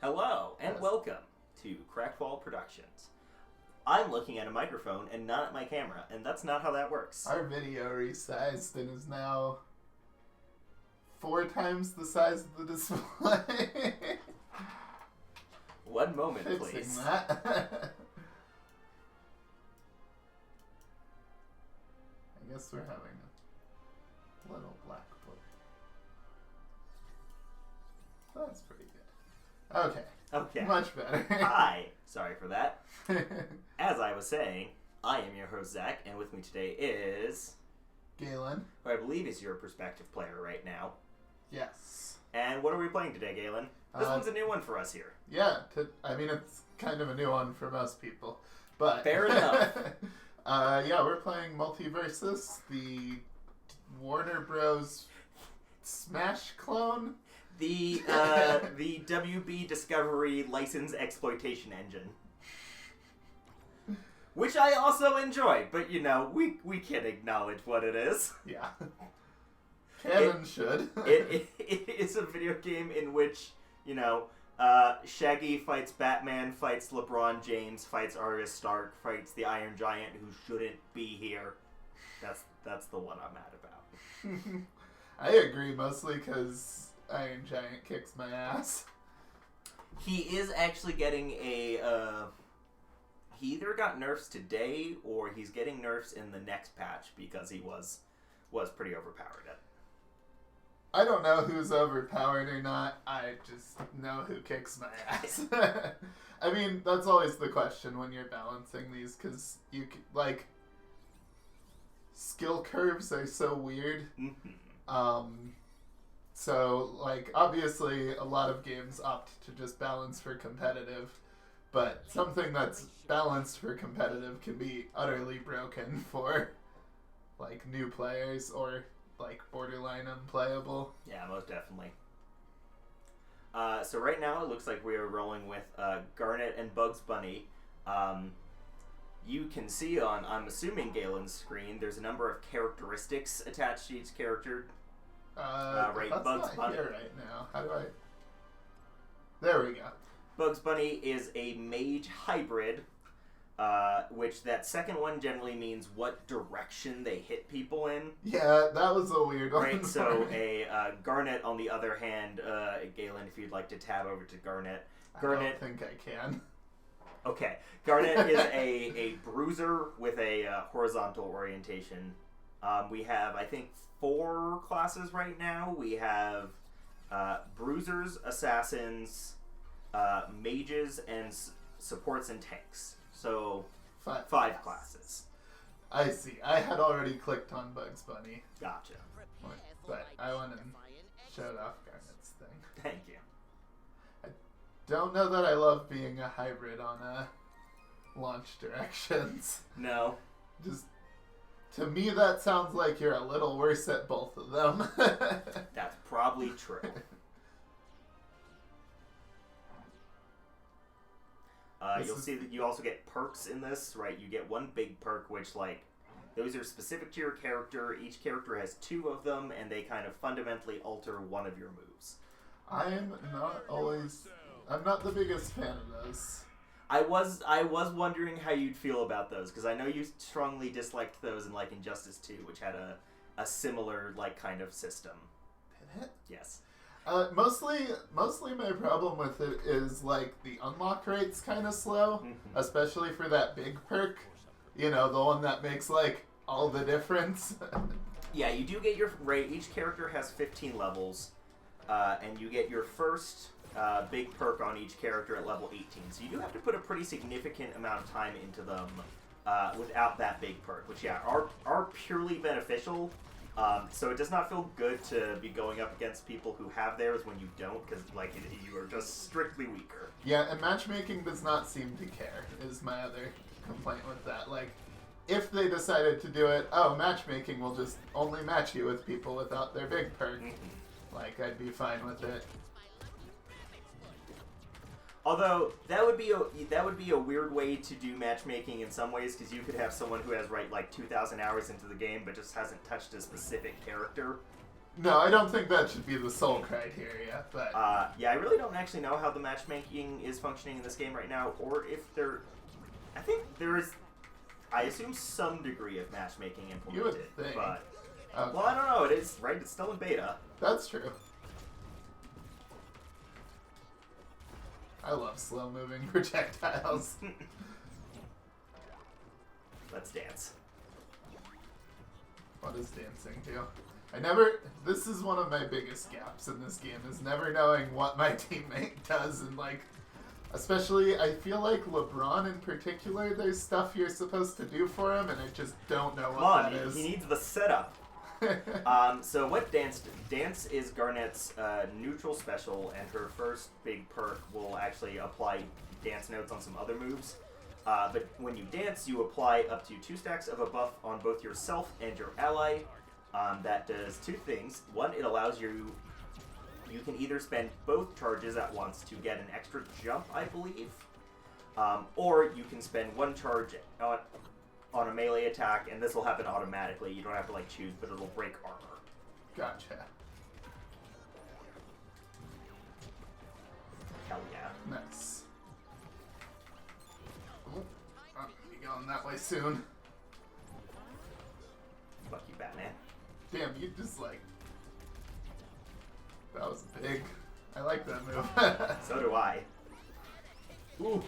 Hello, and welcome to Crackball Productions. I'm looking at a microphone and not at my camera, and that's not how that works. Our video resized and is now 4 times the size of the display. One moment, Fixing please. That. I guess we're having a little black blur. That's pretty good. Okay. Much better. Hi. Sorry for that. As I was saying, I am your host, Zach, and with me today is... Galen. Who I believe is your perspective player right now. Yes. And what are we playing today, Galen? This one's a new one for us here. Yeah. I mean, it's kind of a new one for most people. But fair enough. Yeah, we're playing MultiVerus, the Warner Bros. Smash clone. The WB Discovery license exploitation engine. Which I also enjoy, but you know, we can acknowledge what it is. Yeah. Canon should. it is a video game in which, you know, Shaggy fights Batman, fights LeBron James, fights Arya Stark, fights the Iron Giant who shouldn't be here. That's the one I'm mad about. I agree, mostly because Iron Giant kicks my ass. He is actually getting a, he either got nerfs today or he's getting nerfs in the next patch because he was pretty overpowered. I don't know who's overpowered or not. I just know who kicks my ass. I mean, that's always the question when you're balancing these, because like, skill curves are so weird. So, like, obviously, a lot of games opt to just balance for competitive, but something that's balanced for competitive can be utterly broken for, like, new players or, like, borderline unplayable. Yeah, most definitely. So right now, it looks like we are rolling with Garnet and Bugs Bunny. You can see on, I'm assuming, Galen's screen, there's a number of characteristics attached to each character. Right, that's Bugs not Bunny. here right now. How do I... There we go. Bugs Bunny is a mage hybrid, which that second one generally means what direction they hit people in. Yeah, that was a weird one. Right, so a Garnet, on the other hand, Galen, if you'd like to tab over to Garnet. Garnet, I don't think I can. Okay. Garnet is a bruiser with a horizontal orientation. We have, I think, 4 classes right now. We have bruisers, assassins, mages, and supports and tanks. So, 5 classes. I see. I had already clicked on Bugs Bunny. Gotcha. But I went and showed off Garnet's thing. Thank you. I don't know that I love being a hybrid on launch directions. No. Just, to me, that sounds like you're a little worse at both of them. That's probably true. You'll see that you also get perks in this, right? You get one big perk, which, like, those are specific to your character. Each character has 2 of them, and they kind of fundamentally alter one of your moves. I'm not the biggest fan of those. I was wondering how you'd feel about those, because I know you strongly disliked those in, like, Injustice 2, which had a similar, like, kind of system. Did it? Yes. Mostly my problem with it is, like, the unlock rate's kind of slow, especially for that big perk. You know, the one that makes, like, all the difference. Yeah, you do get your rate. Each character has 15 levels, and you get your first big perk on each character at level 18. So you do have to put a pretty significant amount of time into them without that big perk, which, yeah, are purely beneficial. So it does not feel good to be going up against people who have theirs when you don't, because, like, you are just strictly weaker. Yeah, and matchmaking does not seem to care, is my other complaint with that. Like, if they decided to do it, matchmaking will just only match you with people without their big perk. Like, I'd be fine with it. Although that would be a weird way to do matchmaking in some ways, because you could have someone who has like 2,000 hours into the game but just hasn't touched a specific character, No, I don't think that should be the sole criteria, but... Yeah, I really don't actually know how the matchmaking is functioning in this game right now, or if there... I think there is, I assume, some degree of matchmaking implemented. You would think. But, Okay. well, I don't know. It is, right? It's still in beta. That's true. I love slow-moving projectiles. Let's dance. What does dancing do? This is one of my biggest gaps in this game, is never knowing what my teammate does, and like, especially, I feel like LeBron in particular, there's stuff you're supposed to do for him, and I just don't know what that is. He needs the setup. So what Dance is Garnet's neutral special, and her first big perk will actually apply dance notes on some other moves. But when you dance, you apply up to 2 stacks of a buff on both yourself and your ally. That does 2 things. One, it allows you can either spend both charges at once to get an extra jump, I believe, or you can spend 1 charge on a melee attack, and this will happen automatically. You don't have to like choose, but it'll break armor. Gotcha. Hell yeah. Nice. Oh, I'm gonna be going that way soon. Fuck you, Batman. Damn, you just like... That was big. I like that move. So do I. Ooh.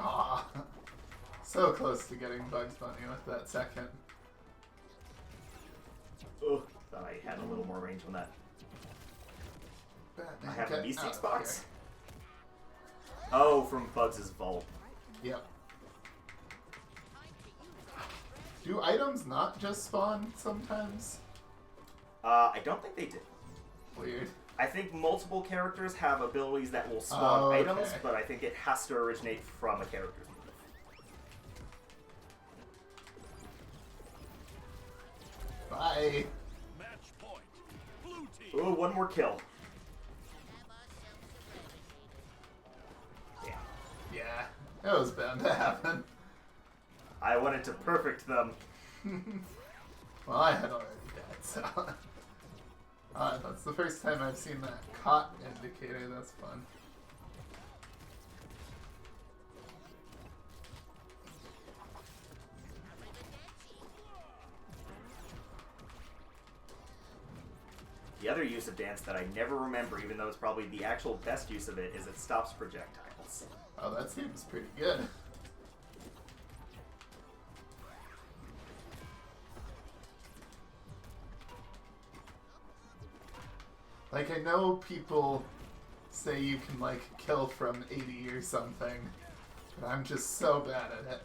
Aw. So close to getting Bugs Bunny with that second. Ugh, thought I had a little more range on that. Batman, I have a get out B6 of box? Oh, from Bugs' vault. here. Yep. Do items not just spawn sometimes? I don't think they do. Weird. I think multiple characters have abilities that will spawn Oh, okay. items, but I think it has to originate from a character's move. Bye. Match point. Blue team. Ooh, 1 more kill. Yeah. Yeah, it was bound to happen. I wanted to perfect them. Well, I had already died, so... that's the first time I've seen that caught indicator. That's fun. The other use of dance that I never remember, even though it's probably the actual best use of it, is it stops projectiles. Oh, that seems pretty good. Like, I know people say you can, like, kill from 80 or something, but I'm just so bad at it.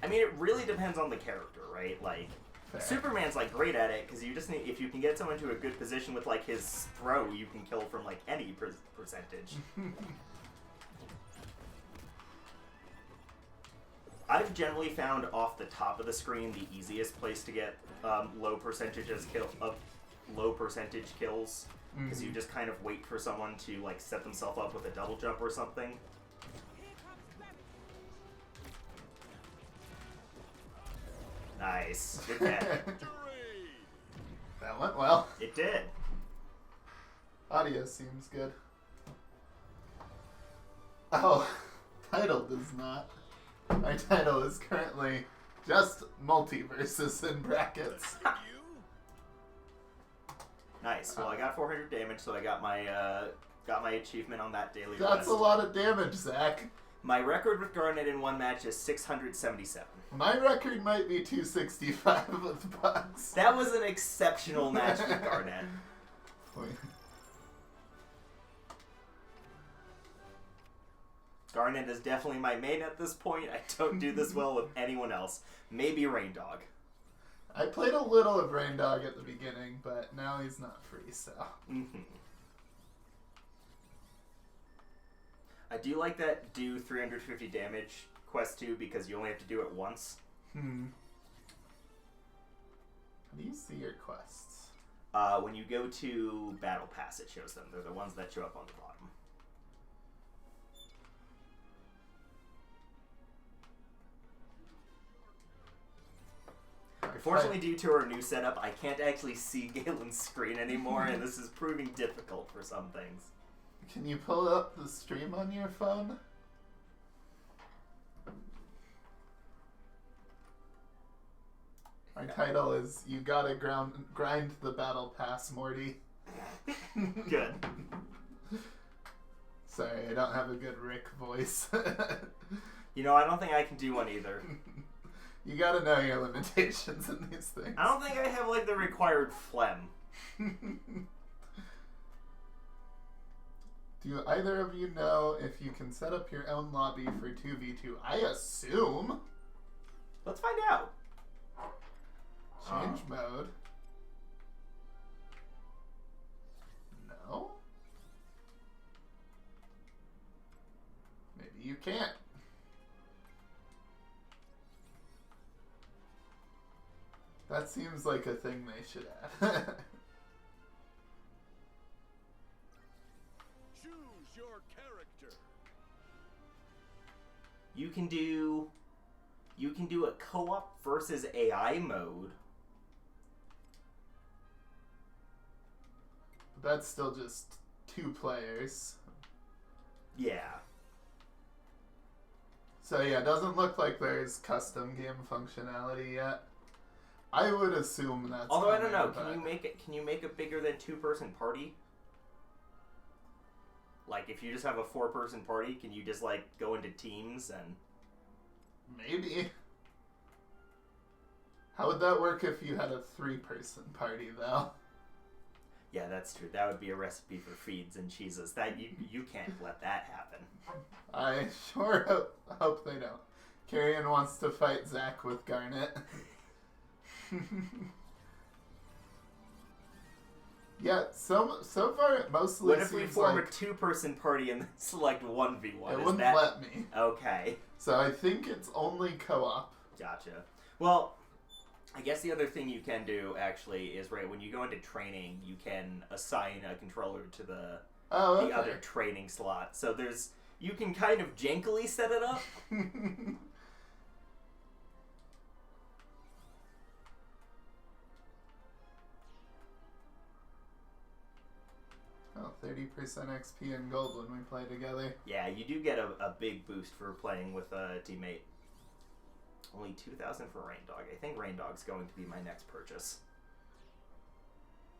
I mean, it really depends on the character, right? Like, Fair. Superman's, like, great at it, because you just need, if you can get someone to a good position with, like, his throw, you can kill from, like, any percentage. I've generally found off the top of the screen the easiest place to get low percentage kills, because you just kind of wait for someone to like set themselves up with a double jump or something. Nice, good catch. That went well. It did. Audio seems good. Oh, title does not. My title is currently just MultiVerus in brackets. Nice. Well, I got 400 damage, so I got my achievement on that daily That's quest. a lot of damage, Zach. My record with Garnet in one match is 677. My record might be 265 with Bugs. That was an exceptional match with Garnet. Garnet is definitely my main at this point. I don't do this well with anyone else. Maybe Rain Dog. I played a little of Rain Dog at the beginning, but now he's not free, so... I do like that do 350 damage quest too, because you only have to do it once. How do you see your quests? When you go to Battle Pass, it shows them. They're the ones that show up on the bottom. Unfortunately, due to our new setup, I can't actually see Galen's screen anymore, and this is proving difficult for some things. Can you pull up the stream on your phone? My title is "You Gotta Grind the Battle Pass, Morty." Good. Sorry, I don't have a good Rick voice. You know, I don't think I can do one either. You gotta know your limitations in these things. I don't think I have, like, the required phlegm. Do either of you know if you can set up your own lobby for 2v2? I assume. Let's find out. Change mode. No? Maybe you can't. That seems like a thing they should add. Choose your character. You can do a co-op versus AI mode. That's still just 2 players. Yeah. So yeah, it doesn't look like there's custom game functionality yet. I would assume that's Although I don't coming, know, can you make a bigger than 2-person party? Like if you just have a 4-person party, can you just like go into teams and maybe. How would that work if you had a 3-person party though? Yeah, that's true. That would be a recipe for feeds and cheeses. That you can't let that happen. I sure hope they don't. Carrion wants to fight Zach with Garnet. Yeah, so far it mostly What if we seems form like a 2-person party and then select 1v1? it Is wouldn't that let me. okay? So I think it's only co-op. Gotcha. Well, I guess the other thing you can do actually is right when you go into training, you can assign a controller to the other training slot. So you can kind of jankily set it up. Oh, 30% XP and gold when we play together. Yeah, you do get a big boost for playing with a teammate. Only 2,000 for Rain Dog. I think Rain Dog's going to be my next purchase.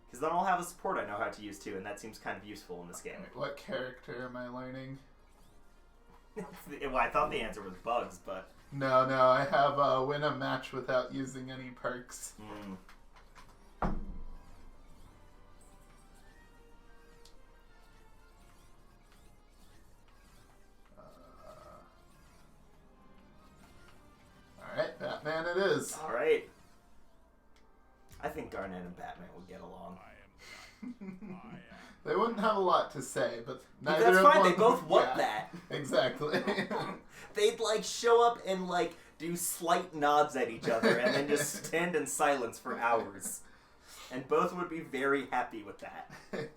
Because then I'll have a support I know how to use too, and that seems kind of useful in this game. What character am I learning? Well, I thought the answer was Bugs, but... No, I have win a match without using any perks. Alright, Batman it is. Alright. I think Garnet and Batman would get along. I am. They wouldn't have a lot to say, but neither That's of fine, them... they both want yeah, that. Exactly. They'd like show up and like do slight nods at each other and then just stand in silence for hours. And both would be very happy with that. I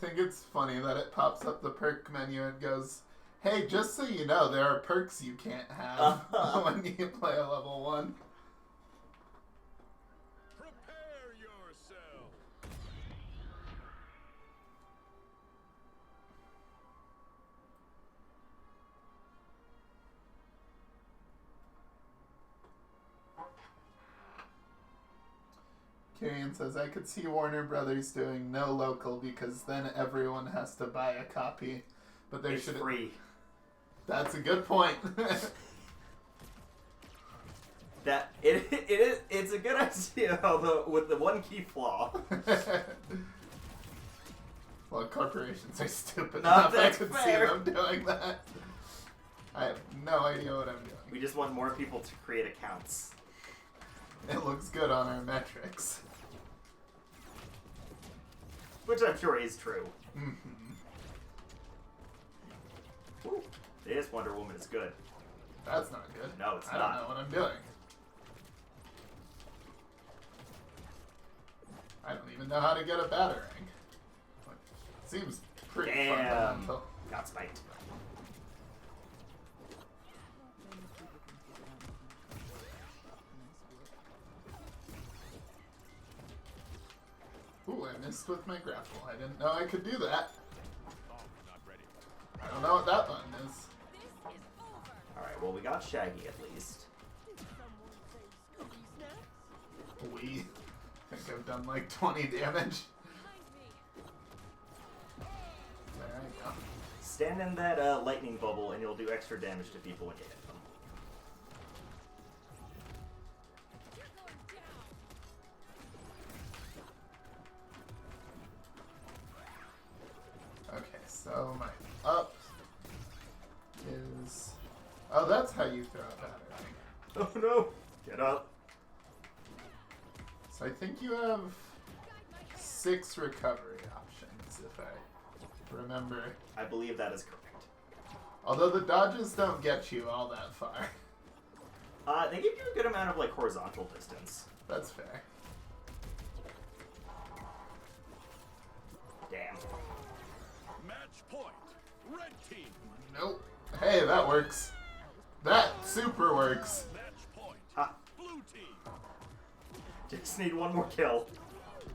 think it's funny that it pops up the perk menu and goes, hey, just so you know, there are perks you can't have when you play a level 1. Prepare yourself. Kyrian says, I could see Warner Brothers doing no local because then everyone has to buy a copy. But they It's should. free. That's a good point. It's a good idea, although with the one key flaw. Well, corporations are stupid Not enough. I that's could fair. see them doing that. I have no idea what I'm doing. We just want more people to create accounts. It looks good on our metrics. Which I'm sure is true. Mm-hmm. Ooh, this Wonder Woman is good. That's not good. No, it's I not. don't know what I'm doing. even know how to get a batarang. Seems pretty fundamental. Got spiked. Ooh, I missed with my grapple. I didn't know I could do that. Oh, not ready. I don't know what that button is. Alright, well, we got Shaggy at least. We think I've done like 20 damage. There I go. Stand in that lightning bubble and you'll do extra damage to people when you hit them. Okay, so my up is... Oh, that's how you throw a batarang. Oh no! Get up. So I think you have 6 recovery options, if I remember. I believe that is correct. Although the dodges don't get you all that far. They give you a good amount of, like, horizontal distance. That's fair. Damn. Match point. Red team. Nope. Hey, that works. That super works. Match point. Ha! Blue team. Just need one more kill.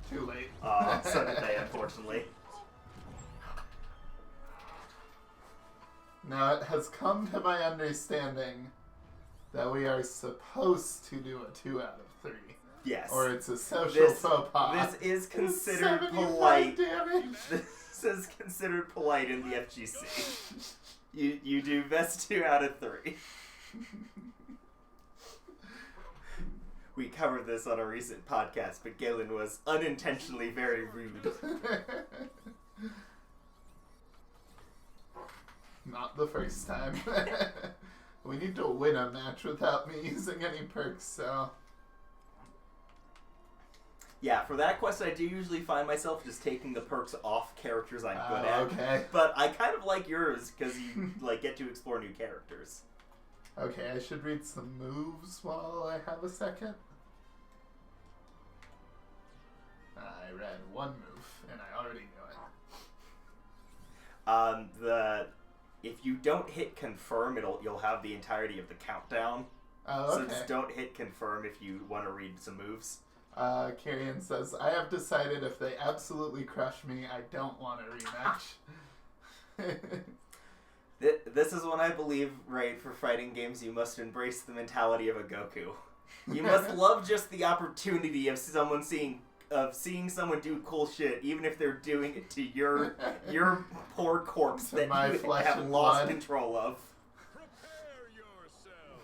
Too late. So did they, unfortunately. Now, it has come to my understanding that we are supposed to do a 2 out of 3. Yes. Or it's a social This- faux pas. This is considered 75 polite. damage. This is considered polite in the FGC. You do best 2 out of 3. We covered this on a recent podcast, but Galen was unintentionally very rude. Not the first time. We need to win a match without me using any perks, so... Yeah, for that quest, I do usually find myself just taking the perks off characters I'm good at. Okay. But I kind of like yours because you like get to explore new characters. Okay, I should read some moves while I have a second. I read one move, and I already knew it. If you don't hit confirm, you'll have the entirety of the countdown. Oh, So okay. just don't hit confirm if you want to read some moves. Carrion says, I have decided if they absolutely crush me, I don't want a rematch. This is when I believe, right, for fighting games, you must embrace the mentality of a Goku. You must love just the opportunity of seeing someone do cool shit, even if they're doing it to your poor corpse To that my you flesh have and lost blood. control of. Prepare yourself.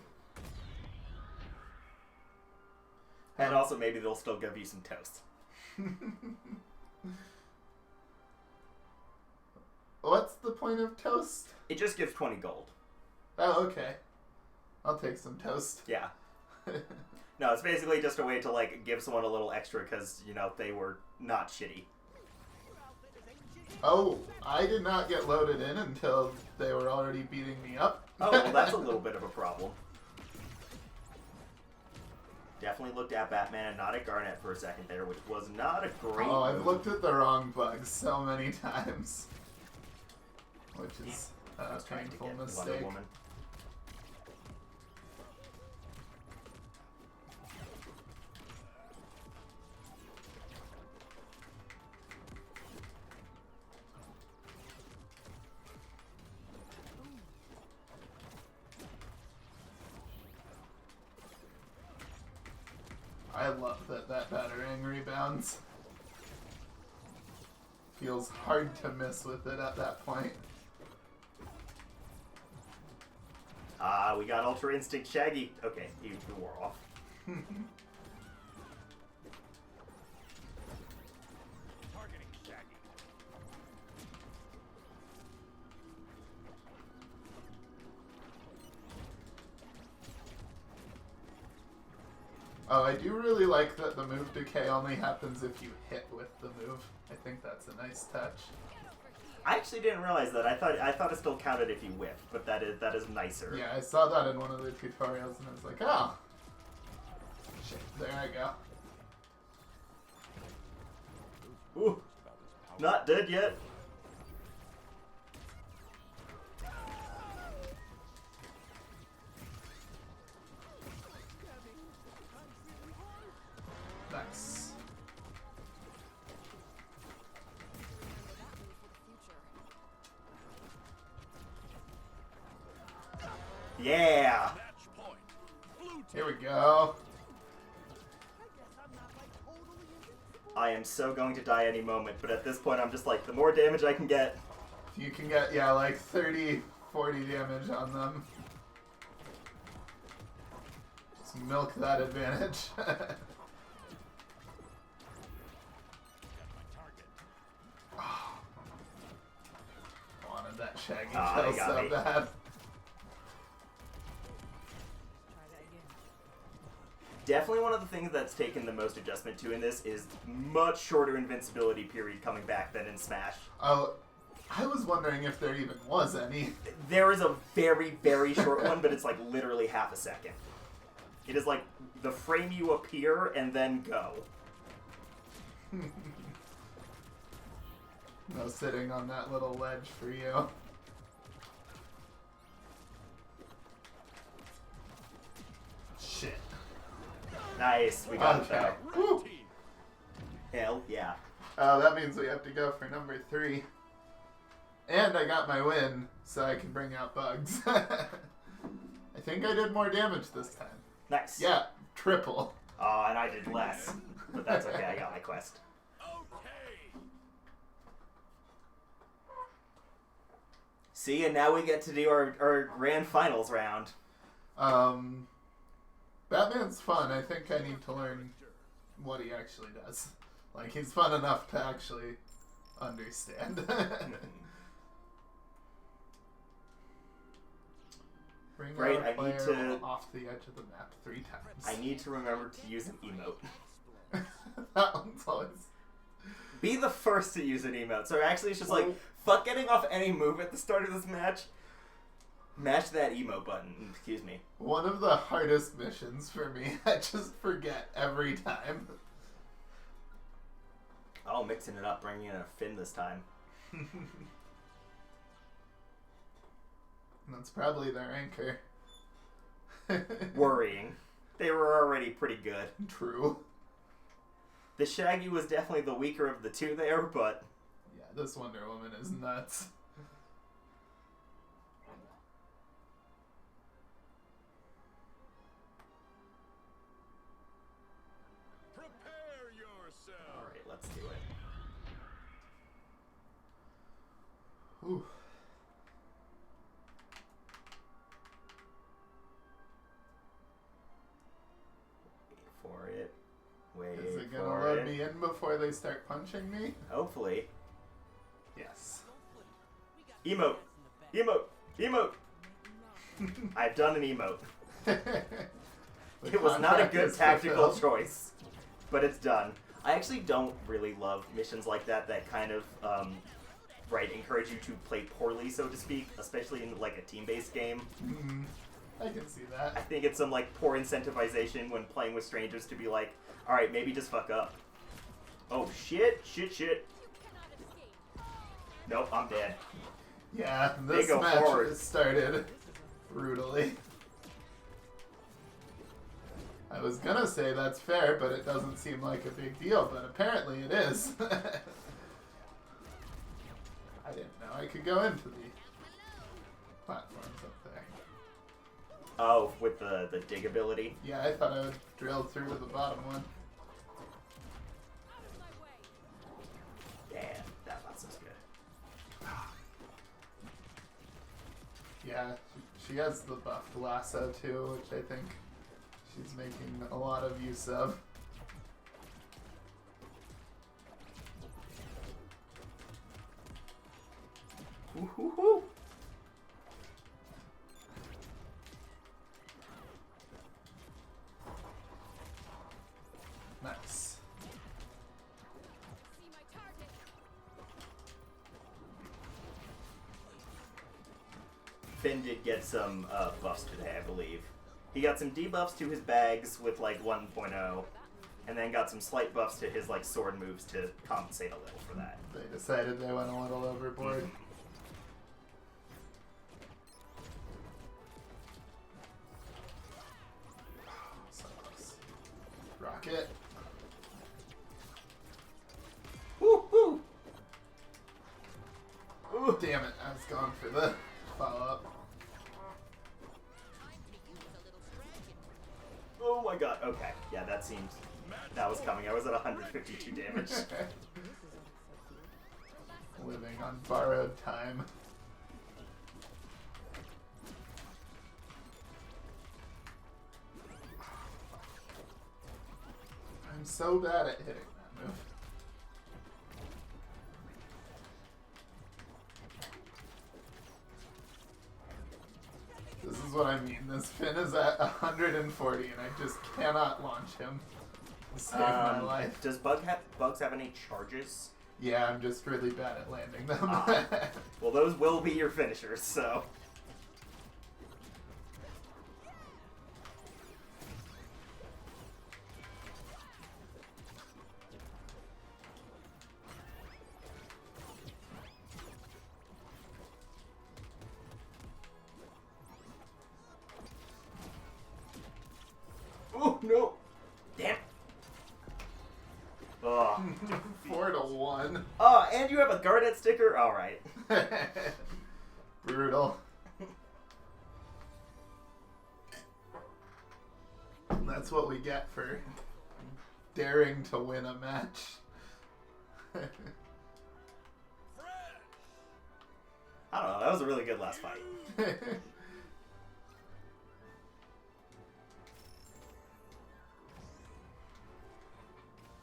And also, maybe they'll still give you some toast. What's the point of toast? It just gives 20 gold. Oh, okay. I'll take some toast. Yeah. No, it's basically just a way to, like, give someone a little extra because, you know, they were not shitty. Oh, I did not get loaded in until they were already beating me up. Oh, well, that's a little bit of a problem. Definitely looked at Batman and not at Garnet for a second there, which was not a great Oh, I've move. looked at the wrong bugs so many times. Which is I a was trying to painful get Wonder mistake. Woman. I love that batarang rebounds. Feels hard to miss with it at that point. We got Ultra Instinct Shaggy. Okay, he wore off. Targeting Shaggy. Oh, I do really like that the move decay only happens if you hit with the move. I think that's a nice touch. I actually didn't realize that. I thought it still counted if you whiffed, but that is nicer. Yeah, I saw that in one of the tutorials and I was like, oh. Shit, there I go. Ooh, not dead yet. Nice. Yeah. Match point. Blue team. Here we go. I am so going to die any moment, but at this point I'm just like, the more damage I can get. You can get, yeah, like 30, 40 damage on them. Just milk that advantage. Got my target. Wanted that shaggy Ah, kill they got so me. bad. Try that again. Definitely one of the things that's taken the most adjustment to in this is much shorter invincibility period coming back than in Smash. Oh, I was wondering if there even was any. There is a very, very short one, but it's like literally half a second. It is like the frame you appear and then go. No sitting on that little ledge for you. Shit. Nice, we got it Okay. though. Red Woo. team. Hell yeah. That means we have to go for number 3. And I got my win, so I can bring out bugs. I think I did more damage this time. Nice. Yeah, triple. Oh, and I did less. But that's okay, I got my quest. Okay. See, and now we get to do our grand finals round. Batman's fun. I think I need to learn what he actually does. Like, he's fun enough to actually understand. Bring Great, our I need player to- off the edge of the map 3 times. I need to remember to use an emote. That one's always... Be the first to use an emote. So actually it's just like, fuck getting off any move at the start of this match. Mash that emote button. Excuse me. One of the hardest missions for me. I just forget every time. Oh, mixing it up, bringing in a Finn this time. That's probably their anchor. Worrying. They were already pretty good. True. The Shaggy was definitely the weaker of the two there, but Yeah, this Wonder Woman is nuts. Prepare yourself. alright, let's do it. Ooh. Wait for it. Wait Is it gonna for load it. me in before they start punching me? Hopefully. Yes. Emote! Emote! Emote! I've done an emote. It was not a good tactical choice, but it's done. I actually don't really love missions like that that kind of, encourage you to play poorly, so to speak, especially in, like, a team-based game. Mhm. I can see I that. think it's some, like, poor incentivization when playing with strangers to be like, alright, maybe just fuck up. Oh, shit, shit. Nope, I'm dead. Yeah, They this go match forward. has started brutally. I was gonna say that's fair, but it doesn't seem like a big deal, but apparently it is. I didn't know I could go into the platforms up there. Oh, with the dig ability. Yeah, I thought I would drill through to the bottom one. Damn, that monster's good. Yeah, she has the buffed lasso too, which I think she's making a lot of use of. Woo-hoo-hoo. Nice. Finn did get some buffs today, I believe. He got some debuffs to his bags with like 1.0, and then got some slight buffs to his like sword moves to compensate a little for that. They decided they went a little overboard. So close. Rocket. Woo woo! Ooh, damn it! I was going for the follow-up. Oh my god. Okay. Yeah, that seemed... That was coming. I was at 152 damage. Living on borrowed time. I'm so bad at hitting that move. This is what I mean. This Finn is at 140 and I just cannot launch him to save my life. Does Bugs have any charges? Yeah, I'm just really bad at landing them. Well, those will be your finishers, so... Oh, no! Damn! Ugh. 4-1. Oh, and you have a Garnet sticker? Alright. Brutal. That's what we get for daring to win a match. Fresh. I don't know, that was a really good last fight.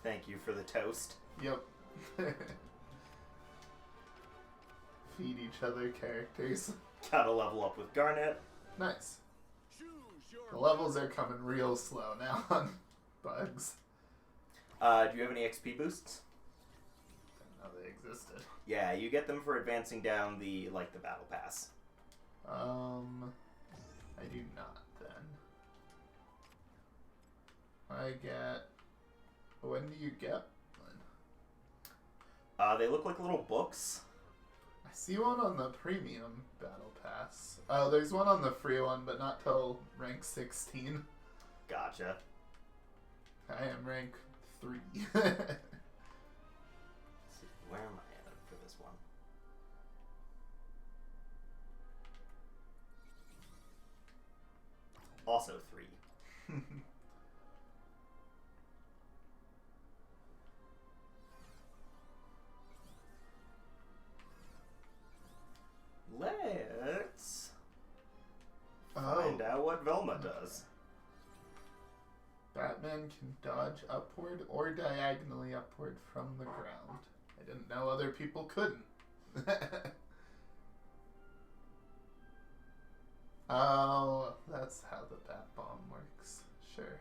Thank you for the toast. Yep. Feed each other characters. Gotta level up with Garnet. Nice. Choose your The levels are coming real slow now on Bugs. Do you have any XP boosts? Didn't know they existed. Yeah, you get them for advancing down the battle pass. I do not then. I get... When do you get one? They look like little books. I see one on the premium battle pass. Oh, there's one on the free one, but not till rank 16. Gotcha. I am rank 3. Let's see, where am I at for this one? Also 3. Let's find out what Velma does. Batman can dodge upward or diagonally upward from the ground. I didn't know other people couldn't. Oh, that's how the bat bomb works. Sure.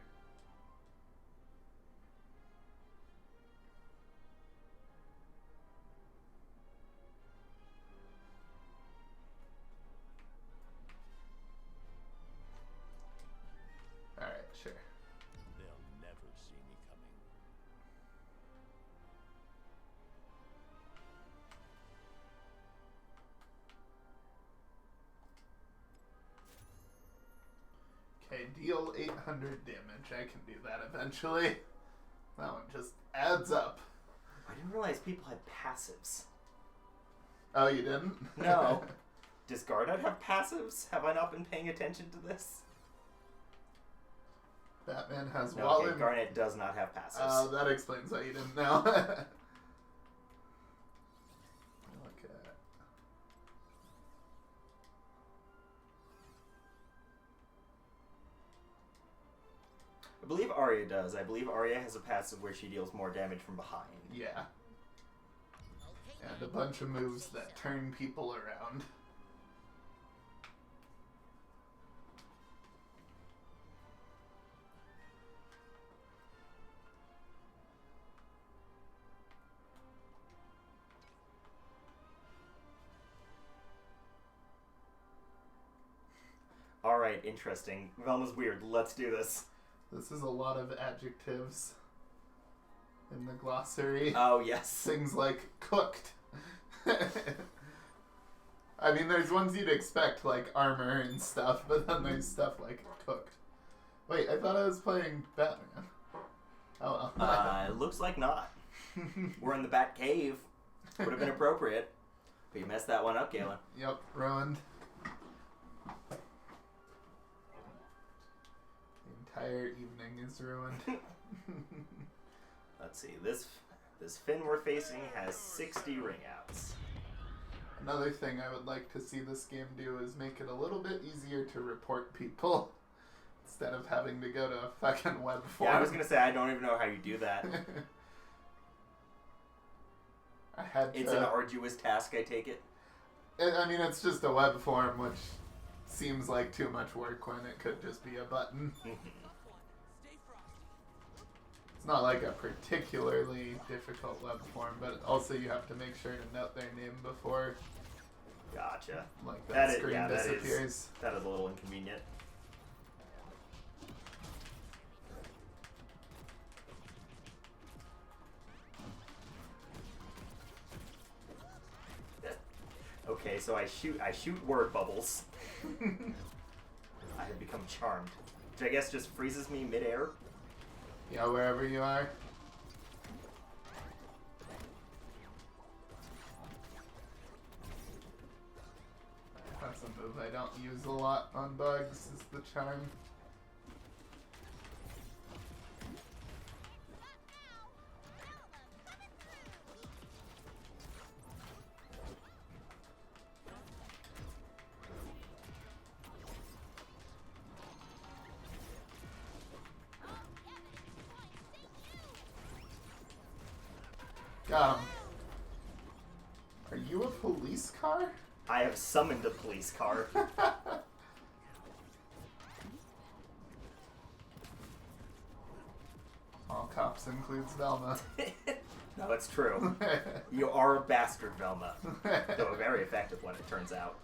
Alright, sure. They'll never see me coming. Okay, deal 800 damage. I can do that eventually. That one just adds up. I didn't realize people had passives. Oh, you didn't? No. Does Garnet have passives? Have I not been paying attention to this? Batman has No, wall okay, and... Garnet does not have passives. Oh, that explains why you didn't know. Look at... I believe Arya does. I believe Arya has a passive where she deals more damage from behind. Yeah. And a bunch of moves that turn people around. Alright, interesting. Velma's weird. Let's do this. This is a lot of adjectives. in the glossary. Oh, yes. Things like cooked. I mean, there's ones you'd expect, like armor and stuff, but then there's stuff like cooked. Wait, I thought I was playing Batman. Oh well. It looks like not. We're in the Bat Cave. Would have been appropriate. But you messed that one up, Galen. Yep, ruined. The entire evening is ruined. Let's see. This Finn we're facing has 60 ring outs. Another thing I would like to see this game do is make it a little bit easier to report people instead of having to go to a fucking web form. Yeah, I was gonna say I don't even know how you do that. I had to, It's an arduous task, I take it. I mean, it's just a web form, which seems like too much work when it could just be a button. It's not like a particularly difficult web form, but also you have to make sure to note their name before Gotcha. like that screen that disappears. is a little inconvenient. Okay, so I shoot word bubbles. I have become charmed. Which I guess just freezes me midair. Yeah, wherever you are. That's a move I don't use a lot on bugs, is the charm. Got him. Are you a police car? I have summoned a police car. All cops includes Velma. No, it's true. You are a bastard, Velma. Though a very effective one, it turns out.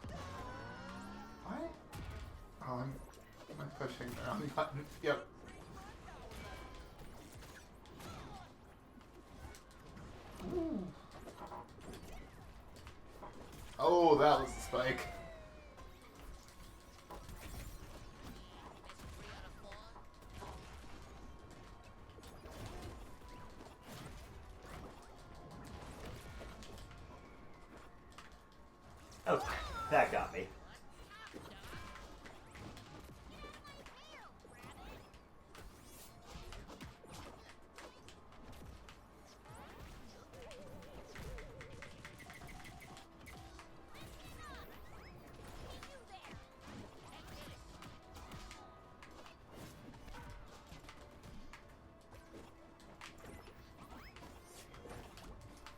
What? Oh, am I pushing the wrong button? Yep. Ooh. Oh, that was a spike. Oh, that got me.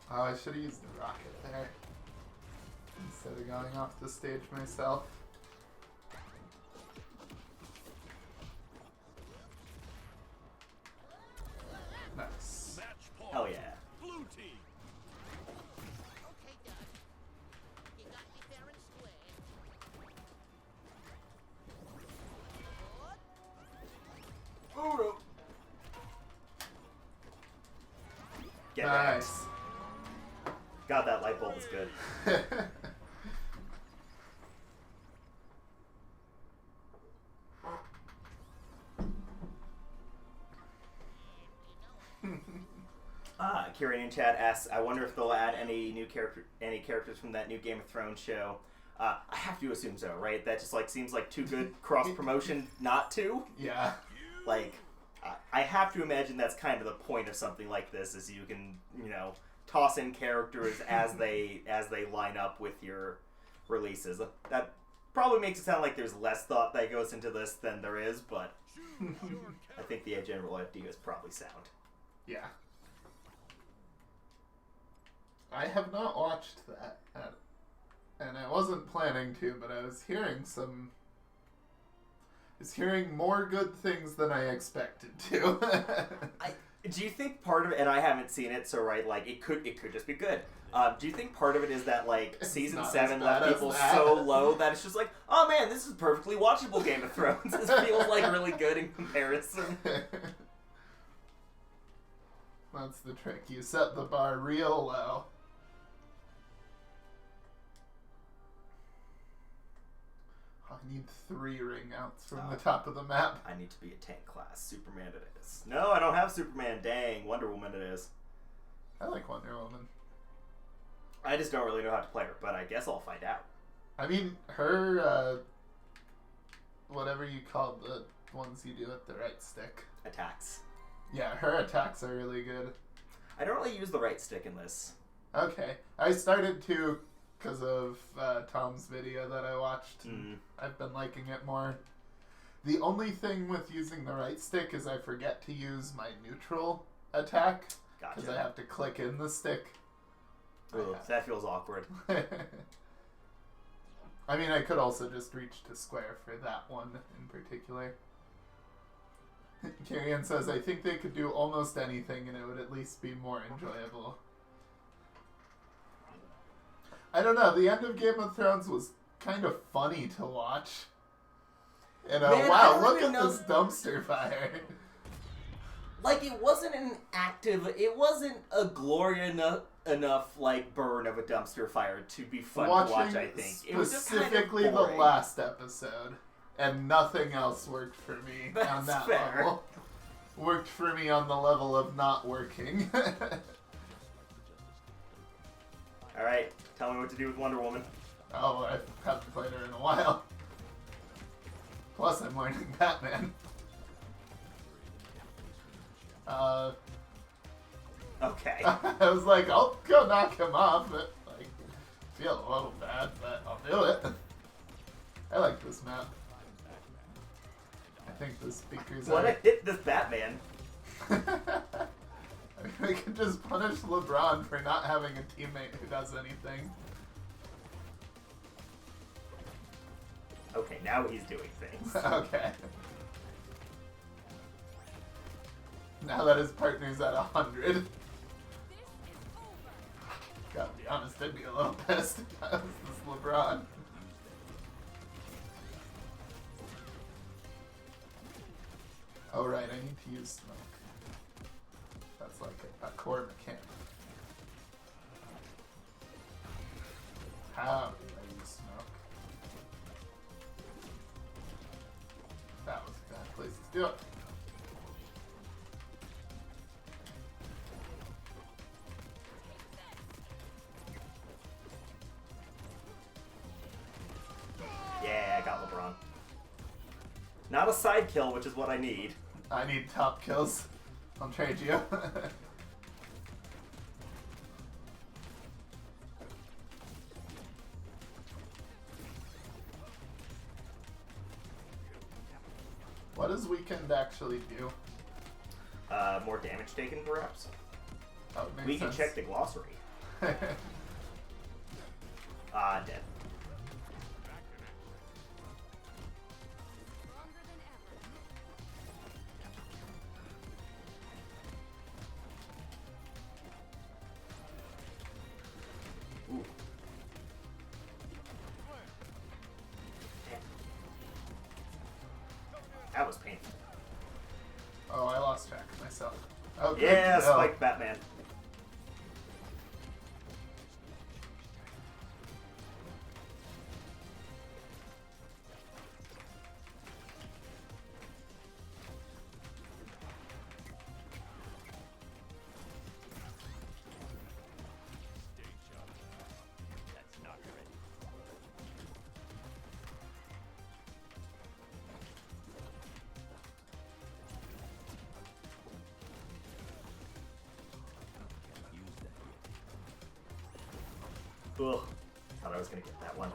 Oh, I should have used the rocket there instead of going off the stage myself. Nice. Match point. Hell yeah. Blue team. Okay, Doug. You got me fair and square. Good. Oh no. Get Nice. God, that light bulb is good. Kieran in chat asks, I wonder if they'll add any characters from that new Game of Thrones show. I have to assume so, right? That just like seems like too good cross promotion not to. Yeah. Like, I have to imagine that's kind of the point of something like this, is you can, you know, toss in characters as they line up with your releases. That probably makes it sound like there's less thought that goes into this than there is, but I think the general idea is probably sound. Yeah. I have not watched that, and I wasn't planning to, but I was hearing more good things than I expected to. Do you think part of it, and I haven't seen it, so right, like it could just be good. Do you think part of it is that like It's season not 7 as left bad as people that. so low that it's just like, oh man, this is perfectly watchable Game of Thrones. This feels like really good in comparison. That's the trick. You set the bar real low. I need 3 ring outs from the top of the map. I need to be a tank class. Superman it is. No, I don't have Superman. Dang, Wonder Woman it is. I like Wonder Woman. I just don't really know how to play her, but I guess I'll find out. I mean, her, whatever you call the ones you do with the right stick. Attacks. Yeah, her attacks are really good. I don't really use the right stick in this. Okay. I started to because of Tom's video that I watched. I've been liking it more. The only thing with using the right stick is I forget to use my neutral attack. Because Gotcha. I have to click in the stick. Ugh, that feels awkward. I mean, I could also just reach to square for that one in particular. Carrion says, I think they could do almost anything and it would at least be more enjoyable. I don't know, the end of Game of Thrones was kind of funny to watch. And Man, I wow, don't look even at know- this dumpster fire. Like, it wasn't it wasn't a glory enough, like, burn of a dumpster fire to be fun to watch, I think. It was just kind of specifically the boring. last episode, and nothing else worked for me on That's that fair. level. Worked for me on the level of not working. Alright, tell me what to do with Wonder Woman. Oh, I haven't played her in a while. Plus, I'm learning Batman. Okay. I was like, I'll go knock him off, but like, feel a little bad, but I'll do it. I like this map. I think the speakers What are. a hit this Batman. I mean, we could just punish LeBron for not having a teammate who does anything. Okay, now he's doing things. Okay. Now that his partner's at 100. Gotta be honest, I'd be a little pissed if I was this LeBron. Oh right, I need to use smoke. That's like a core mechanic. How did I use smoke? That was a bad place to do it. Yeah, I got LeBron. Not a side kill, which is what I need. I need top kills. I'll trade you. What does Weekend actually do? More damage taken, perhaps? Oh, it makes We can sense. check the glossary. Dead. Ooh. Damn. That was painful. Oh, I lost track of myself. Oh, good Yeah, kill. Spike Batman. That's not ready. Use that here. Ugh. Thought I was gonna get that one.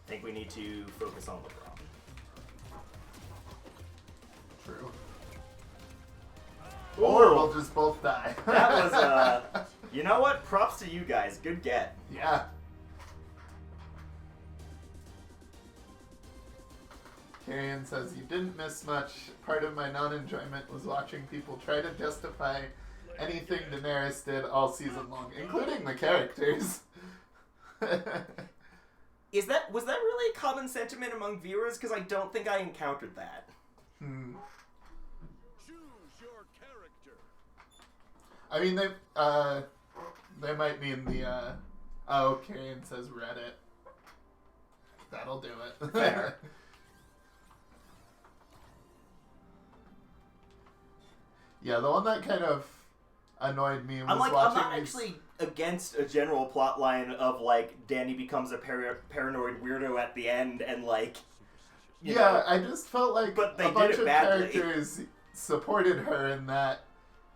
I think we need to focus on LeBron. True. Ooh. Or we'll just both die. That was, you know what? Props to you guys. Good get. Yeah. Carrion says, you didn't miss much. Part of my non-enjoyment was watching people try to justify anything Daenerys did all season long, including the characters. was that really a common sentiment among viewers? Because I don't think I encountered that. Choose your character. I mean, they might mean the, oh, Karen says Reddit. That'll do it. Fair. Yeah, the one that kind of annoyed me was I'm watching not these... actually against a general plot line of, like, Danny becomes a paranoid weirdo at the end and, like... you know, I just felt like but they a bunch did it of badly. characters supported her in that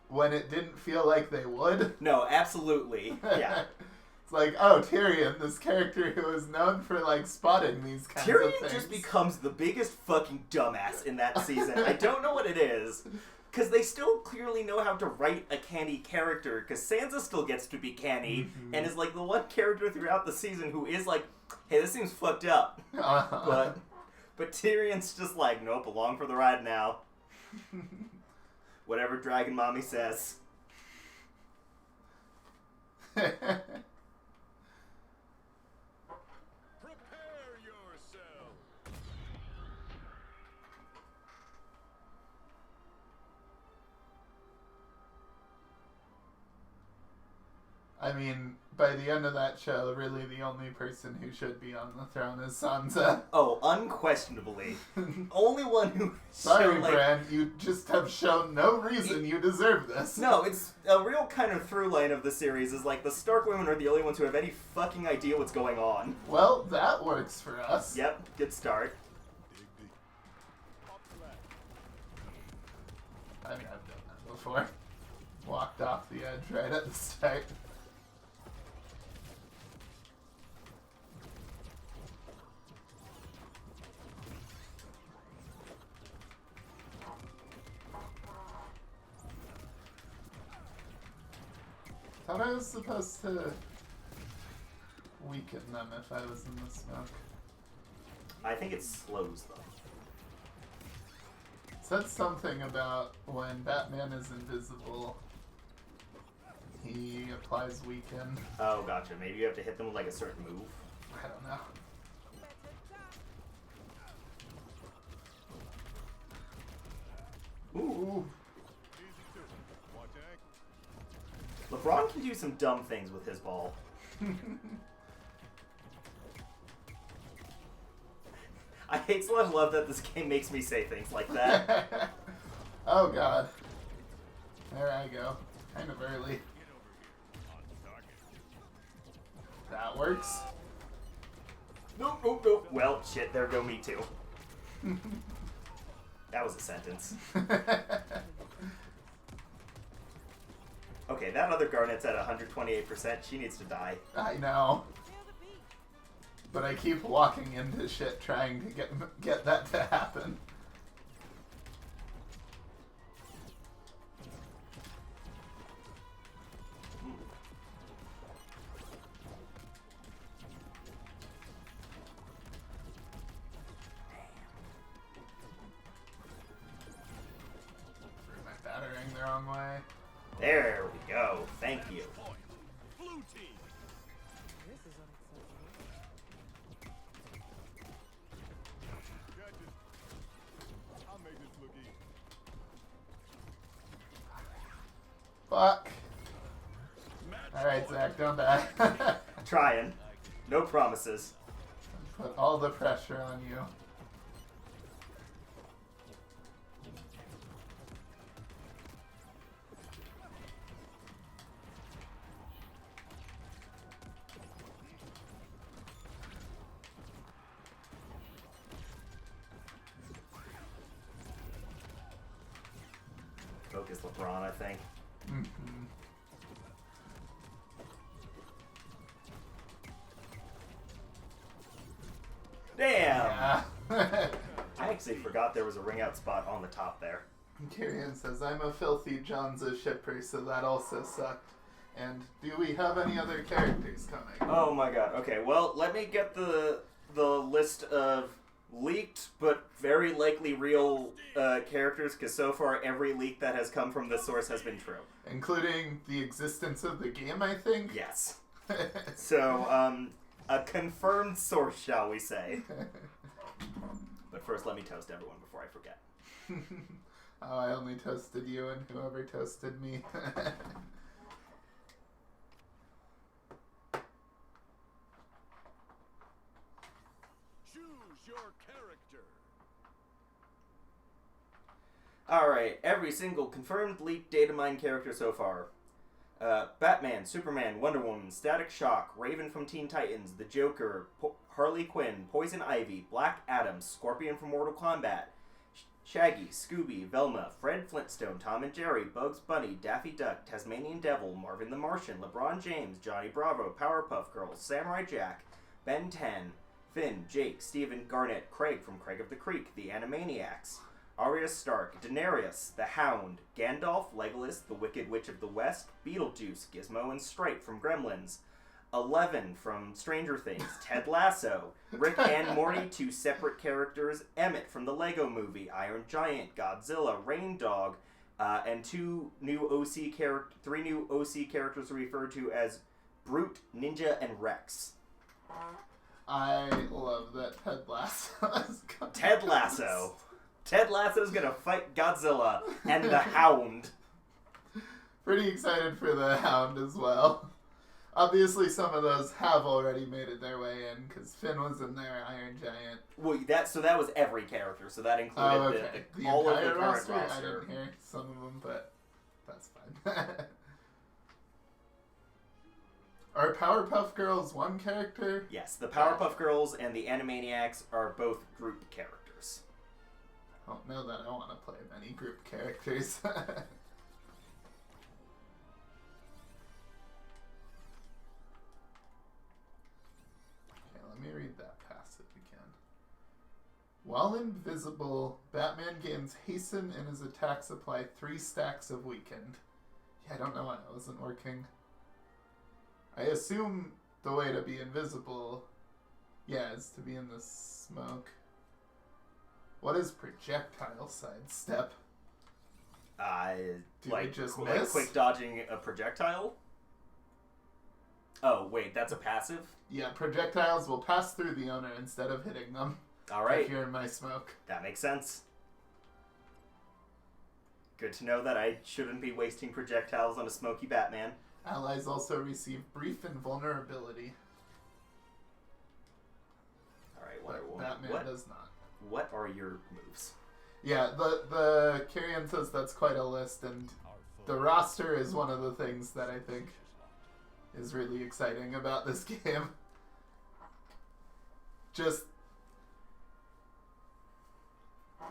when it didn't feel like they would. No, absolutely. Yeah. It's like, oh, Tyrion, this character who is known for, like, spotting these kinds of Tyrion things. just becomes the biggest fucking dumbass in that season. I don't know what it is. Because they still clearly know how to write a canny character. Because Sansa still gets to be canny. And is, like, the one character throughout the season who is like, hey, this seems fucked up. But Tyrion's just like, nope, along for the ride now. Whatever Dragon Mommy says. Prepare yourself. I mean, by the end of that show, really the only person who should be on the throne is Sansa. Oh, unquestionably. Only one who... Sorry, shown, like, Bran, you just have shown no reason you deserve this. No, it's a real kind of through line of the series is like the Stark women are the only ones who have any fucking idea what's going on. Well, that works for us. Yep, good start. Dig deep. Up flat. I mean, I've done that before. Walked off the edge right at the start. Thought I was supposed to weaken them if I was in the smoke. I think it slows them. It said something about when Batman is invisible, he applies weaken. Oh, gotcha. Maybe you have to hit them with like a certain move. I don't know. Ooh. Easy too. Watch ankle. LeBron can do some dumb things with his ball. I hate / love that this game makes me say things like that. Oh god. There I go. Kind of early. Get over here. On target. That works. Nope, nope, nope. Well, shit, there go me too. That was a sentence. Okay, that other Garnet's at 128%. She needs to die. I know. But I keep walking into shit trying to get that to happen. Am I battering the wrong way? There we go. Thank you. Point. Blue team. This is unacceptable. Judges. I'll make this look easy. Fuck. Match Alright, point. Zach, don't die. Trying. No promises. Put all the pressure on you. Focus LeBron, I think. Mhm. Damn! Yeah. I actually forgot there was a ring out spot on the top there. Kyrian says, I'm a filthy Jonza shipper, so that also sucked. And do we have any other characters coming? Oh my god. Okay, well, let me get the list of leaked but very likely real characters, because so far every leak that has come from this source has been true. Including the existence of the game, I think? Yes. So, A confirmed source, shall we say. But first, let me toast everyone before I forget. Oh, I only toasted you and whoever toasted me. Choose your character. Alright, every single confirmed leaked data mine character so far. Batman, Superman, Wonder Woman, Static Shock, Raven from Teen Titans, The Joker, Harley Quinn, Poison Ivy, Black Adam, Scorpion from Mortal Kombat, Shaggy, Scooby, Velma, Fred Flintstone, Tom and Jerry, Bugs Bunny, Daffy Duck, Tasmanian Devil, Marvin the Martian, LeBron James, Johnny Bravo, Powerpuff Girls, Samurai Jack, Ben 10, Finn, Jake, Steven, Garnet, Craig from Craig of the Creek, The Animaniacs, Arya Stark, Daenerys, The Hound, Gandalf, Legolas, The Wicked Witch of the West, Beetlejuice, Gizmo and Stripe from Gremlins, Eleven from Stranger Things, Ted Lasso, Rick and Morty, 2 separate characters, Emmett from the Lego Movie, Iron Giant, Godzilla, Rain Dog, and 3 new OC characters referred to as Brute, Ninja, and Rex. I love that Ted Lasso is coming. Ted Lasso. Ted Lasso's gonna fight Godzilla and the Hound. Pretty excited for the Hound as well. Obviously, some of those have already made it their way in, because Finn was in there, Iron Giant. Well, that was every character, so that included all of the current roster. I didn't hear some of them, but that's fine. Are Powerpuff Girls one character? Yes, the Powerpuff Girls and the Animaniacs are both group characters. I don't know that I want to play many group characters. Let me read that passive again. While invisible, Batman gains hasten and his attacks apply 3 stacks of weakened. Yeah, I don't know why that wasn't working. I assume the way to be invisible, is to be in the smoke. What is projectile sidestep? Do like, they just like miss? quick dodging a projectile? Oh, wait, that's a passive? Yeah, projectiles will pass through the owner instead of hitting them. Alright. If you're in my smoke. That makes sense. Good to know that I shouldn't be wasting projectiles on a smoky Batman. Allies also receive brief invulnerability. Alright, But Wonder Woman. Batman does not. What are your moves? Yeah, the Carrion says that's quite a list, and the roster is one of the things that I think is really exciting about this game. Just,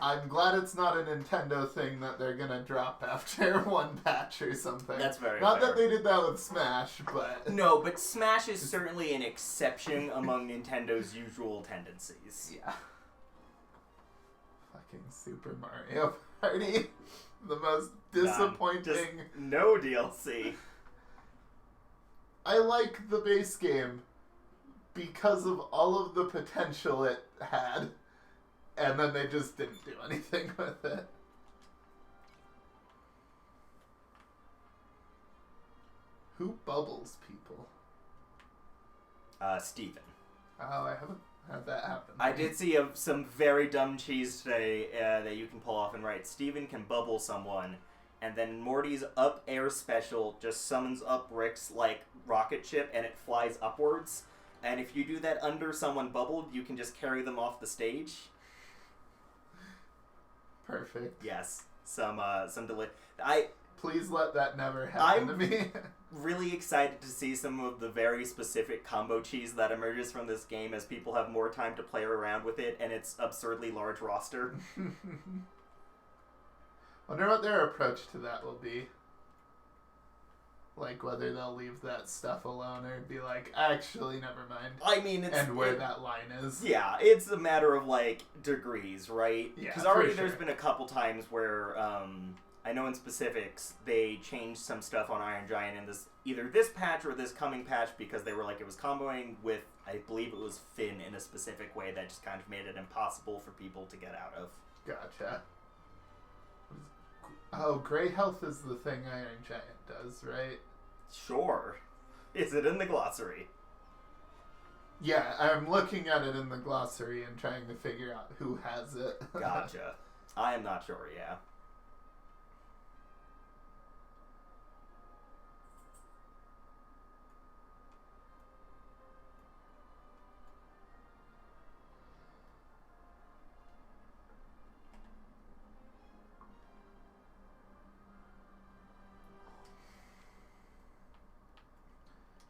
I'm glad it's not a Nintendo thing that they're gonna drop after one patch or something. That's very Not fair. that they did that with Smash, but... No, but Smash is certainly an exception among Nintendo's usual tendencies. Yeah. Fucking Super Mario Party. The most disappointing... Just no DLC. I like the base game because of all of the potential it had, and then they just didn't do anything with it. Who bubbles people? Steven. Oh, I haven't had that happen. I did see some very dumb cheese today that you can pull off and write. Steven can bubble someone, and then Morty's up air special just summons up Rick's, like, rocket ship, and it flies upwards. And if you do that under someone bubbled, you can just carry them off the stage. Perfect. Yes. Some delay. Please let that never happen to me. Really excited to see some of the very specific combo cheese that emerges from this game as people have more time to play around with it and its absurdly large roster. Wonder what their approach to that will be. Like, whether they'll leave that stuff alone or be like, actually, never mind. I mean, it's... And where that line is. Yeah, it's a matter of, like, degrees, right? Yeah, because already for there's sure. been a couple times where, I know in specifics, they changed some stuff on Iron Giant in either this patch or this coming patch because they were like, it was comboing with, I believe it was Finn in a specific way that just kind of made it impossible for people to get out of. Gotcha. Oh, Gray Health is the thing Iron Giant does, right? Sure. Is it in the glossary? Yeah, I'm looking at it in the glossary and trying to figure out who has it. Gotcha. I am not sure, yeah.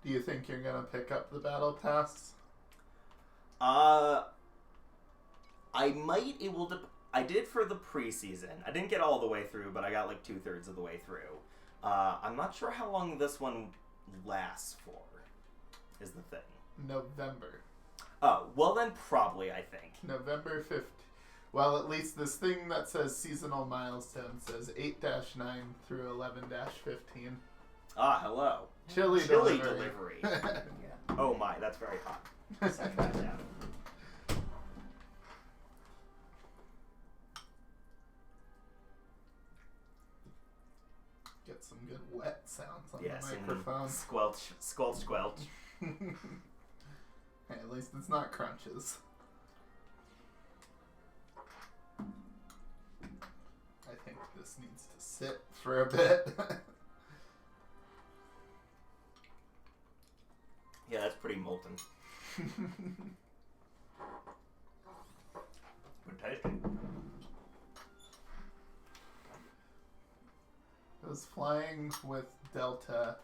Do you think you're gonna pick up the battle pass? I might. I did for the preseason. I didn't get all the way through, but I got like 2/3 of the way through. I'm not sure how long this one lasts for, is the thing. November. Oh, well then probably, I think. November 5th. Well, at least this thing that says seasonal milestone says 8-9 through 11-15. Ah, hello. Chili delivery. Yeah. Oh my, that's very hot. Set that down. Get some good wet sounds on Yes, the and microphone. squelch, squelch, squelch. Hey, at least it's not crunches. I think this needs to sit for a bit. Yeah, that's pretty molten. Good tasting. I was flying with Delta,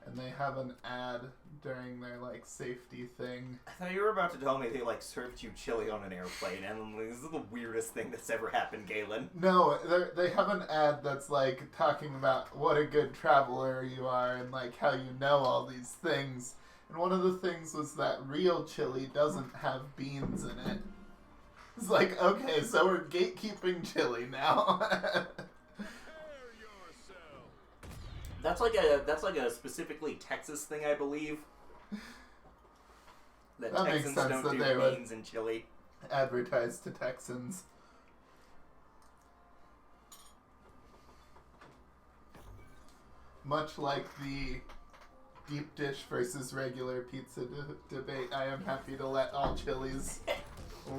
and they have an ad during their like safety thing. I thought you were about to tell me they like served you chili on an airplane, and I'm like, this is the weirdest thing that's ever happened, Galen. No, they have an ad that's like talking about what a good traveler you are and like how you know all these things. And one of the things was that real chili doesn't have beans in it. It's like, okay, so we're gatekeeping chili now. That's like a specifically Texas thing, I believe. That That makes Texans sense don't that do they would. beans and chili. Advertised to Texans. Much like the deep dish versus regular pizza debate, I am happy to let all chilies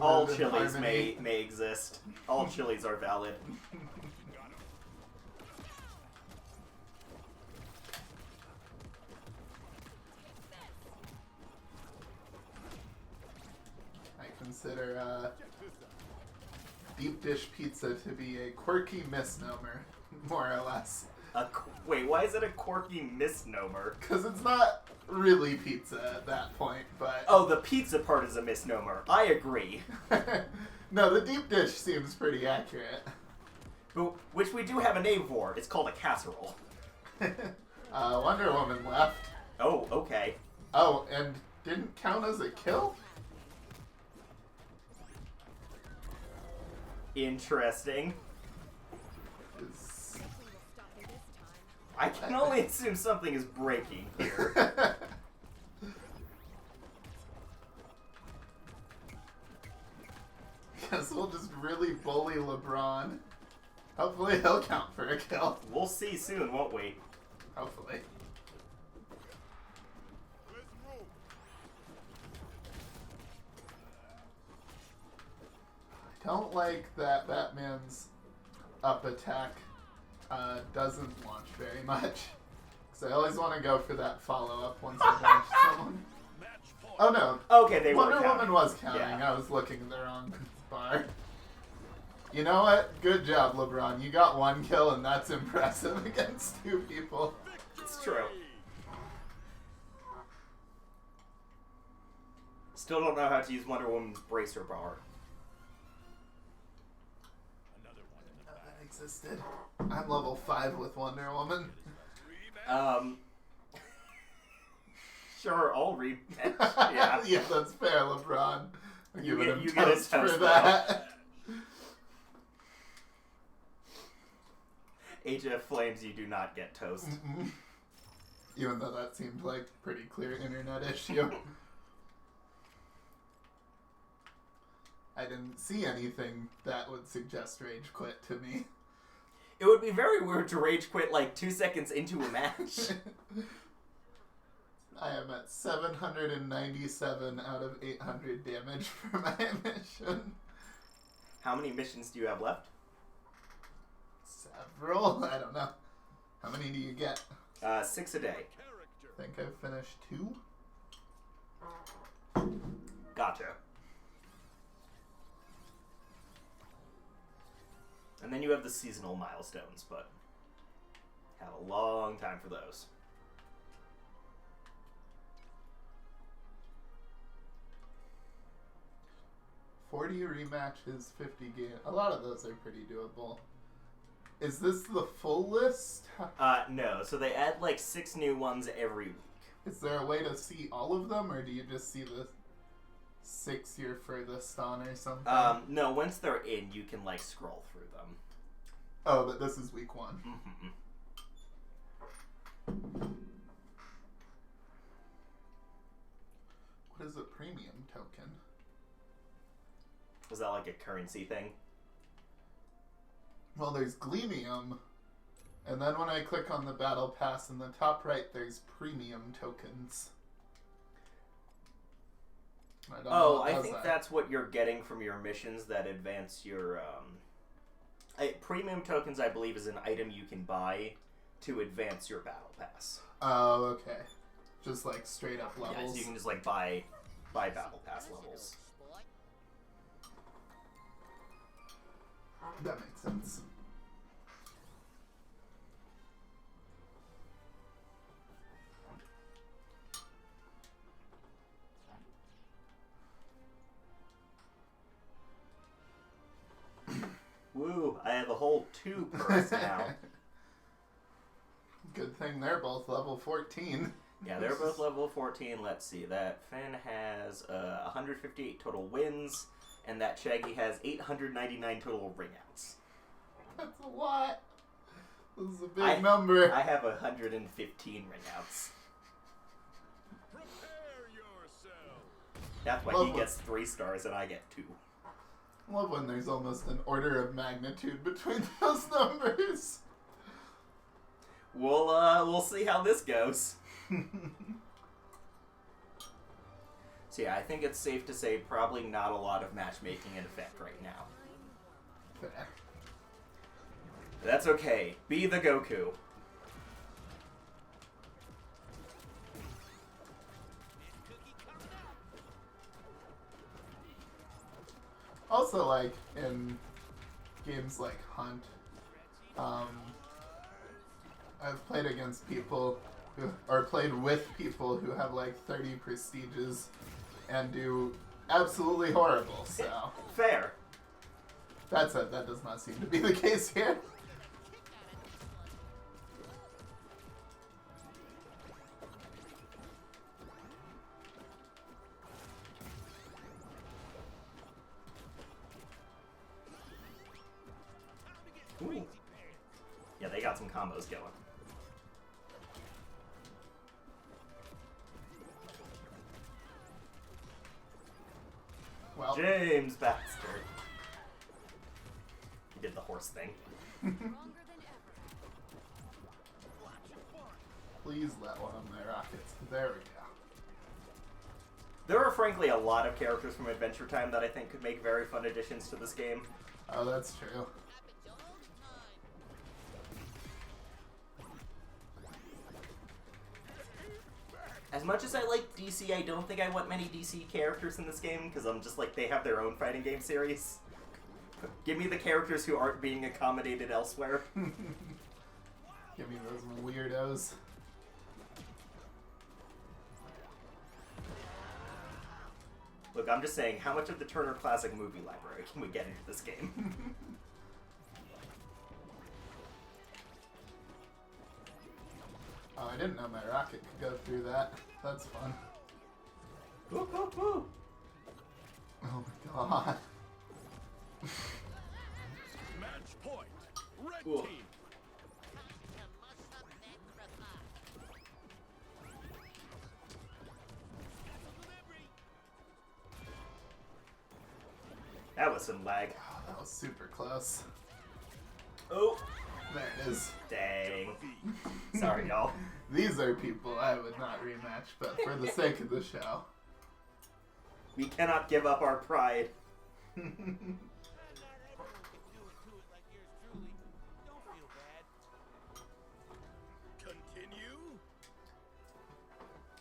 All live in chilies harmony. may exist. All chilies are valid. I consider deep dish pizza to be a quirky misnomer, more or less. Wait, why is it a quirky misnomer? Because it's not really pizza at that point, but... Oh, the pizza part is a misnomer. I agree. No, the deep dish seems pretty accurate. But, which we do have a name for. It's called a casserole. Wonder Woman left. Oh, okay. Oh, and didn't count as a kill? Interesting. Is- I can only assume something is breaking here. Guess we'll just really bully LeBron. Hopefully he'll count for a kill. We'll see soon, won't we? Hopefully. Let's roll. I don't like that Batman's up attack doesn't launch very much. Because I always want to go for that follow-up once I launch someone. Match point. Oh no, Okay, they Wonder were Woman counting. was counting. Yeah. I was looking at the wrong bar. You know what? Good job, LeBron. You got one kill, and that's impressive against two people. It's true. Still don't know how to use Wonder Woman's bracer bar. Another one in the Oh, back. that existed. I'm level 5 with Wonder Woman. Rematch. Sure, I'll read. Yeah. Yeah, that's fair, LeBron. I'm You giving get- him you get a toast for toast, that. HF Flames, you do not get toast. Mm-mm. Even though that seemed like pretty clear internet issue. I didn't see anything that would suggest rage quit to me. It would be very weird to rage quit like 2 seconds into a match. I am at 797 out of 800 damage for my mission. How many missions do you have left? Several? I don't know. How many do you get? 6 a day. I think I've finished 2. Gotcha. And then you have the seasonal milestones, but have a long time for those. 40 rematches, 50 games. A lot of those are pretty doable. Is this the full list? No. So they add like 6 new ones every week. Is there a way to see all of them, or do you just see the 6 you're furthest on or something? No. Once they're in, you can like scroll through them. Oh, but this is week 1. Mm-hmm. What is a premium token? Was that like a currency thing? Well, there's Gleamium, and then when I click on the Battle Pass in the top right, there's premium tokens. I think that's what you're getting from your missions that advance your... premium tokens, I believe, is an item you can buy to advance your Battle Pass. Oh, okay. Just like straight up levels. Yeah, so you can just like buy Battle Pass levels. That makes sense. Woo, I have a whole 2 perks now. Good thing they're both level 14. Yeah, they're both level 14. Let's see, that Finn has 158 total wins, and that Shaggy has 899 total ring-outs. That's a lot. This is a big number. I have 115 ring-outs. Prepare yourself. That's why Love he it. gets 3 stars and I get 2. I love when there's almost an order of magnitude between those numbers. We'll see how this goes. So yeah, I think it's safe to say probably not a lot of matchmaking in effect right now. Fair. That's okay. Be the Goku. Also, like, in games like Hunt, I've played against people who, or played with people who have like 30 prestiges and do absolutely horrible, so. Fair. That said, that does not seem to be the case here. Ooh. Yeah, they got some combos going. Well, James Baxter. He did the horse thing. please let one of my rockets. There we go. There are frankly a lot of characters from Adventure Time that I think could make very fun additions to this game. Oh, that's true. As much as I like DC, I don't think I want many DC characters in this game, because I'm just like, they have their own fighting game series. Give me the characters who aren't being accommodated elsewhere. Give me those weirdos. Look, I'm just saying, how much of the Turner Classic movie library can we get into this game? Oh, I didn't know my rocket could go through that. That's fun. Woo, woo, woo. Oh my god. Match point. Red Ooh. team. That was some lag. Oh, that was super close. Oh, There it is. dang. Sorry, y'all. These are people I would not rematch, but for the sake of the show. We cannot give up our pride. Not everyone can do it to it like yours truly. Don't feel bad. Continue?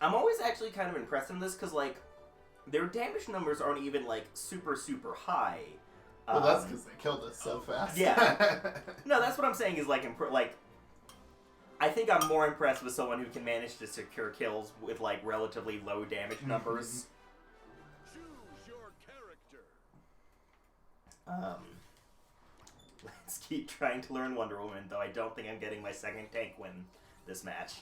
I'm always actually kind of impressed in this because, like, their damage numbers aren't even, like, super, super high. Well, that's because they killed us so fast. Yeah. No, that's what I'm saying is, like, I think I'm more impressed with someone who can manage to secure kills with, like, relatively low damage numbers. Choose your character. Let's keep trying to learn Wonder Woman, though I don't think I'm getting my second tank win this match.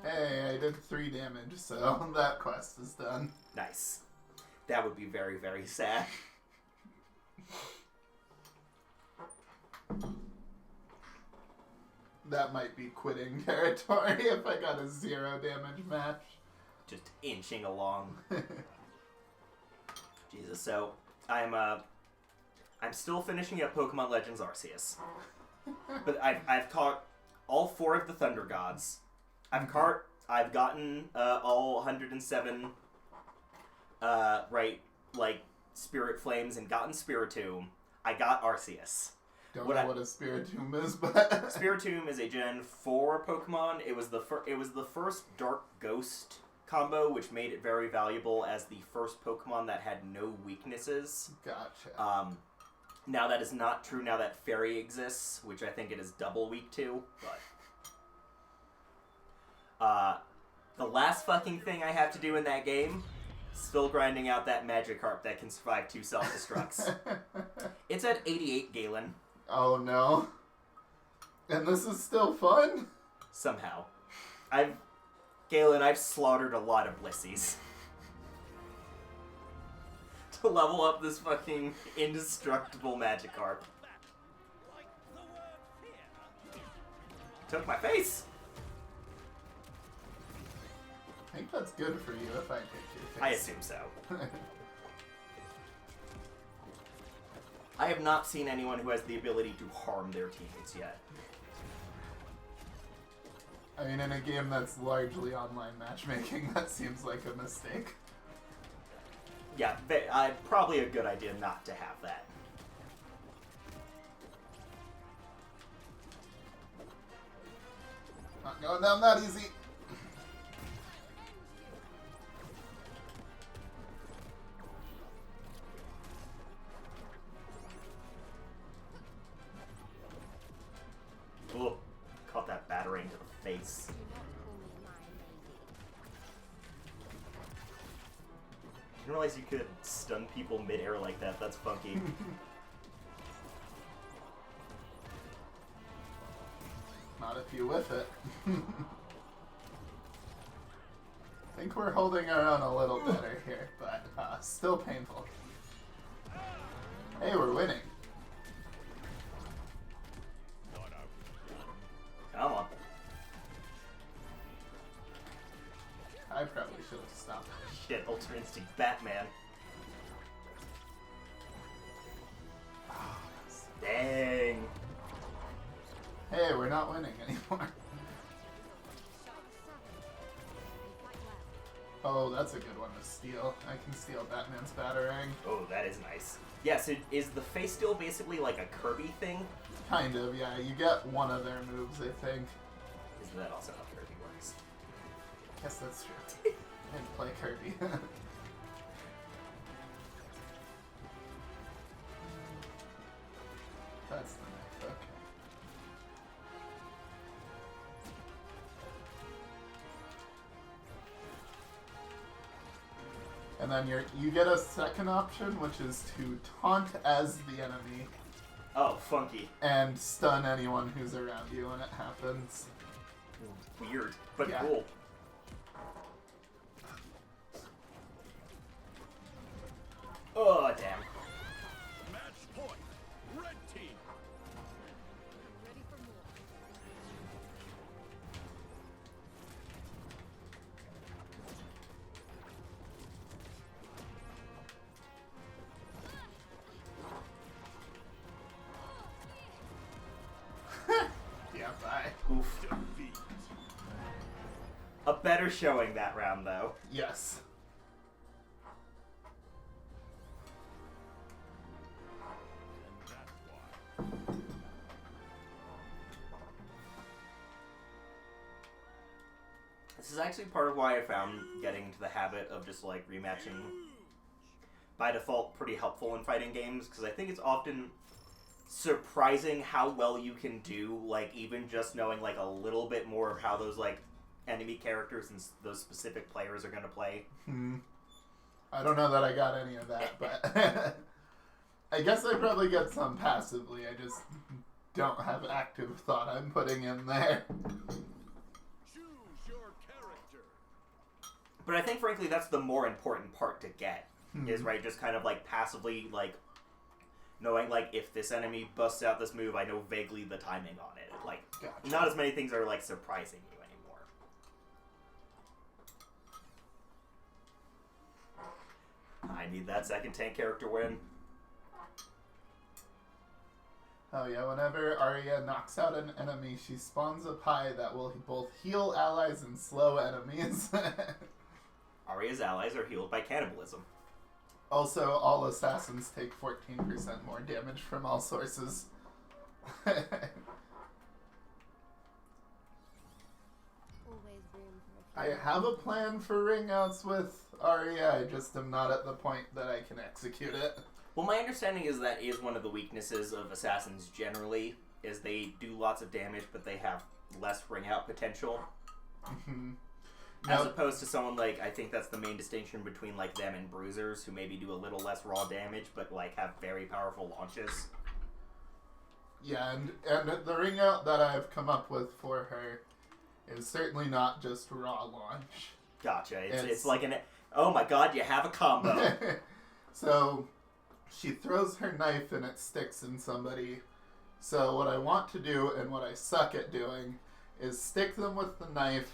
Hey, I did 3 damage, so that quest is done. Nice. That would be very, very sad. That might be quitting territory if I got a 0 damage match. Just inching along. Jesus, so I'm still finishing up Pokemon Legends Arceus. But I've caught all 4 of the Thunder Gods. I've gotten all 107 Spirit Flames and gotten Spiritomb. I got Arceus. Don't know what a Spiritomb is, but Spiritomb is a Gen 4 Pokemon. It was the first Dark Ghost combo, which made it very valuable as the first Pokemon that had no weaknesses. Gotcha. Now that is not true now that Fairy exists, which I think it is double weak to, but the last fucking thing I have to do in that game, still grinding out that Magikarp that can survive 2 self-destructs. It's at 88 Galen. Oh no. And this is still fun? Somehow. I've slaughtered a lot of Blissies. To level up this fucking indestructible Magikarp. Like the word fear. Took my face! I think that's good for you if I take your face. I assume so. I have not seen anyone who has the ability to harm their teammates yet. I mean, in a game that's largely online matchmaking, that seems like a mistake. Yeah, probably a good idea not to have that. Not going down that easy. Ugh, caught that battering to the face. I didn't realize you could stun people mid-air like that. That's funky. Not if you whiff it. I think we're holding our own a little better here, but still painful. Hey, we're winning. Come on. I probably should have stopped. Shit, Ultra Instinct Batman. Dang. Hey, we're not winning anymore. Oh, that's a good one to steal. I can steal Batman's Batarang. Oh, that is nice. Yeah, so is the face steal basically like a Kirby thing? Kind of, yeah. You get one of their moves, I think. Isn't that also how Kirby works? Guess that's true. I didn't play Kirby. That's the knife, okay. And then you get a second option, which is to taunt as the enemy Oh, funky. and stun anyone who's around you when it happens. Weird, but Yeah. cool. Oh, damn. Match point. Red team. Ready for more. Yeah. by. Oof. Defeat. A better showing that round, though. Yes. And that's why. This is actually part of why I found getting into the habit of just like rematching by default pretty helpful in fighting games, because I think it's often surprising how well you can do, like even just knowing like a little bit more of how those like enemy characters and those specific players are going to play. I don't know that I got any of that, but I guess I probably get some passively. I just don't have active thought I'm putting in there. Choose your character. But I think frankly that's the more important part to get, is right, just kind of like passively like knowing like if this enemy busts out this move, I know vaguely the timing on it. Like Gotcha. not as many things are like surprising you anymore. I need that second tank character win. Oh yeah, whenever Arya knocks out an enemy, she spawns a pie that will both heal allies and slow enemies. Arya's allies are healed by cannibalism. Also, all assassins take 14% more damage from all sources. Always room for a I have a plan for ring outs with Arya, I just am not at the point that I can execute it. Well, my understanding is that is one of the weaknesses of assassins generally, is they do lots of damage, but they have less ring out potential. As Now, opposed to someone like, I think that's the main distinction between like them and bruisers, who maybe do a little less raw damage, but like have very powerful launches. yeah, and the ring out that I've come up with for her is certainly not just raw launch. Gotcha. It's It's- like an, oh my god, you have a combo. So she throws her knife and it sticks in somebody. So what I want to do and what I suck at doing is stick them with the knife,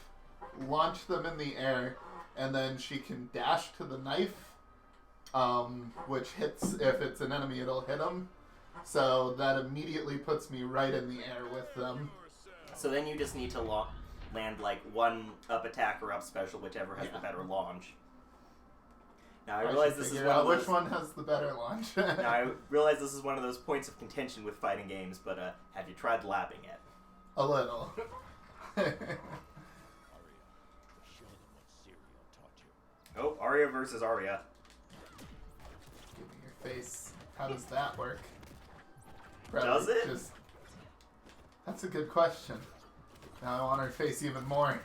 launch them in the air, and then she can dash to the knife, which hits, if it's an enemy, it'll hit them. So that immediately puts me right in the air with them. So then you just need to land like one up attack or up special, whichever has the Yeah. better launch. Now I I realize should this is figure one out of those. which one has the better launch. Now I realize this is one of those points of contention with fighting games, but have you tried lapping it? A little. Arya, show them what Syrio taught you. Oh, Arya versus Arya. Give me your face. How does that work? Does it? That's a good question. Now I want her face even more.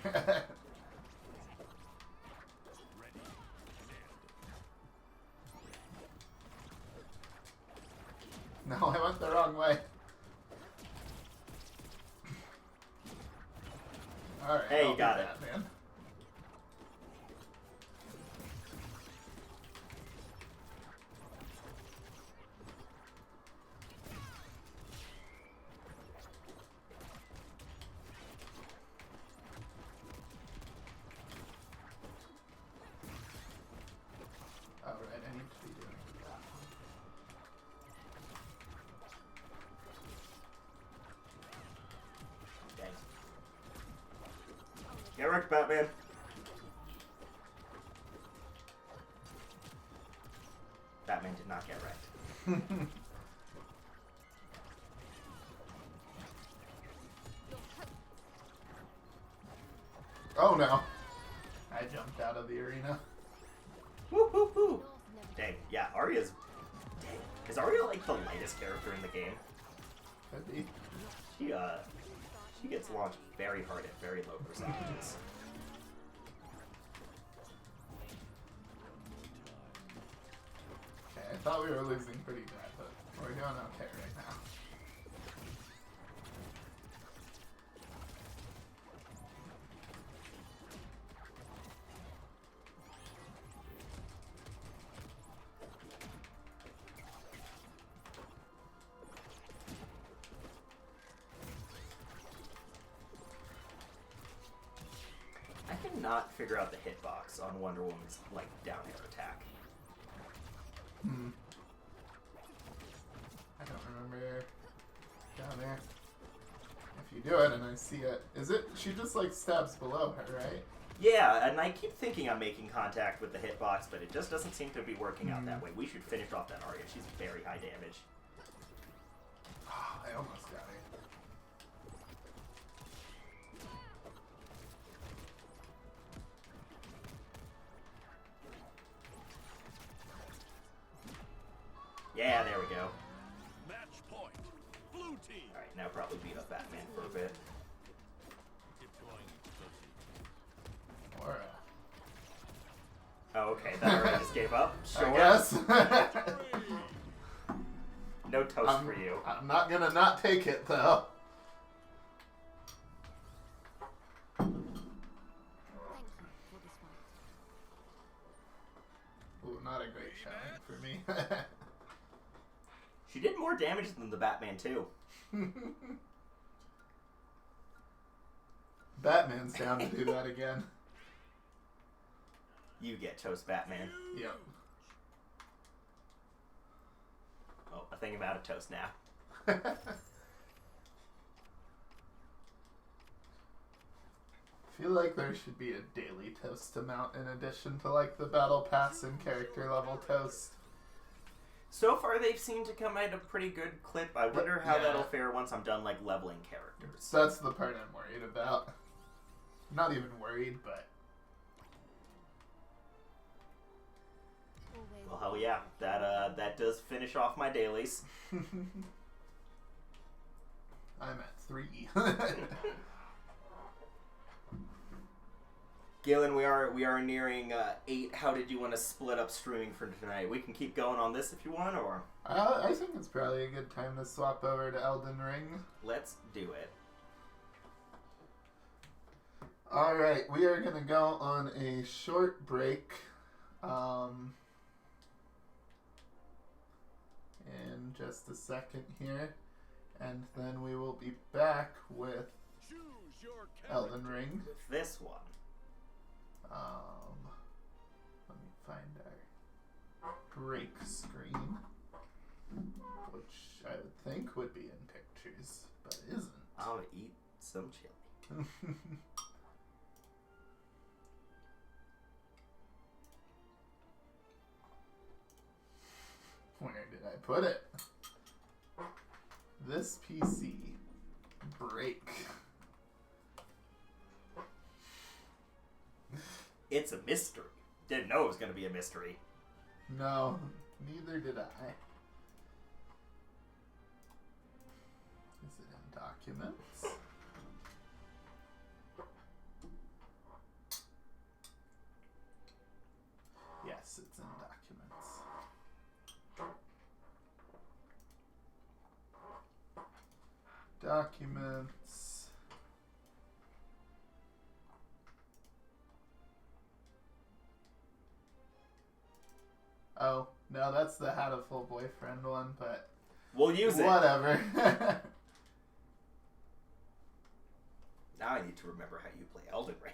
No, I went the wrong way. Alright, Hey, you I'll do got it. that, man. Alright, I need to be doing that one. Dang. Get wrecked, Batman. Batman did not get wrecked. Oh no! I jumped out of the arena. Woo hoo hoo! North never Dang, yeah, Arya's. Dang. Is Arya like the lightest character in the game? Could be. She gets launched very hard at very low percentages. Okay, I thought we were losing pretty bad, but we're doing okay right now. I cannot figure out the hitbox on Wonder Woman's like down air attack. I don't remember down there. If you do it and I see it. Is it? She just like stabs below her, right? Yeah, and I keep thinking I'm making contact with the hitbox, but it just doesn't seem to be working out that way. We should finish off that Arya. She's very high damage. Oh, I almost got it. Yeah, there we go. Match point. Blue team. Alright, now probably beat up Batman for a bit. Deploying explosive. Or, Oh, okay, that already just gave up. Sure. I guess. No toast for you. I'm not gonna not take it though. Thank you for this fight. Ooh, not a great showing for me. She did more damage than the Batman, too. Batman's down to do that again. You get toast, Batman. Yep. Oh, I think I'm out of toast now. Feel like there should be a daily toast amount in addition to like the battle pass and character level toast. So far, they've seemed to come at a pretty good clip. I wonder how Yeah. that'll fare once I'm done, like, leveling characters. That's the part I'm worried about. Not even worried, but Always. Well, hell yeah. That does finish off my dailies. I'm at 3. Galen, we are nearing 8. How did you want to split up streaming for tonight? We can keep going on this if you want, or I think it's probably a good time to swap over to Elden Ring. let's do it. Alright, we are going to go on a short break. In just a second here. And then we will be back with Choose your Elden Ring. This one. Let me find our break screen, which I would think would be in pictures, but isn't. I'll eat some chili. Where did I put it? This PC. Break. It's a mystery. Didn't know it was going to be a mystery. No, neither did I. Is it in documents? Yes, it's in documents. Documents. Oh, no, that's the Had a Full Boyfriend one, but We'll use it. whatever. Now I need to remember how you play Elden Ring.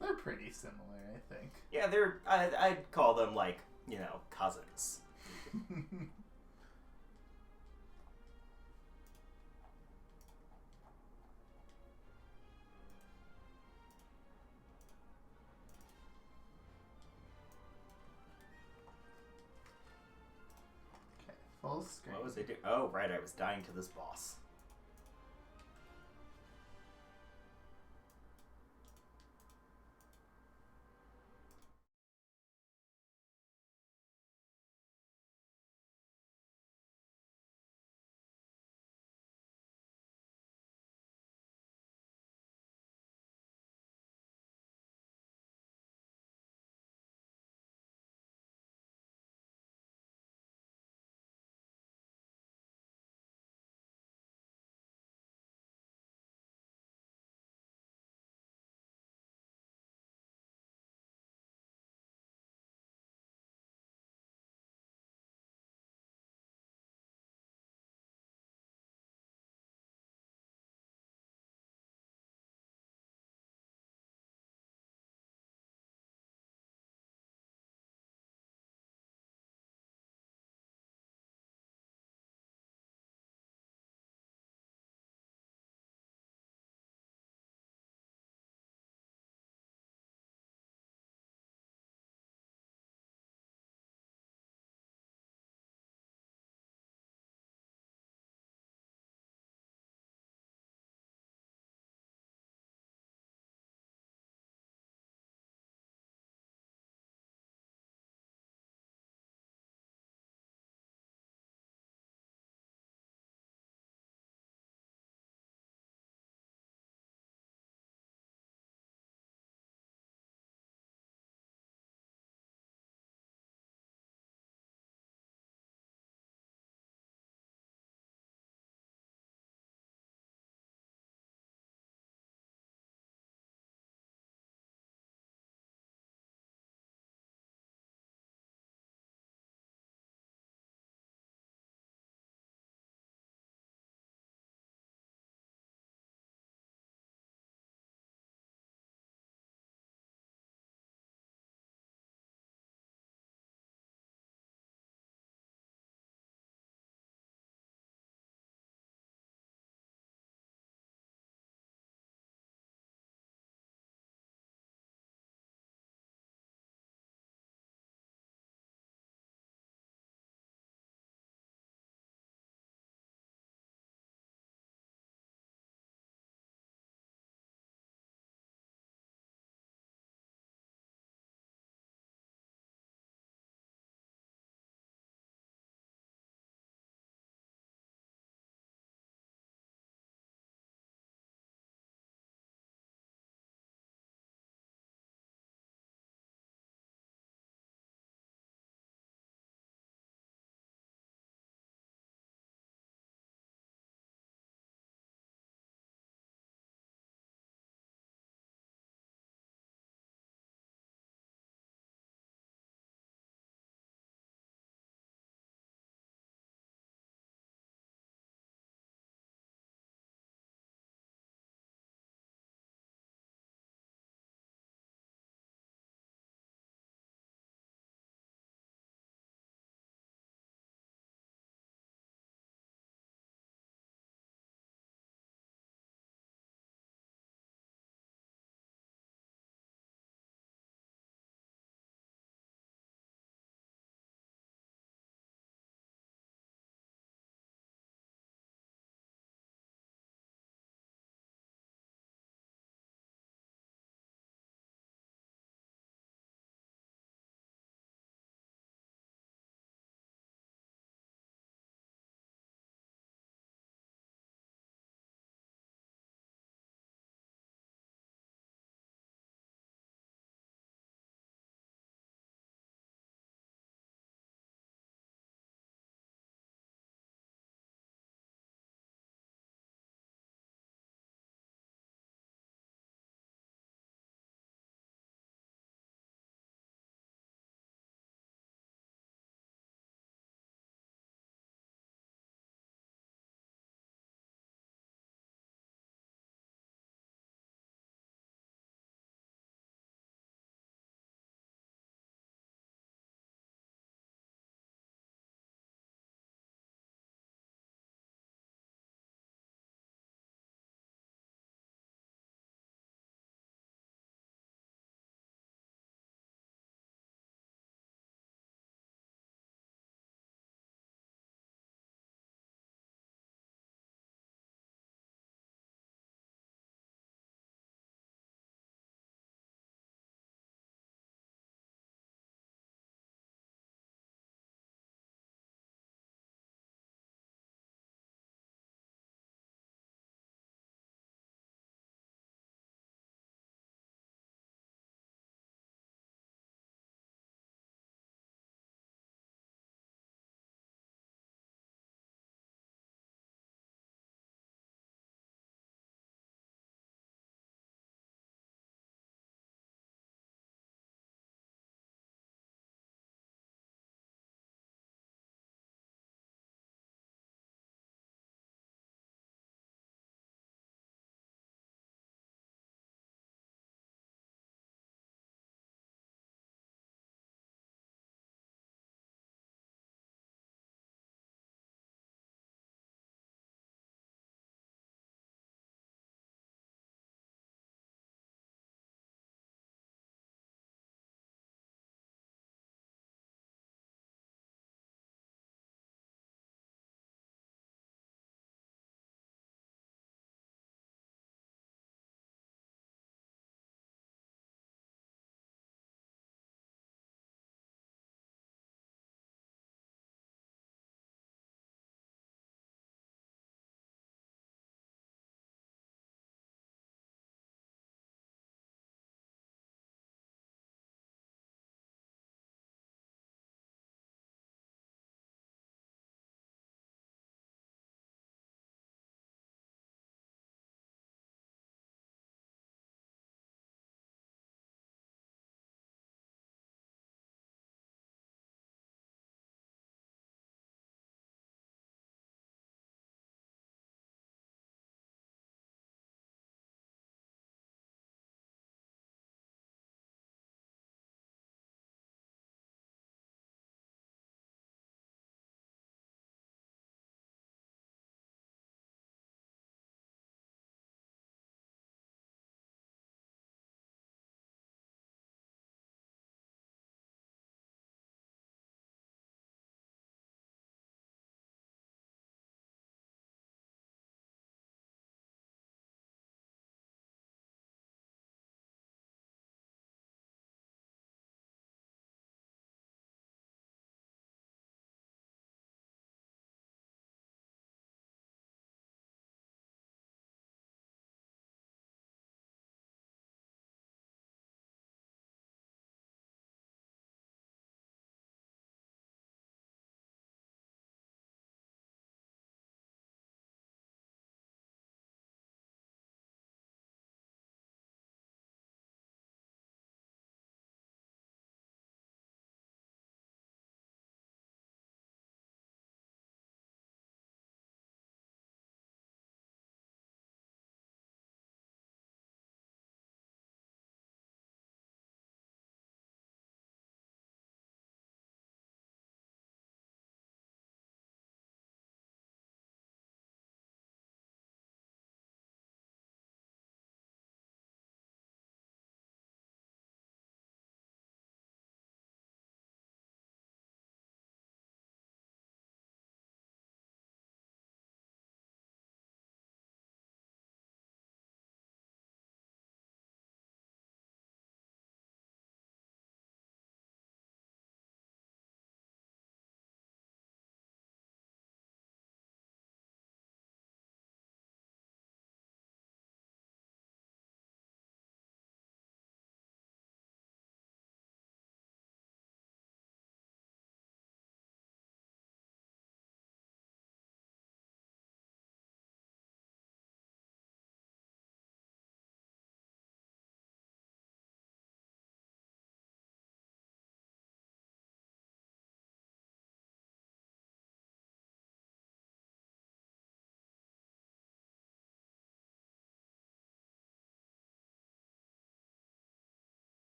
They're pretty similar, I think. Yeah, I'd call them, like, you know, cousins. Okay, full screen. What was I doing? Oh, right, I was dying to this boss.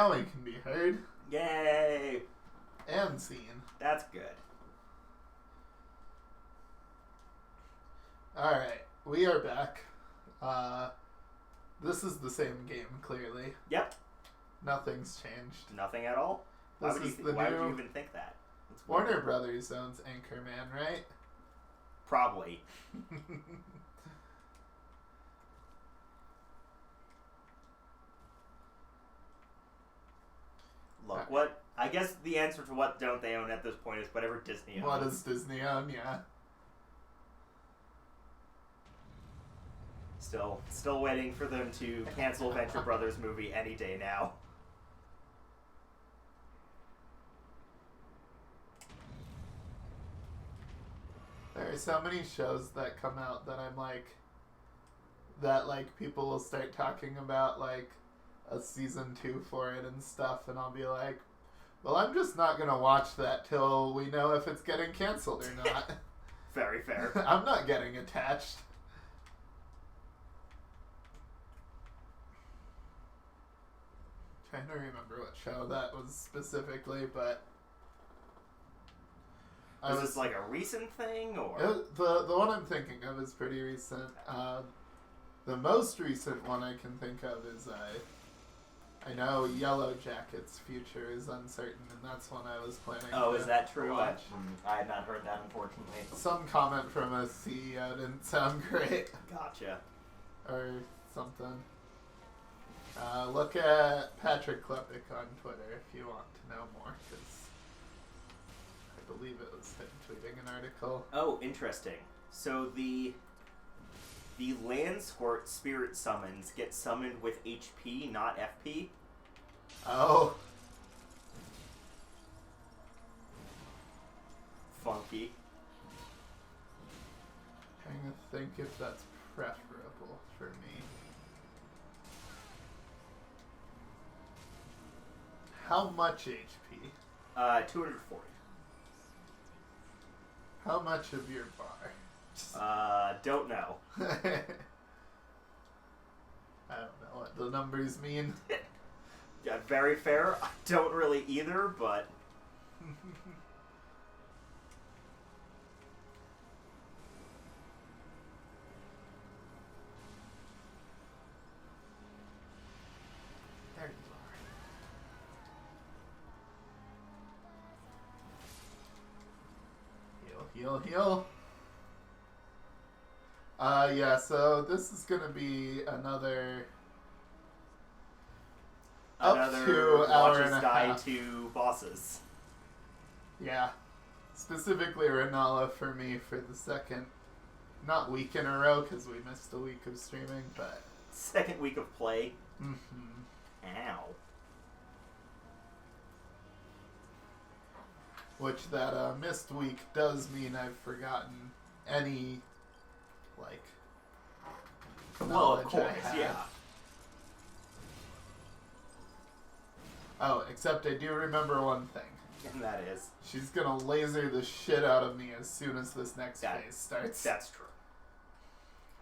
now we can be heard Yay! and seen. That's good. Alright, we are back. This is the same game, clearly. Yep. Nothing's changed. Nothing at all? This Why is the would you new even think that? That's weird. Warner Brothers owns Anchorman, right? Probably. Look, what... I guess the answer to what don't they own at this point is whatever Disney owns. What does Disney own? Yeah. Still waiting for them to cancel Venture Brothers movie any day now. There are so many shows that come out that I'm like, that like people will start talking about like a season 2 for it and stuff, and I'll be like, well, I'm just not gonna watch that till we know if it's getting canceled or not. Very fair. I'm not getting attached. Trying to remember what show that was specifically, but Is this like a recent thing, or? the one I'm thinking of is pretty recent. The most recent one I can think of is I know Yellow Jacket's future is uncertain, and that's one I was planning. Oh, to is that true? watch. I had not heard that, unfortunately. Some comment from a CEO didn't sound great, Gotcha. or something. Look at Patrick Klepek on Twitter if you want to know more, because I believe it was him tweeting an article. Oh, interesting. So the land squirt spirit summons get summoned with HP, not FP. Oh, Funky. trying to think if that's preferable for me. How much HP? 240. How much of your bar? Don't know. I don't know what the numbers mean. Yeah, very fair. I don't really either, but There you are. Heal, heal, heal. Yeah, so this is gonna be another up another to watch hour us and a die half. to bosses. Yeah. Specifically Renala for me for the second, not week in a row because we missed a week of streaming, but Second week of play. Ow. which that missed week does mean I've forgotten any, like, Well, knowledge of course, I had. yeah. Oh, except I do remember one thing. And that is. She's gonna laser the shit out of me as soon as this next That- phase starts. That's true.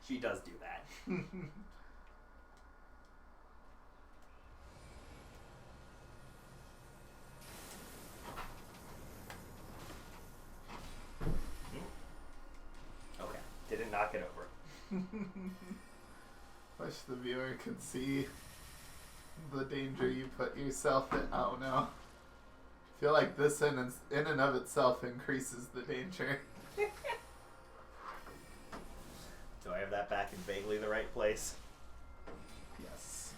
She does do that. Okay. Didn't knock it over. Wish the viewer could see the danger you put yourself in. Oh no. I feel like this in and of itself increases the danger. Do I have that back in vaguely the right place? Yes.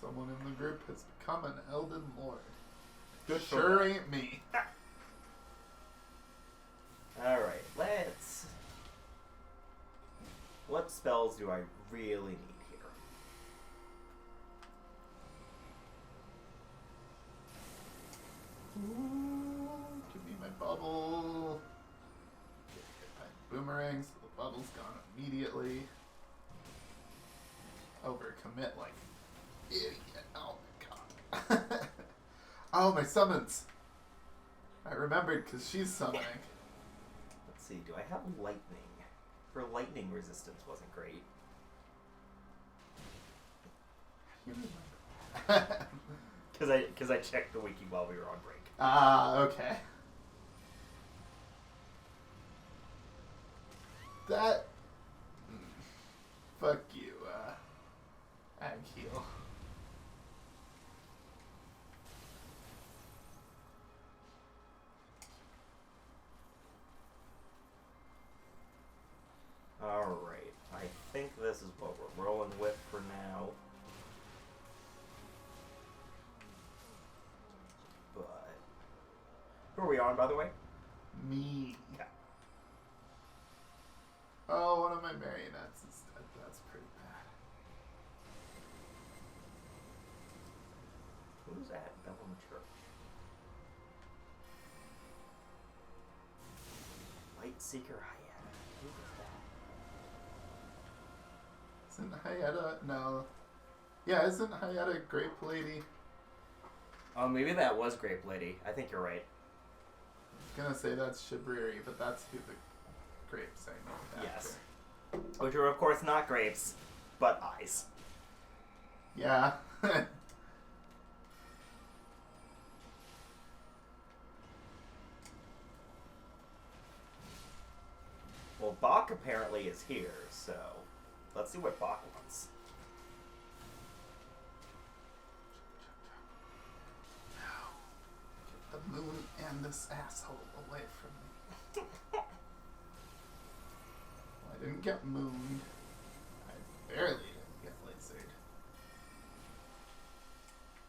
Someone in the group has become an Elden Lord. Good for Sure them. ain't me. Alright, let's... What spells do I really need here? Ooh, give me my bubble. Get my boomerang so the bubble's gone immediately. Overcommit like idiot. Oh my god. Oh, my summons. I remembered because she's summoning. Let's see, do I have lightning? For lightning resistance wasn't great. Because I checked the wiki while we were on break. Ah, okay. That... Fuck you, Ag Heal. Alright, I think this is what we're rolling with for now. But... Who are we on, by the way? Me. Okay. Oh, one of my marionettes is dead. That's pretty bad. Who's at Bellum Church? Lightseeker Hyena. Who is that? Isn't Hayata... No. Yeah, isn't Hayata Grape Lady? Oh, maybe that was Grape Lady. I think you're right. I was gonna say that's Shibriri, but that's who the grapes I named after. Yes. Which are, of course, not grapes, but eyes. Yeah. Well, Bach apparently is here, so let's see what Bach wants. Get the moon and this asshole away from me. Well, I didn't get mooned. I barely didn't get lasered.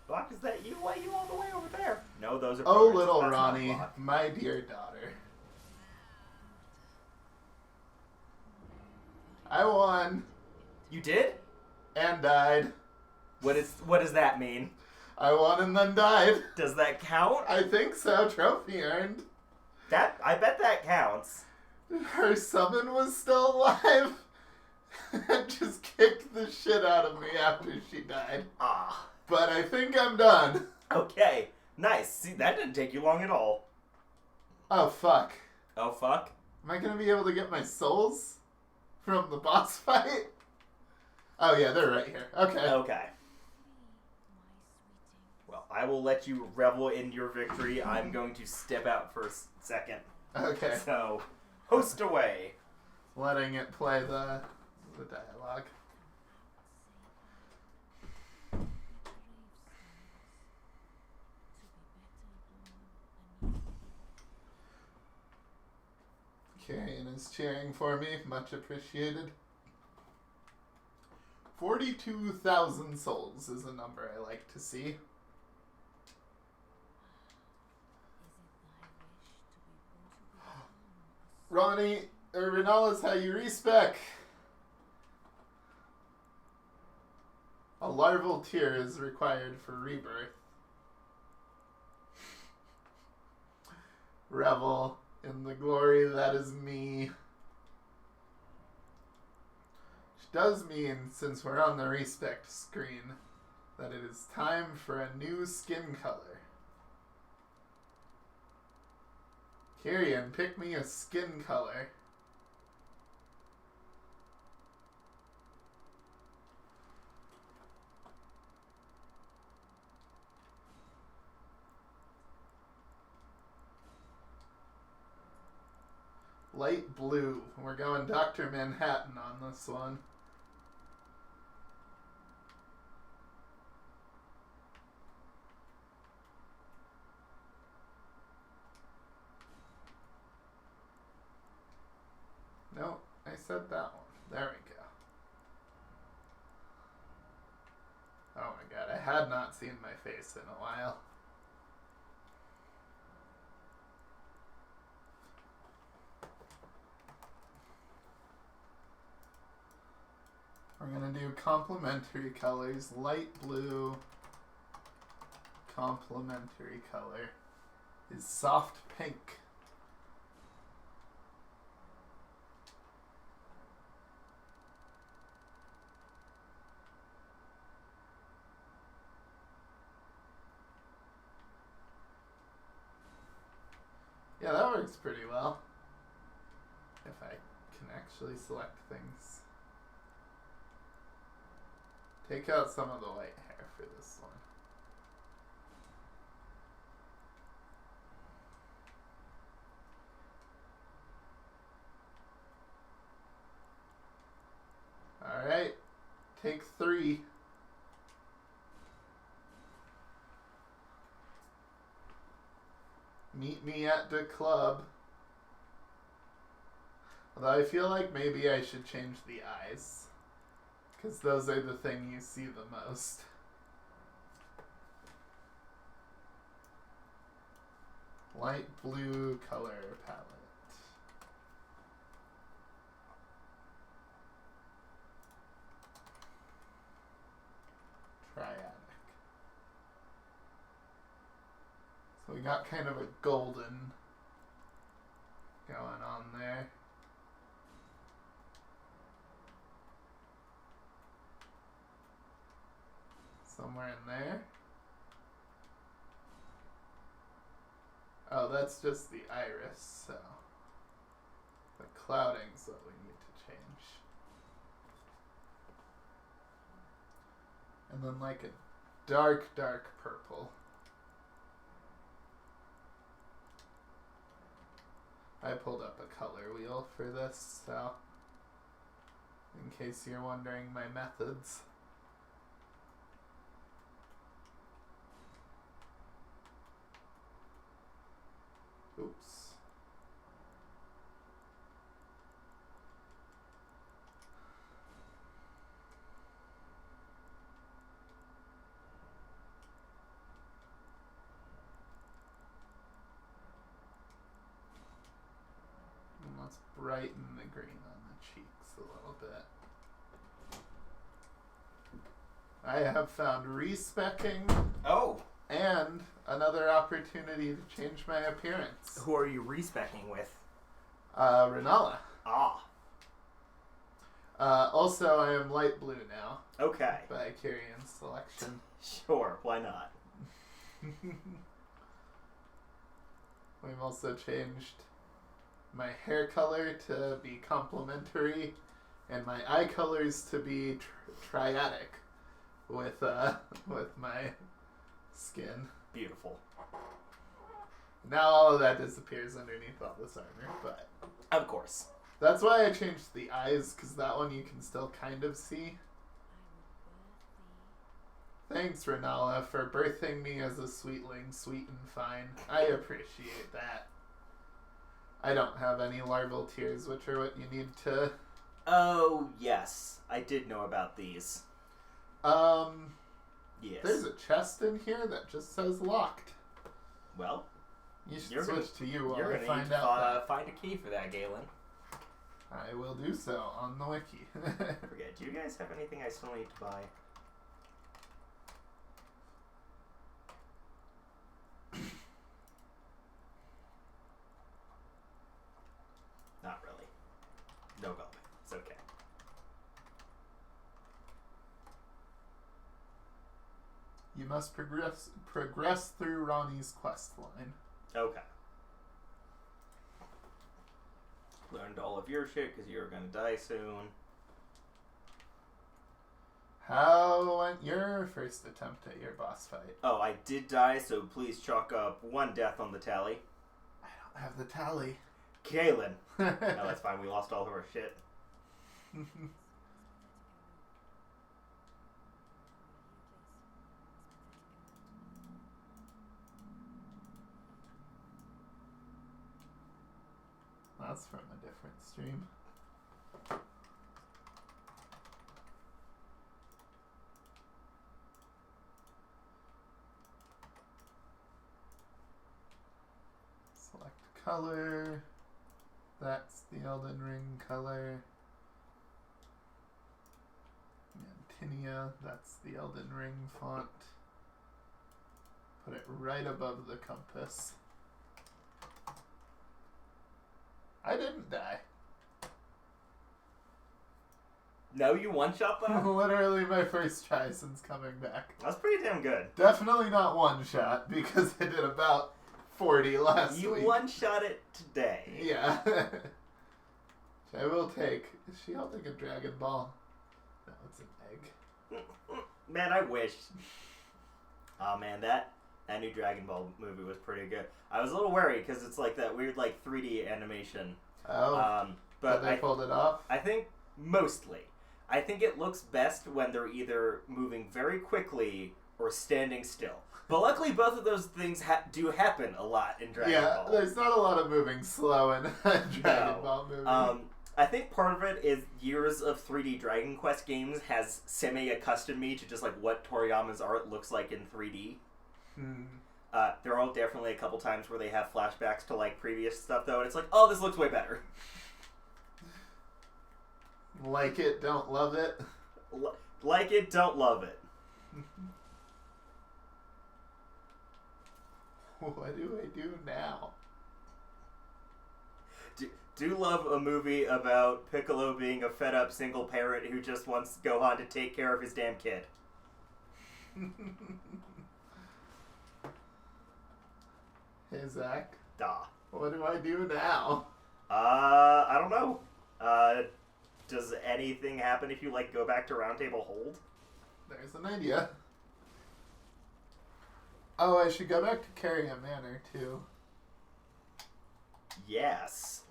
Bach, is that you? Why are you all the way over there? No, those are Oh, birds. little That's not Ronnie, Bach. my dear daughter. I won You did? and died. What does that mean? I won and then died. Does that count? I think so. Trophy earned. I bet that counts. Her summon was still alive. And just kicked the shit out of me after she died. Ah. But I think I'm done. Okay. Nice. See, that didn't take you long at all. Oh, fuck. Oh, fuck. Am I going to be able to get my souls from the boss fight? Oh, yeah, they're right here. Okay. Okay. Well, I will let you revel in your victory. I'm going to step out for a second. Okay. So, host away. Letting it play the dialogue. Carrion is cheering for me. Much appreciated. 42,000 souls is a number I like to see. Ronnie, or Renal is how you respec. A larval tear is required for rebirth. Revel in the glory that is me. Which does mean, since we're on the respec screen, that it is time for a new skin color. Kyrian, pick me a skin color. Light blue. We're going Dr. Manhattan on this one. No, I said that one. There we go. Oh my god, I had not seen my face in a while. We're gonna do complementary colors. Light blue complementary color is soft pink. Yeah, that works pretty well. If I can actually select things. Take out some of the white hair for this one. Take 3. Meet me at the club. Although I feel like maybe I should change the eyes. Because those are the thing you see the most. Light blue color palette. Triadic. So we got kind of a golden going on there. Somewhere in there. Oh, that's just the iris, so the clouding's what we need to change. And then like a dark, dark purple. I pulled up a color wheel for this, so in case you're wondering my methods. Oops. And let's brighten the green on the cheeks a little bit. I have found respecking Oh, and another opportunity to change my appearance. who are you respecking with? Renala. Ah, Also, I am light blue now okay. by Kyrian selection. Sure, why not? We've also changed my hair color to be complementary and my eye colors to be triadic with my skin. Beautiful. Now all of that disappears underneath all this armor, but Of course. that's why I changed the eyes, because that one you can still kind of see. Thanks, Renala, for birthing me as a sweetling, sweet and fine. I appreciate that. I don't have any larval tears, which are what you need to... Oh, yes. I did know about these. Yes. There's a chest in here that just says locked. Well, You should You're switch to you while you're I going to find need to out find a key for that, Galen. that. I will do so on the wiki. Forget, do you guys have anything I still need to buy? Not really. No velvet. It's okay. You must progress through Ronnie's quest line. Okay. Learned all of your shit because you're going to die soon. How went your first attempt at your boss fight? Oh, I did die, so please chalk up 1 death on the tally. I don't have the tally. Galen. No, that's fine. We lost all of our shit. That's from a different stream. Select color. That's the Elden Ring color. Antinia, that's the Elden Ring font. Put it right above the compass. I didn't die. No, you one-shot that? Literally my first try since coming back. That's pretty damn good. Definitely not one shot, because I did about 40 last You week. one-shot it today. Yeah. Which I will take. Is she holding a Dragon Ball? No, it's an egg. Man, I wish. Oh man, that new Dragon Ball movie was pretty good. I was a little worried because it's like that weird like 3D animation. Oh. But But they pulled it off? I think mostly. I think it looks best when they're either moving very quickly or standing still. But luckily, both of those things do happen a lot in Dragon Ball. there's not a lot of moving slow in a Dragon Ball movie. I think part of it is years of 3D Dragon Quest games has semi-accustomed me to just like what Toriyama's art looks like in 3D. There are definitely a couple times where they have flashbacks to like previous stuff though, and it's like, oh, this looks way better. Like it, don't love it. Like it, don't love it. What do I do now? Do love a movie about Piccolo being a fed-up single parent who just wants Gohan to take care of his damn kid. Hey, Zach. Duh. What do I do now? I don't know. Does anything happen if you, like, go back to Roundtable Hold? There's an idea. Oh, I should go back to Carrier Manor, too. Yes.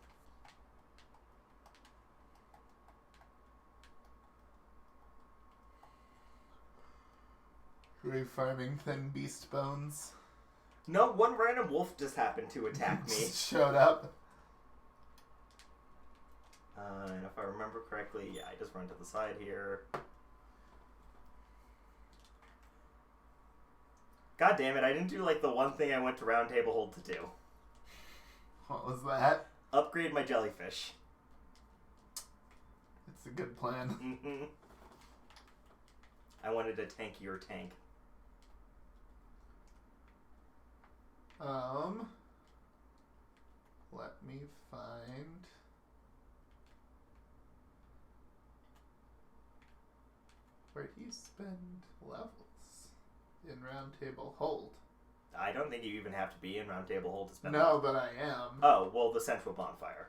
Are we farming thin beast bones? No, one random wolf just happened to attack me. Showed up. And if I remember correctly, yeah, I just run to the side here. God damn it, I didn't do, like, the one thing I went to Roundtable Hold to do. What was that? Upgrade my jellyfish. It's a good plan. Mm-hmm. I wanted a tankier tank. Let me find... Where do you spend levels in Roundtable Hold? I don't think you even have to be in Roundtable Hold to spend No, but I am. Oh, well, the central bonfire.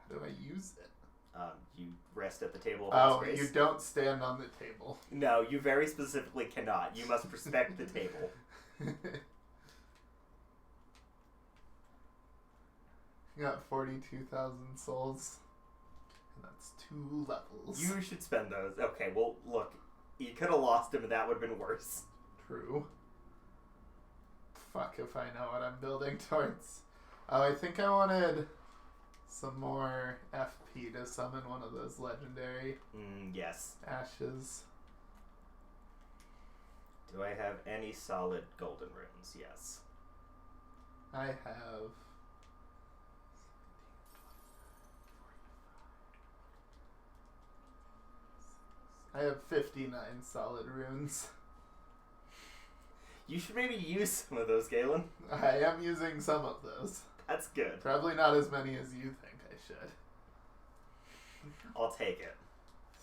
How do I use it? You rest at the table of Oh, disgrace. you don't stand on the table. No, you very specifically cannot. You must respect the table. You got 42,000 souls. And that's 2 levels. You should spend those. Okay, well, look. You could have lost him and that would have been worse. True. Fuck if I know what I'm building towards. Oh, I think I wanted some more FP to summon one of those legendary Yes. ashes. Do I have any solid golden runes? Yes. I have... I have 59 solid runes. You should maybe use some of those, Galen. I am using some of those. That's good. Probably not as many as you think I should. I'll take it.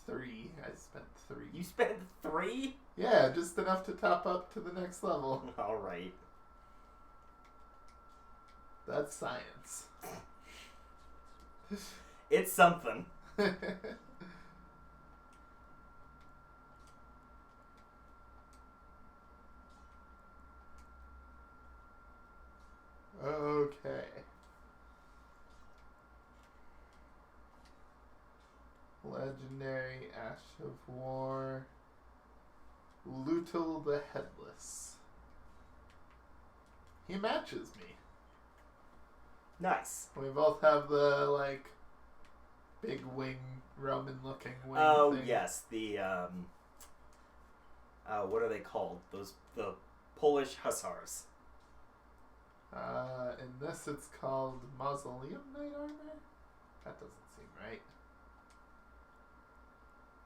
3. I spent 3. You spent 3? Yeah, just enough to top up to the next level. Alright. That's science. It's something. Okay. Legendary Ash of War. Lutal the Headless. He matches me. Nice. We both have the, like, big wing, Roman-looking wing Oh, thing. yes. The, what are they called? The Polish hussars. In this it's called Mausoleum Knight Armor? That doesn't seem right.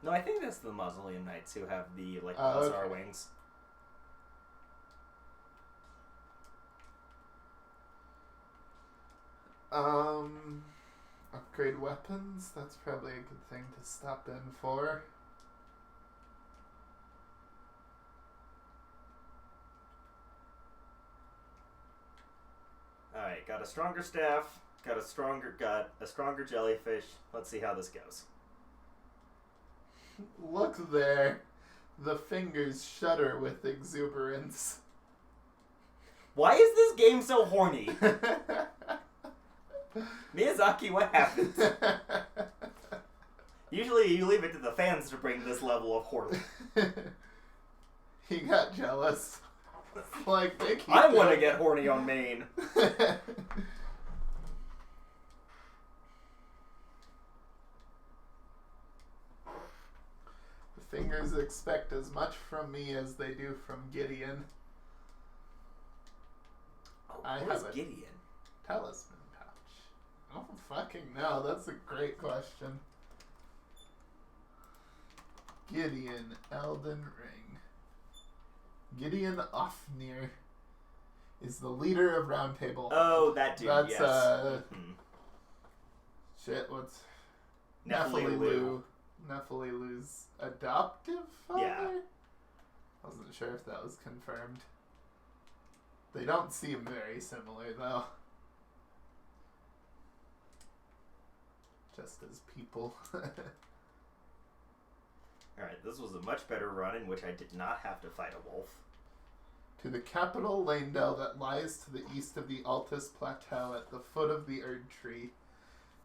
No, I think that's the Mausoleum Knights who have the, like, Oh, hussar okay. wings. Upgrade weapons? That's probably a good thing to stop in for. Alright, got a stronger staff, got a stronger jellyfish. Let's see how this goes. Look there. The fingers shudder with exuberance. Why is this game so horny? Miyazaki, what happened? Usually you leave it to the fans to bring this level of horny. He got jealous. Like, they keep I want to doing get it. horny on main. The fingers expect as much from me as they do from Gideon. Oh, I where's have a Gideon? talisman pouch. Oh, fucking no. That's a great question. Gideon, Elden Ring. Gideon Ofnir is the leader of Round Table. Oh, that dude, That's, yes. Mhm. Shit, what's... Nephililu. Nephililu's adoptive father? Yeah. Wasn't sure if that was confirmed. They don't seem very similar, though. Just as people. Alright, this was a much better run in which I did not have to fight a wolf. To the capital Leyndell that lies to the east of the Altus Plateau at the foot of the Erd Tree.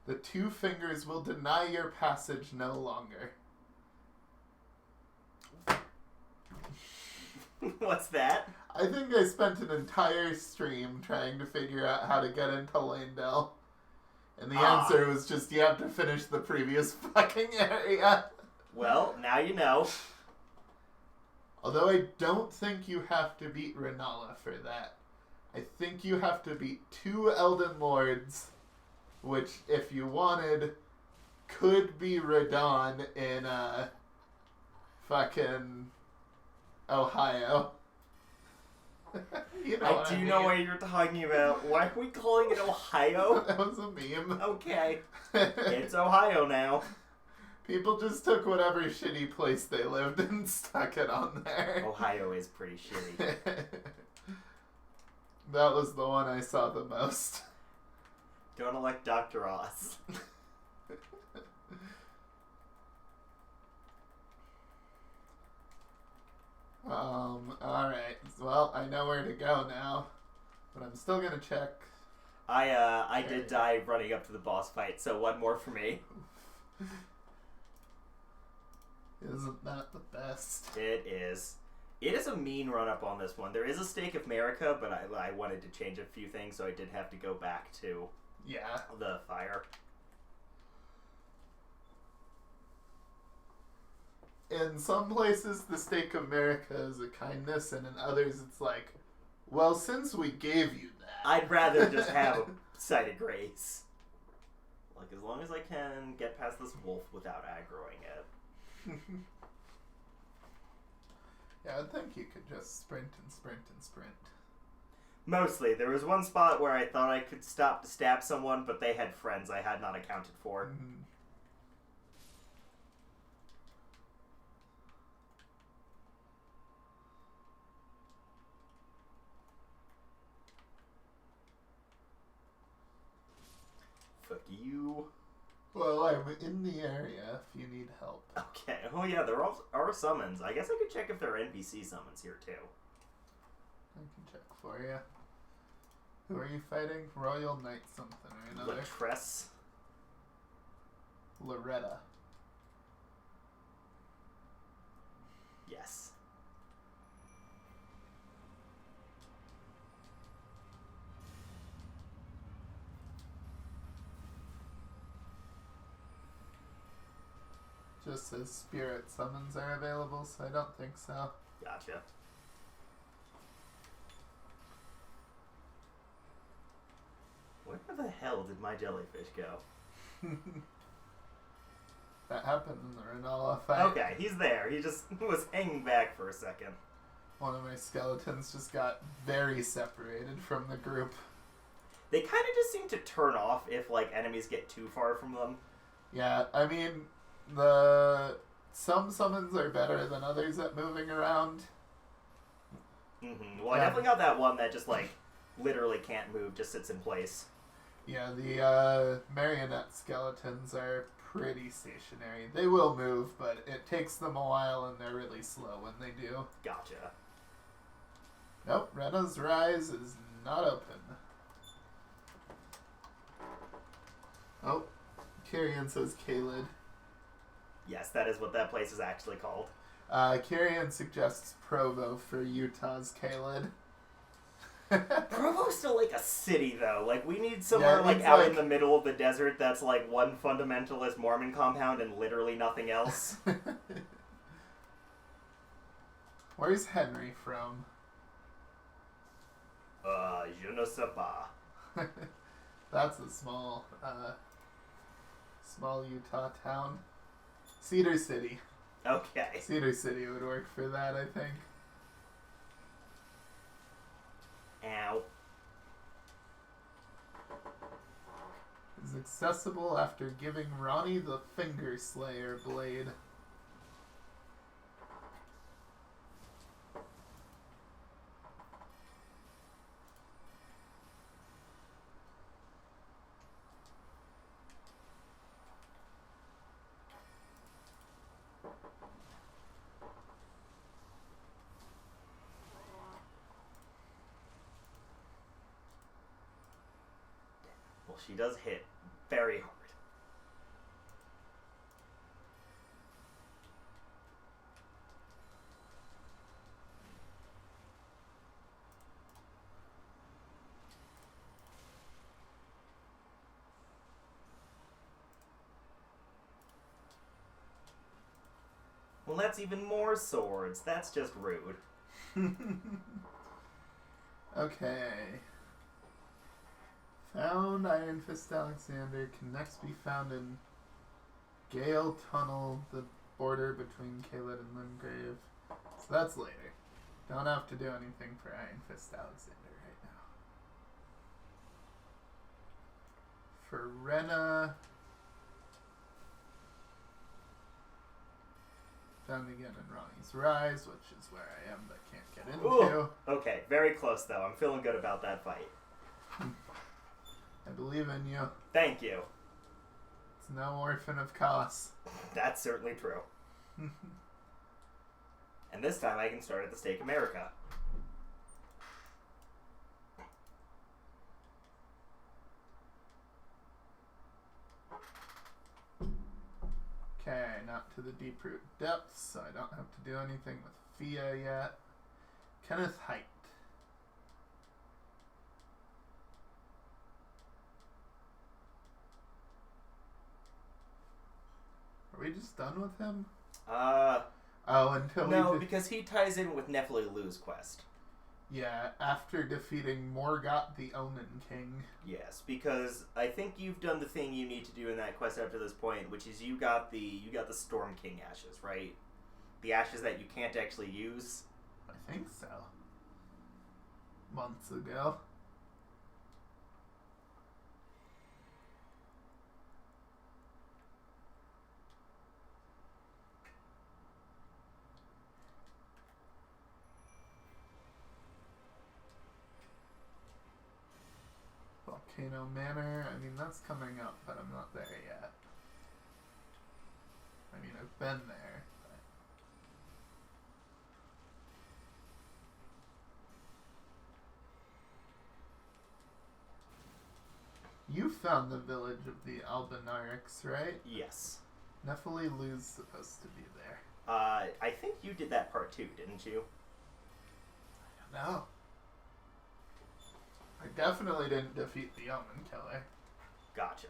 The two fingers will deny your passage no longer. What's that? I think I spent an entire stream trying to figure out how to get into Leyndell. And the answer was just, you have to finish the previous fucking area. Well, now you know. Although I don't think you have to beat Renala for that. I think you have to beat 2 Elden Lords, which, if you wanted, could be Radon in, fucking Ohio. You know what I do mean. know what you're talking about. Why are we calling it Ohio? That was a meme. Okay. It's Ohio now. People just took whatever shitty place they lived and stuck it on there. Ohio is pretty shitty. That was the one I saw the most. Don't elect Dr. Oz. Alright. Well, I know where to go now. But I'm still gonna check. I did die running up to the boss fight, so one more for me. Isn't that the best? It is. It is a mean run up on this one. There is a Stake of America, but I wanted to change a few things, so I did have to go back to Yeah. the fire. In some places, the Stake of America is a kindness, and in others, it's like, well, since we gave you that. I'd rather just have a Sight of Grace. Like, as long as I can get past this wolf without aggroing it. Yeah, I think you could just sprint and sprint and sprint. Mostly. There was one spot where I thought I could stop to stab someone, but they had friends I had not accounted for. Mm-hmm. Fuck you. Well, I'm in the area if you need help. Okay. Oh yeah, there are summons. I guess I could check if there are NPC summons here too. I can check for you. Who are you fighting? Royal Knight something or another. Latress. Loretta. Yes. Just says spirit summons are available, so I don't think so. Gotcha. Where the hell did my jellyfish go? That happened in the Renala fight. Okay, he's there. He just was hanging back for a second. One of my skeletons just got very separated from the group. They kind of just seem to turn off if, like, enemies get too far from them. Yeah, I mean, some summons are better than others at moving around. Well, I definitely got that one that just, like, literally can't move, just sits in place. Yeah, the marionette skeletons are pretty stationary. They will move, but it takes them a while and they're really slow when they do. Gotcha. Nope, Rena's Rise is not open. Oh, Kyrian says Kaled. Yes, that is what that place is actually called. Kyrian suggests Provo for Utah's Kaled. Provo's still like a city, though. Like, we need somewhere, it like, needs, out like- in the middle of the desert that's, like, one fundamentalist Mormon compound and literally nothing else. Where's Henry from? Je ne sais pas. That's a small Utah town. Cedar City. Okay. Cedar City would work for that, I think. Ow. Is accessible after giving Ronnie the Finger Slayer blade. Well, she does hit very hard. Well, that's even more swords. That's just rude. Okay. Found Iron Fist Alexander can next be found in Gale Tunnel, the border between Kaled and Limgrave. So that's later. Don't have to do anything for Iron Fist Alexander right now. For Rena, found again in Ronnie's Rise, which is where I am but can't get into. Ooh. Okay, very close though. I'm feeling good about that fight. I believe in you. Thank you. It's no orphan of Kos. That's certainly true. And this time I can start at the Stake America. Okay, not to the deep root depths, so I don't have to do anything with Fia yet. Kenneth Height. Are we just done with him? Oh, until No, we because he ties in with Nephililu's quest. Yeah, after defeating Morgoth the Omen King. Yes, because I think you've done the thing you need to do in that quest up to this point, which is you got the Storm King ashes, right? The ashes that you can't actually use. I think so. Months ago. Volcano Manor, I mean, that's coming up, but I'm not there yet. I mean, I've been there, but... You found the village of the Albinarics, right? Yes. Nephililu's supposed to be there. I think you did that part too, didn't you? I don't know. I definitely didn't defeat the Omen Killer. Gotcha.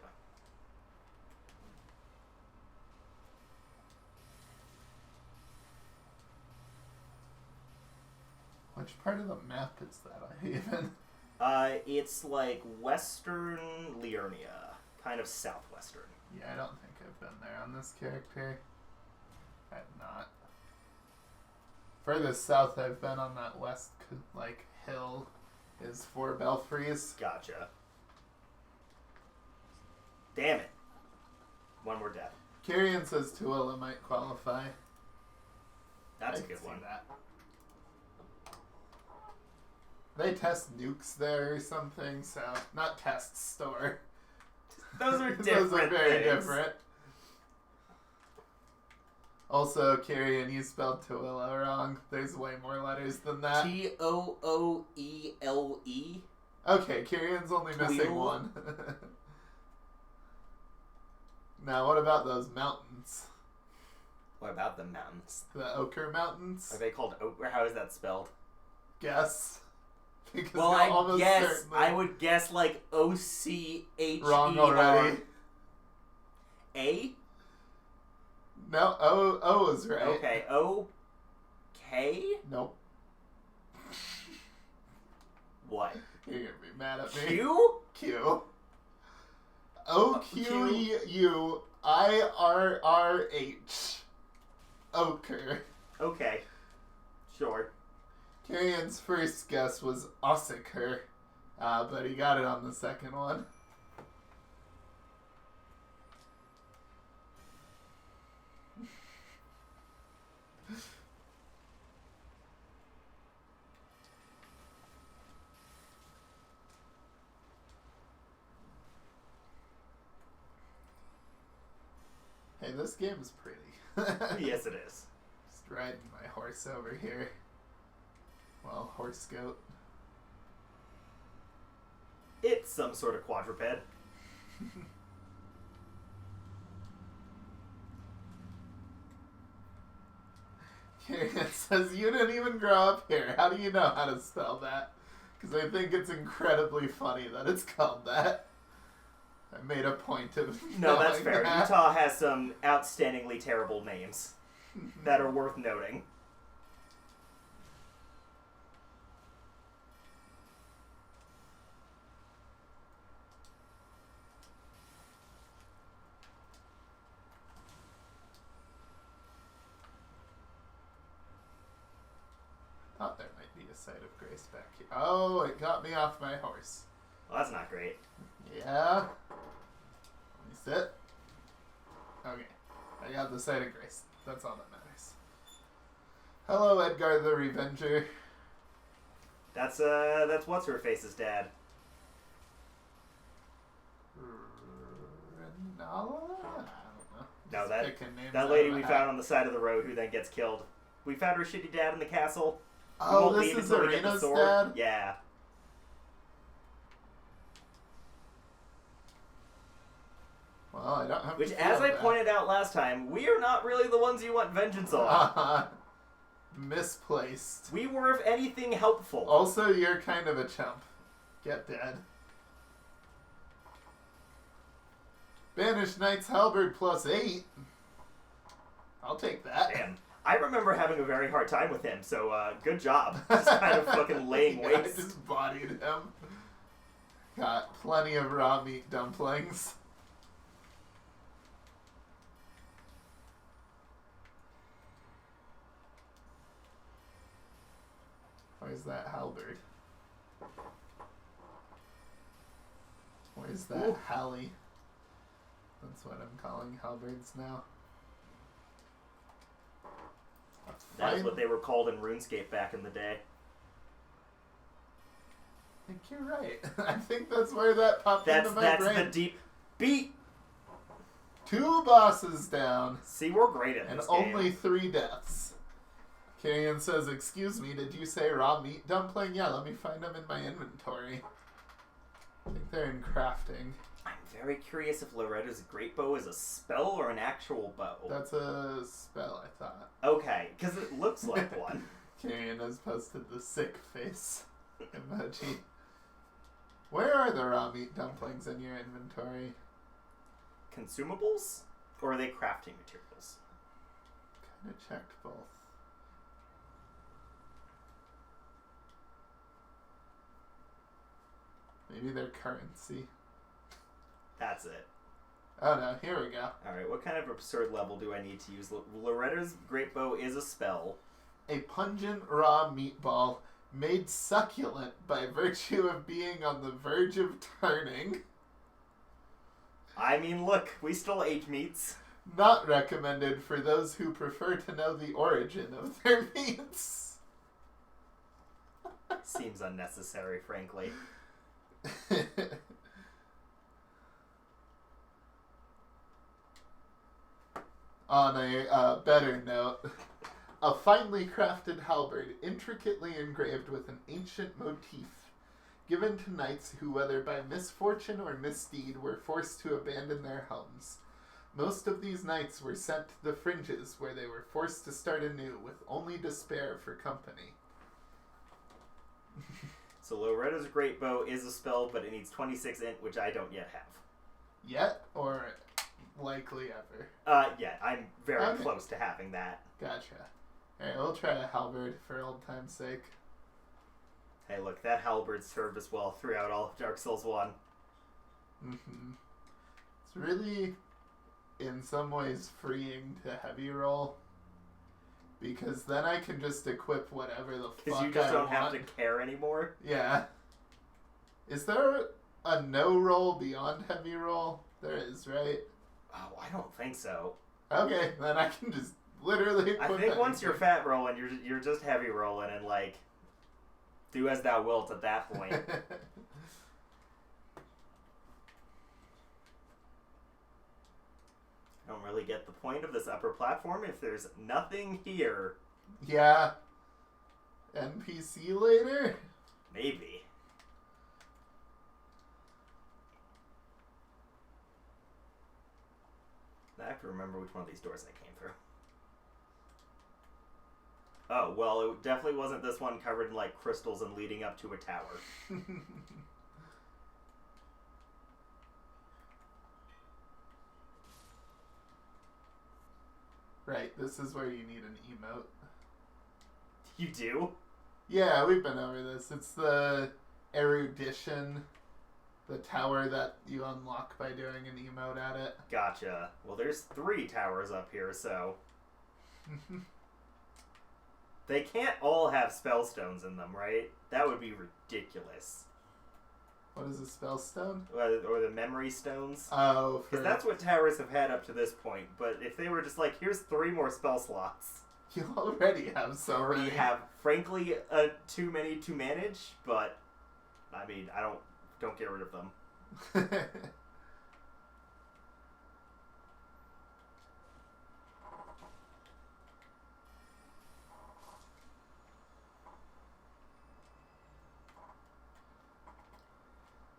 Which part of the map is that, I even? It's like western Liurnia, kind of southwestern. Yeah, I don't think I've been there on this character. I have not. Furthest south I've been on that west, like, hill is Four Belfries. Gotcha. Damn it. One more death. Kyrian says Tuella might qualify. That's I a good can see one. that. They test nukes there or something, so not test store. Those are different. Those are very things. different. Also, Kyrian, you spelled Tuella wrong. There's way more letters than that. Tooele. Okay, Kyrian's only missing Tweel? one. Now, what about those mountains? What about the mountains? The Ochre Mountains. Are they called Ochre? How is that spelled? Guess. Because Well, you're I almost guess certainly I would guess like OCHER. wrong already. A? No, O is right. Okay, O-K? Nope. What? You're gonna be mad at me. Q? Q. OQUIRRH. Ochre. Okay. Sure. Carrion's first guess was Ossiker, but he got it on the second one. Hey, this game's pretty. Yes, it is. Just riding my horse over here. Well, horse goat. It's some sort of quadruped. It says, you didn't even grow up here. How do you know how to spell that? Because I think it's incredibly funny that it's called that. I made a point of No, that's knowing fair. that. Utah has some outstandingly terrible names that are worth noting. Thought there might be a site of grace back here. Oh, it got me off my horse. Well, that's not great. Yeah. Let me sit. Okay. I got the site of grace. That's all that matters. Hello, Edgar the Revenger. That's what's her face's dad. Renala? I don't know. No, Just that picking names that out lady of a we hat. found on the side of the road who then gets killed. We found her shitty dad in the castle. We Oh, won't this leave is until we get the Arena's sword. dad? Yeah. Well, I don't have Which, to as feel I that. pointed out last time, we are not really the ones you want vengeance on. Misplaced. We were, if anything, helpful. Also, you're kind of a chump. Get dead. Banished Knight's Halberd +8. I'll take that. Damn. I remember having a very hard time with him, so good job. Just kind of fucking laying Yeah, I waste. just bodied him. Got plenty of raw meat dumplings. Where's that halberd? Where's that Ooh. Hallie? That's what I'm calling halberds now. That is what they were called in RuneScape back in the day. I think you're right. I think that's where that popped into my That's brain. the deep beat. 2 bosses down See, we're great at and this only game. 3 deaths. Carrion says, excuse me, did you say raw meat dumpling? Yeah, let me find them in my inventory. I think they're in crafting. I'm very curious if Loretta's great bow is a spell or an actual bow. That's a spell, I thought. Okay, because it looks like one. Carrion has posted the sick face emoji. Where are the raw meat dumplings in your inventory? Consumables? Or are they crafting materials? Kinda checked both. Maybe they're currency. That's it. Oh no, here we go. Alright, what kind of absurd level do I need to use? Loretta's great bow is a spell. A pungent raw meatball made succulent by virtue of being on the verge of turning. I mean, look, we still ate meats. Not recommended for those who prefer to know the origin of their meats. Seems unnecessary, frankly. On a better note, a finely crafted halberd intricately engraved with an ancient motif, given to knights who, whether by misfortune or misdeed, were forced to abandon their homes. Most of these knights were sent to the fringes, where they were forced to start anew with only despair for company. So Loretta's Great Bow is a spell, but it needs 26 int, which I don't yet have. Yet, or likely ever? Yeah, I'm very Okay. close to having that. Gotcha. Alright, we'll try a halberd for old time's sake. Hey, look, that halberd served us well throughout all of Dark Souls 1. Mm-hmm. It's really, in some ways, freeing to heavy roll. Because then I can just equip whatever the fuck Because you just don't want. have to care anymore. Yeah. Is there a no roll beyond heavy roll? There is, right? Oh, I don't think so. Okay, then I can just literally equip I think once you're anything. fat rolling, you're just heavy rolling and like do as thou wilt at that point. I don't really get the point of this upper platform if there's nothing here. Yeah. NPC later? Maybe. I have to remember which one of these doors I came through. Oh, well, it definitely wasn't this one covered in, like, crystals and leading up to a tower. Right, this is where you need an emote. You do? Yeah, we've been over this. It's the erudition, the tower that you unlock by doing an emote at it. Gotcha. Well, there's 3 towers up here, so... They can't all have spellstones in them, right? That would be ridiculous. What is a spellstone? Or the memory stones. Oh, for... Because that's what towers have had up to this point. But if they were just like, here's 3 more spell slots. You already have so many. We have, frankly, too many to manage, but, I mean, don't get rid of them.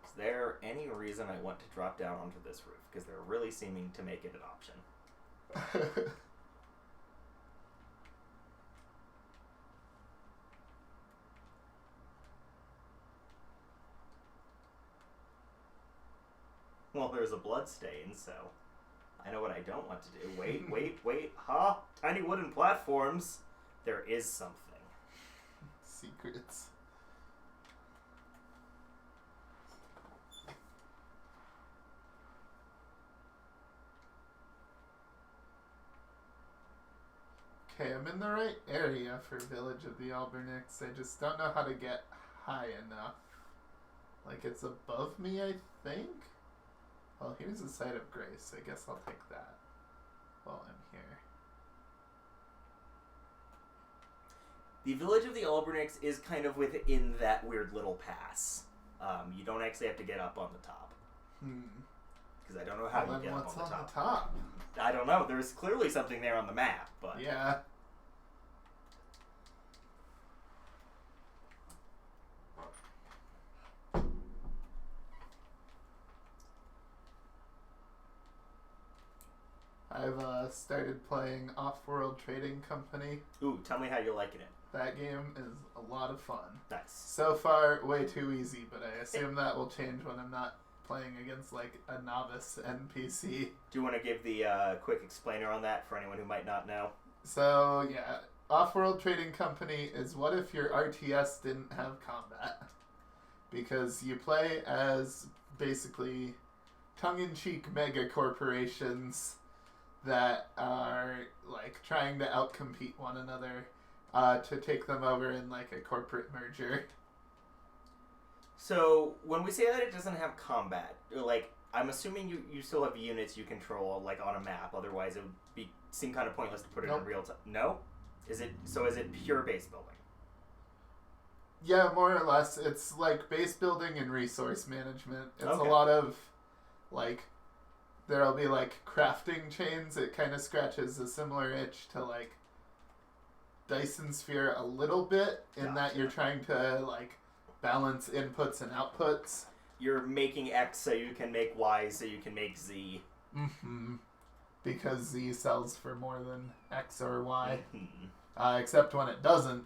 Is there any reason I want to drop down onto this roof? Because they're really seeming to make it an option. Well, there's a blood stain, so I know what I don't want to do. Wait, huh? Tiny wooden platforms. There is something. Secrets. Okay, I'm in the right area for Village of the Albernics. I just don't know how to get high enough. Like, it's above me, I think? Well, here's a Site of Grace. I guess I'll take that while I'm here. The Village of the Albernics is kind of within that weird little pass. You don't actually have to get up on the top. Because I don't know how Well, you get then up what's on the on top. the top? I don't know. There's clearly something there on the map, but... Yeah. I've started playing Off-World Trading Company. Ooh, tell me how you're liking it. That game is a lot of fun. Nice. So far, way too easy, but I assume that will change when I'm not playing against, like, a novice NPC. Do you want to give the quick explainer on that for anyone who might not know? So, yeah, Off-World Trading Company is what if your RTS didn't have combat? Because you play as, basically, tongue-in-cheek mega corporations that are, like, trying to outcompete one another to take them over in, like, a corporate merger. So, when we say that it doesn't have combat, like, I'm assuming you still have units you control, like, on a map, otherwise it would seem kind of pointless to put it Nope. in real time. No? Is it pure base building? Yeah, more or less. It's, like, base building and resource management. It's Okay. a lot of, like, there'll be, like, crafting chains. It kind of scratches a similar itch to, like, Dyson Sphere a little bit, in that you're trying to, like, balance inputs and outputs. You're making X so you can make Y so you can make Z. Mm-hmm. because Z sells for more than X or Y. Mhm. Except when it doesn't,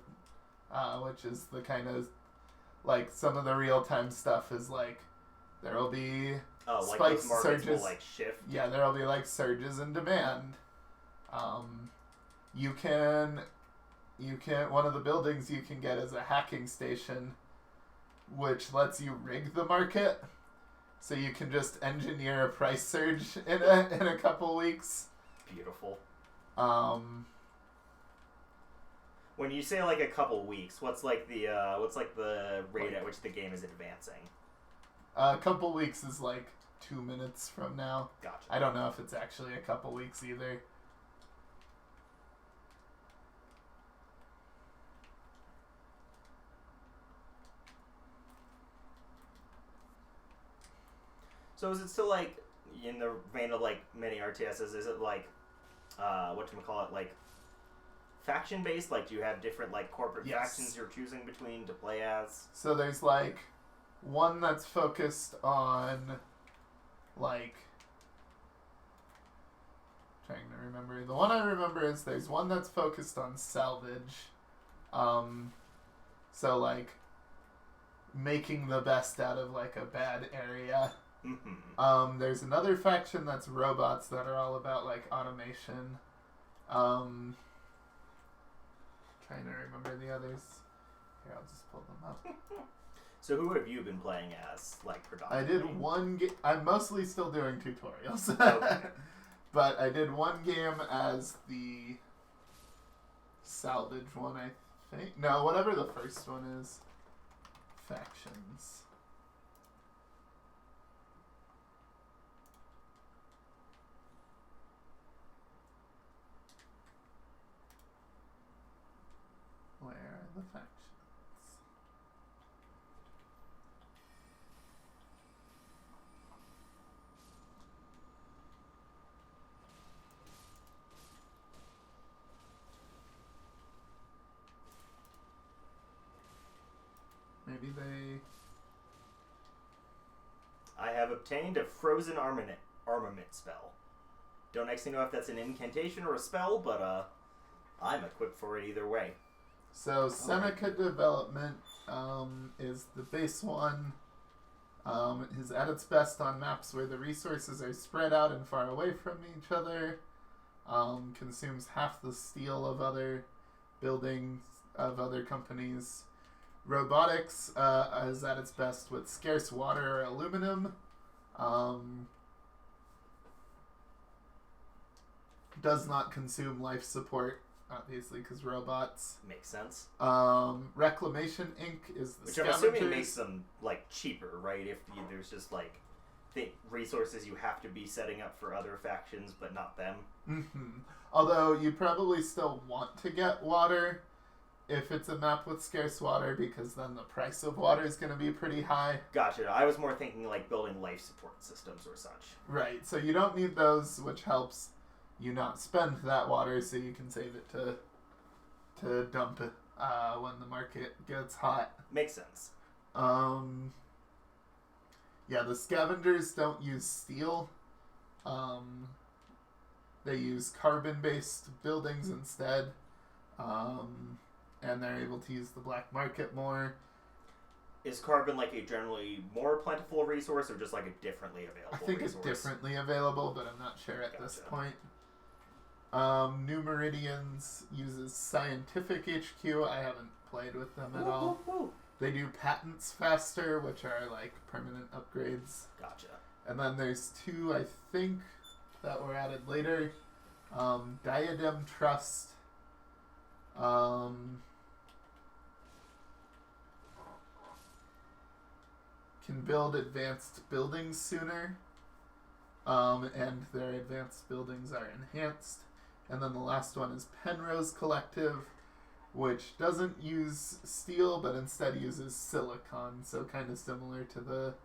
which is the kind of, like, some of the real-time stuff is, like, there will be Oh, like spikes, those markets surges. will like shift. Yeah, there will be, like, surges in demand. You can, one of the buildings you can get is a hacking station, which lets you rig the market, so you can just engineer a price surge in a couple weeks. Beautiful. When you say like a couple weeks, what's like the rate at which the game is advancing? A couple weeks is like 2 minutes from now. Gotcha. I don't know if it's actually a couple weeks either. So is it still like in the vein of like many RTSs? Is it like whatchamacallit, like faction based? Like do you have different like corporate Yes. factions you're choosing between to play as? So there's like one that's focused on like, trying to remember. The one I remember is there's one that's focused on salvage. So like making the best out of like a bad area. Mm-hmm. There's another faction that's robots that are all about like automation. Trying to remember the others. Here, I'll just pull them up. So who have you been playing as, like, I predominantly? did one game. I'm mostly still doing tutorials. Okay. But I did one game as the salvage one, I think. No, whatever the first one is. Factions. Where are the factions? Maybe they... I have obtained a frozen armament spell. Don't actually know if that's an incantation or a spell, but I'm equipped for it either way. So Seneca development is the base one. Is at its best on maps where the resources are spread out and far away from each other. Consumes half the steel of other buildings of other companies. Robotics is at its best with scarce water or aluminum. Does not consume life support, obviously, because robots. Makes sense. Reclamation Inc. is the Which I'm scavengers. assuming makes them, like, cheaper, right? If there's just, like, resources you have to be setting up for other factions, but not them. Mm-hmm. Although you probably still want to get water if it's a map with scarce water, because then the price of water is going to be pretty high. Gotcha. I was more thinking, like, building life support systems or such. Right, so you don't need those, which helps you not spend that water, so you can save it to dump it when the market gets hot. Makes sense. Yeah, the scavengers don't use steel. They use carbon-based buildings instead. And they're able to use the black market more. Is carbon, like, a generally more plentiful resource or just, like, a differently available I think resource? it's differently available, but I'm not sure at this Gotcha. point. New Meridians uses Scientific HQ. I haven't played with them at all. Woo. They do patents faster, which are like permanent upgrades. Gotcha. And then there's two, I think, that were added later. Diadem Trust. Can build advanced buildings sooner. And their advanced buildings are enhanced. And then the last one is Penrose Collective, which doesn't use steel, but instead uses silicon, so kind of similar to the...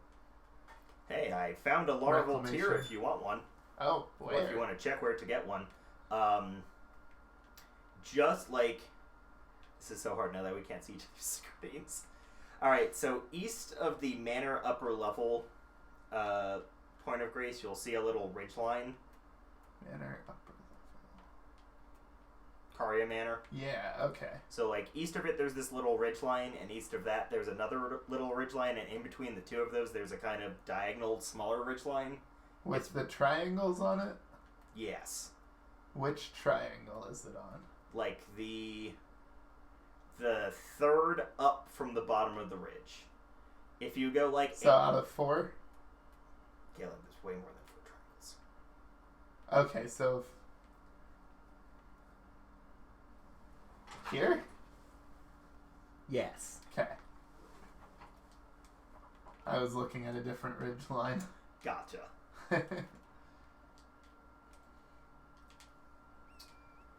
Hey, I found a larval Reclamation. tier if you want one. Oh, Or if you where? want to check where to get one. Just like... This is so hard now that we can't see each other's screens. Alright, so east of the Manor upper level point of grace, you'll see a little ridge line. Manor upper Caria Manor. Yeah, okay. So, like, east of it, there's this little ridgeline, and east of that, there's another little ridgeline, and in between the two of those, there's a kind of diagonal, smaller ridgeline. With the triangles on it? Yes. Which triangle is it on? Like, the third up from the bottom of the ridge. If you go, like... So out of 4? Yeah, like, there's way more than 4 triangles. Okay, so... Here? Yes. Okay. I was looking at a different ridge line. Gotcha.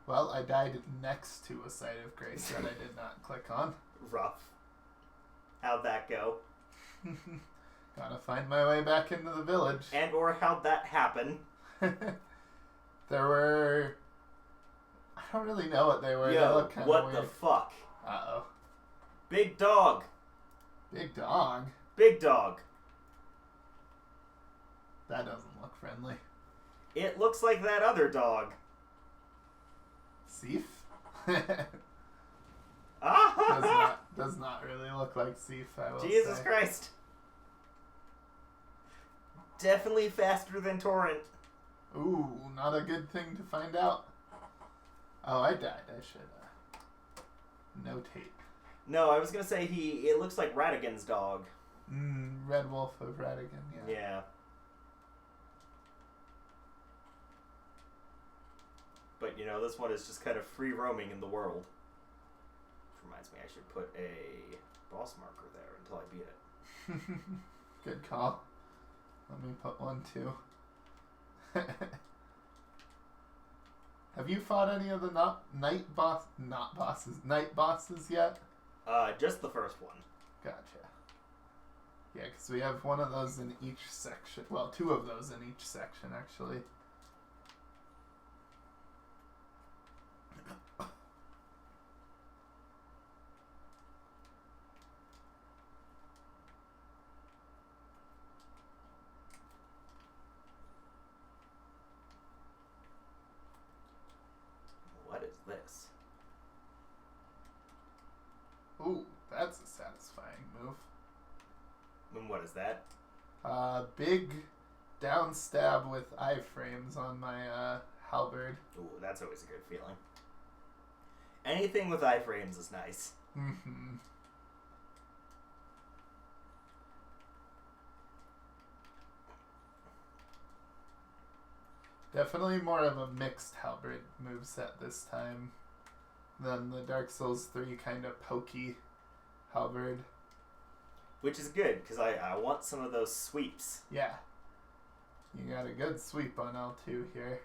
Well, I died next to a site of grace that I did not click on. Rough. How'd that go? Gotta find my way back into the village. And or how'd that happen? There were... I don't really know what they were. They Yo, look kinda what weird. the fuck? Uh-oh. Big dog. Big dog? Big dog. That doesn't look friendly. It looks like that other dog. Seif? Ah! does not really look like Seif, I will Jesus say. Christ. Definitely faster than Torrent. Ooh, not a good thing to find out. Oh, I died. I should notate. No, I was gonna say it looks like Radigan's dog. Red Wolf of Radigan, yeah. Yeah. But, you know, this one is just kind of free roaming in the world. Which reminds me, I should put a boss marker there until I beat it. Good call. Let me put one too. Have you fought any of the night bosses yet? Just the first one. Gotcha. Yeah, because we have one of those in each section. Well, 2 of those in each section, actually. What is this? Ooh, that's a satisfying move. And what is that? Big down stab with iframes on my halberd. Ooh, that's always a good feeling. Anything with iframes is nice. Mm-hmm. Definitely more of a mixed halberd moveset this time than the Dark Souls 3 kind of pokey halberd. Which is good, because I want some of those sweeps. Yeah. You got a good sweep on L2 here.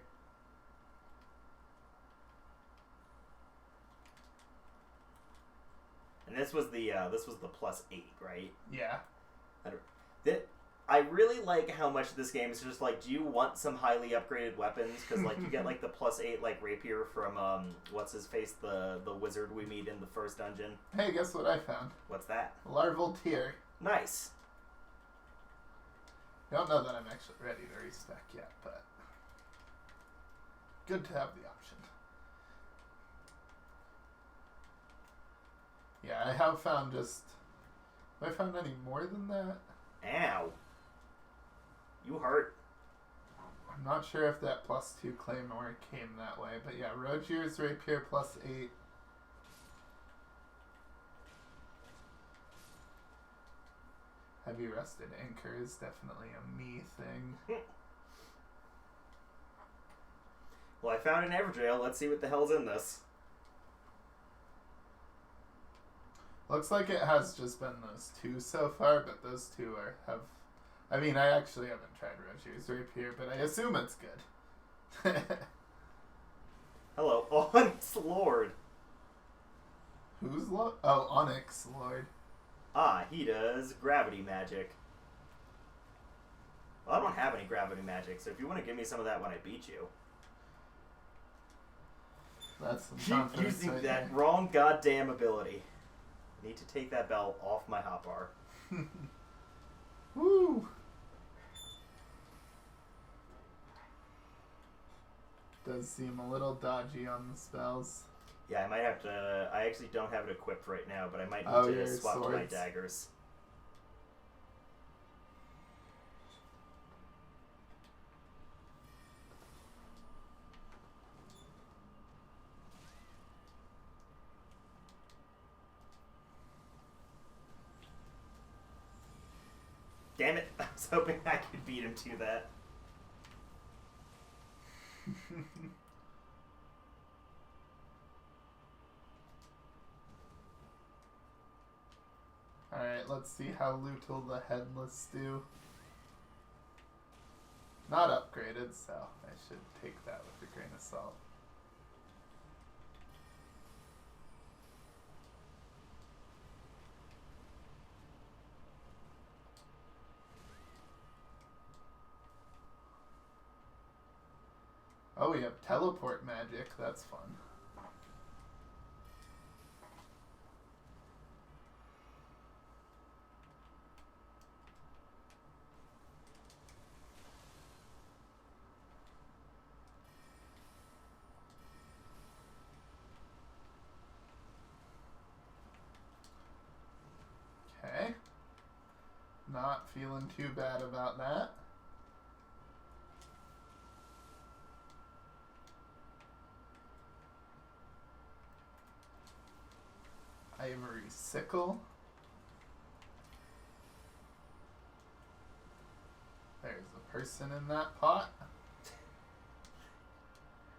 And this was the +8, right? Yeah. I really like how much this game is just like, do you want some highly upgraded weapons? Because like you get like the +8 like rapier from what's his face, the wizard we meet in the first dungeon. Hey, guess what I found? What's that? Larval Tear. Nice. I don't know that I'm actually ready to respec yet, but good to have the option. Yeah, I have found just... Have I found any more than that? Ow. You hurt. I'm not sure if that +2 Claymore came that way, but yeah, Rogier's Rapier +8. Heavy Rusted Anchor is definitely a me thing. Well, I found an Everdrill. Let's see what the hell's in this. Looks like it has just been those 2 so far, but those 2 have... I mean, I actually haven't tried Rogier's Rapier, but I assume it's good. Hello, Onyx Lord. Who's Lord? Oh, Onyx Lord. Ah, he does gravity magic. Well, I don't have any gravity magic, so if you want to give me some of that when I beat you. That's some Keep confidence using right that there. wrong goddamn ability. Need to take that bell off my hotbar. Woo! does seem a little dodgy on the spells. Yeah, I might have to. I actually don't have it equipped right now, but I might need Oh, to your swap to my swords. daggers. Damn it! I was hoping I could beat him to that. Alright, let's see how Lutal the Headless do. Not upgraded, so I should take that with a grain of salt. Oh, we have teleport magic. That's fun. Okay. Not feeling too bad about that. Ivory sickle. There's a person in that pot.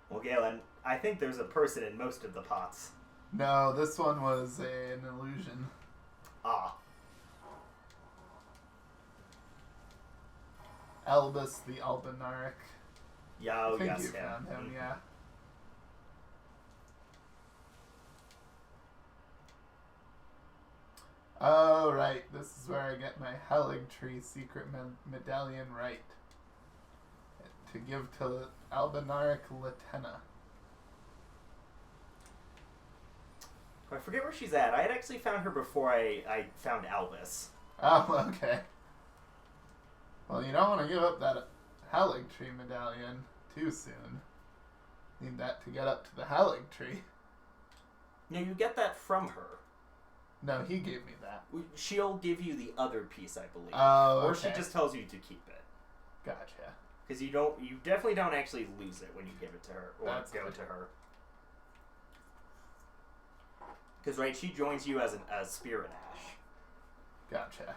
Well, Galen, I think there's a person in most of the pots. No, this one was an illusion. Ah. Albus the Albinaric. Yo, I think yes, you found him, Mhm. yeah. Oh, right. This is where I get my Haligtree secret medallion right. To give to Albinaric Latenna. I forget where she's at. I had actually found her before I found Albus. Oh, okay. Well, you don't want to give up that Haligtree medallion too soon. Need that to get up to the Haligtree. No, you get that from her. No, he gave me that. She'll give you the other piece, I believe. Oh, Or okay. she just tells you to keep it. Gotcha. Because you definitely don't actually lose it when you give it to her or That's go good. to her. Because right, she joins you as a Spirit Ash. Gotcha.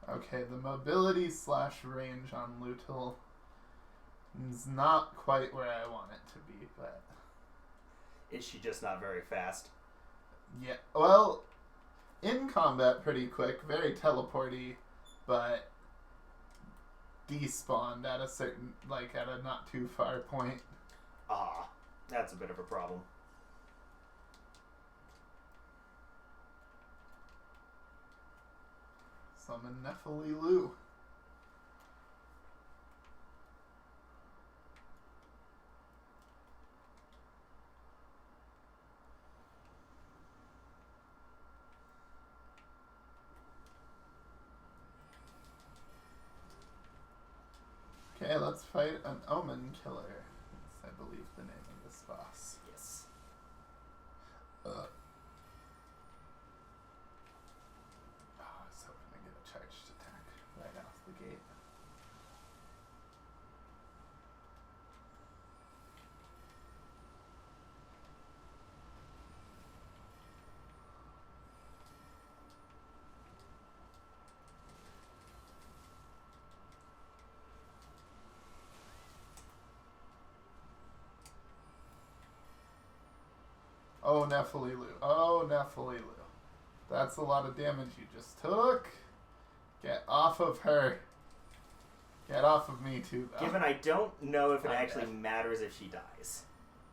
Okay, the mobility / range on Lutal is not quite where I want it to be, but Is she just not very fast? yeah. Well, in combat pretty quick, very teleporty, but despawned at a certain, like at a not too far point. Ah, that's a bit of a problem. Summon Nephililu. Okay, let's fight an Omen Killer. That's, I believe, the name of this boss. Yes. Oh, I was hoping to get a charged attack right off the gate. Oh, Nephililu. Oh, Nephililu. That's a lot of damage you just took. Get off of her. Get off of me, too, though. Given I don't know if it I'm actually dead. matters if she dies.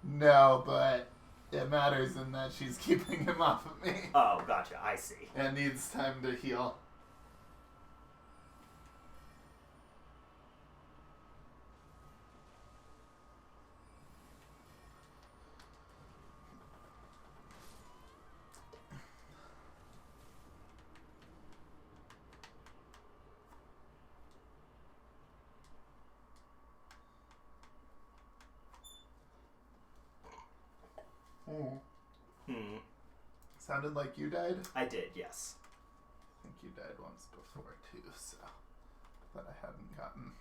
No, but it matters in that she's keeping him off of me. Oh, gotcha. I see. And needs time to heal. Oh. Hmm. Sounded like you died? I did, yes. I think you died once before too, so that I hadn't gotten.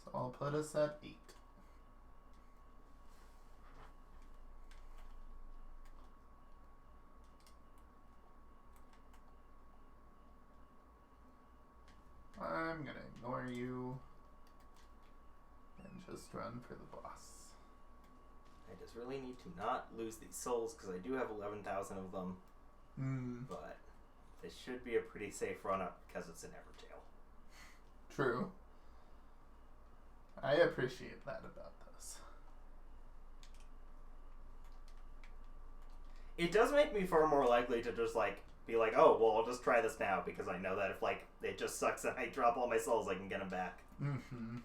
So I'll put us at 8. I'm gonna ignore you and just run for the boss. I just really need to not lose these souls because I do have 11,000 of them. But this should be a pretty safe run up because it's an Evertail. True. I appreciate that about this. It does make me far more likely to just like be like, oh, well, I'll just try this now because I know that if like it just sucks and I drop all my souls, I can get them back. Mm-hmm.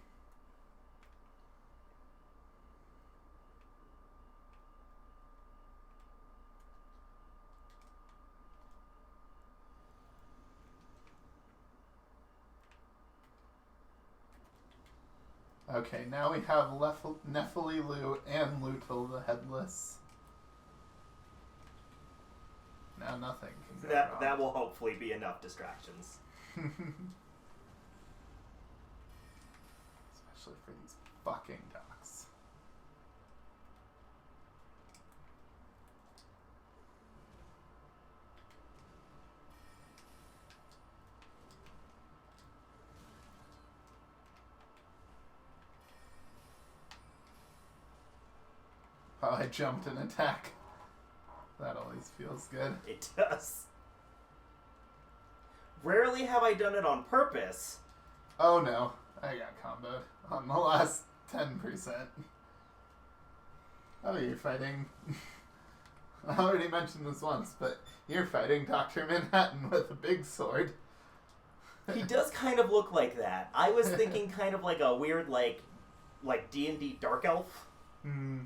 Okay, now we have Nephililu and Lutal the Headless. Now nothing can go wrong. That will hopefully be enough distractions. Especially for these fucking dogs. Oh, I jumped an attack. That always feels good. It does. Rarely have I done it on purpose. Oh no, I got comboed on the last 10%. Oh, you're fighting... I already mentioned this once, but you're fighting Dr. Manhattan with a big sword. He does kind of look like that. I was thinking kind of like a weird, like D&D Dark Elf. Hmm.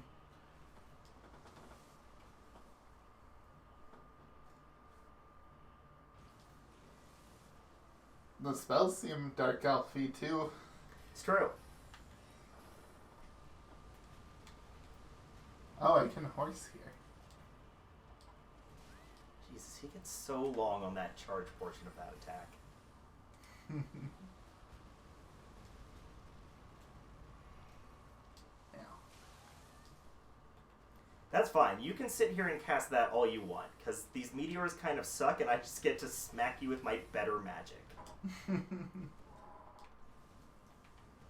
The spells seem dark elfy too. It's true. Oh, I can horse here. Jesus, he gets so long on that charge portion of that attack. Yeah. That's fine. You can sit here and cast that all you want, because these meteors kind of suck, and I just get to smack you with my better magic.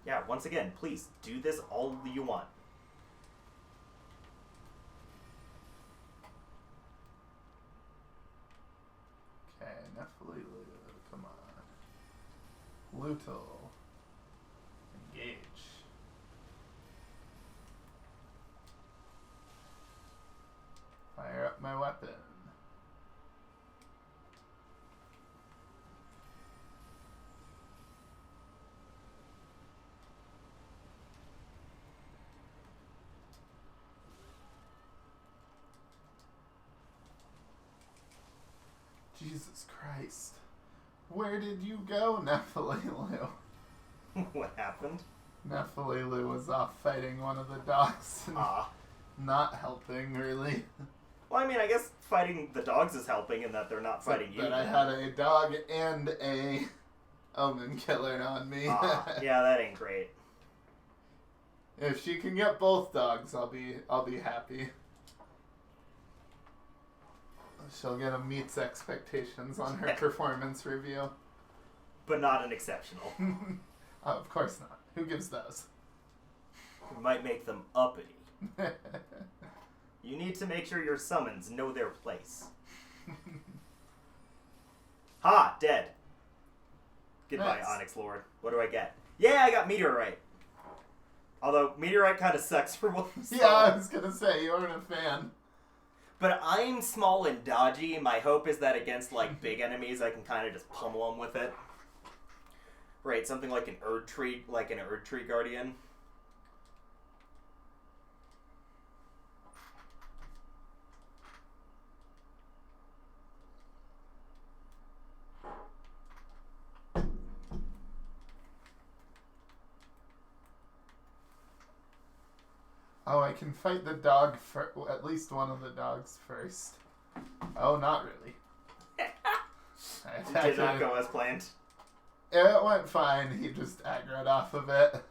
Yeah, once again, please, do this all you want. Okay, Nephililu, come on. Lutal. Engage. Fire up my weapon. Jesus Christ. Where did you go, Nephililu? What happened? Nephililu was off fighting one of the dogs and Ah. not helping, really. Well, I mean, I guess fighting the dogs is helping in that they're not fighting you. But I had a dog and a omen killer on me. Yeah, that ain't great. If she can get both dogs, I'll be happy. She'll get a meets expectations on her performance review. But not an exceptional. Oh, of course not. Who gives those? We might make them uppity. You need to make sure your summons know their place. Ha! Dead. Goodbye, Nice. Onyx Lord. What do I get? Yeah, I got Meteorite. Although, Meteorite kind of sucks for what Yeah, I was gonna say, you aren't a fan. But I'm small and dodgy. My hope is that against, like, big enemies, I can kind of just pummel them with it. Right, something like an Erd Tree Guardian. Oh, I can fight the dog at least one of the dogs first. Oh, not really. I Did not go as planned. It went fine. He just aggroed off of it.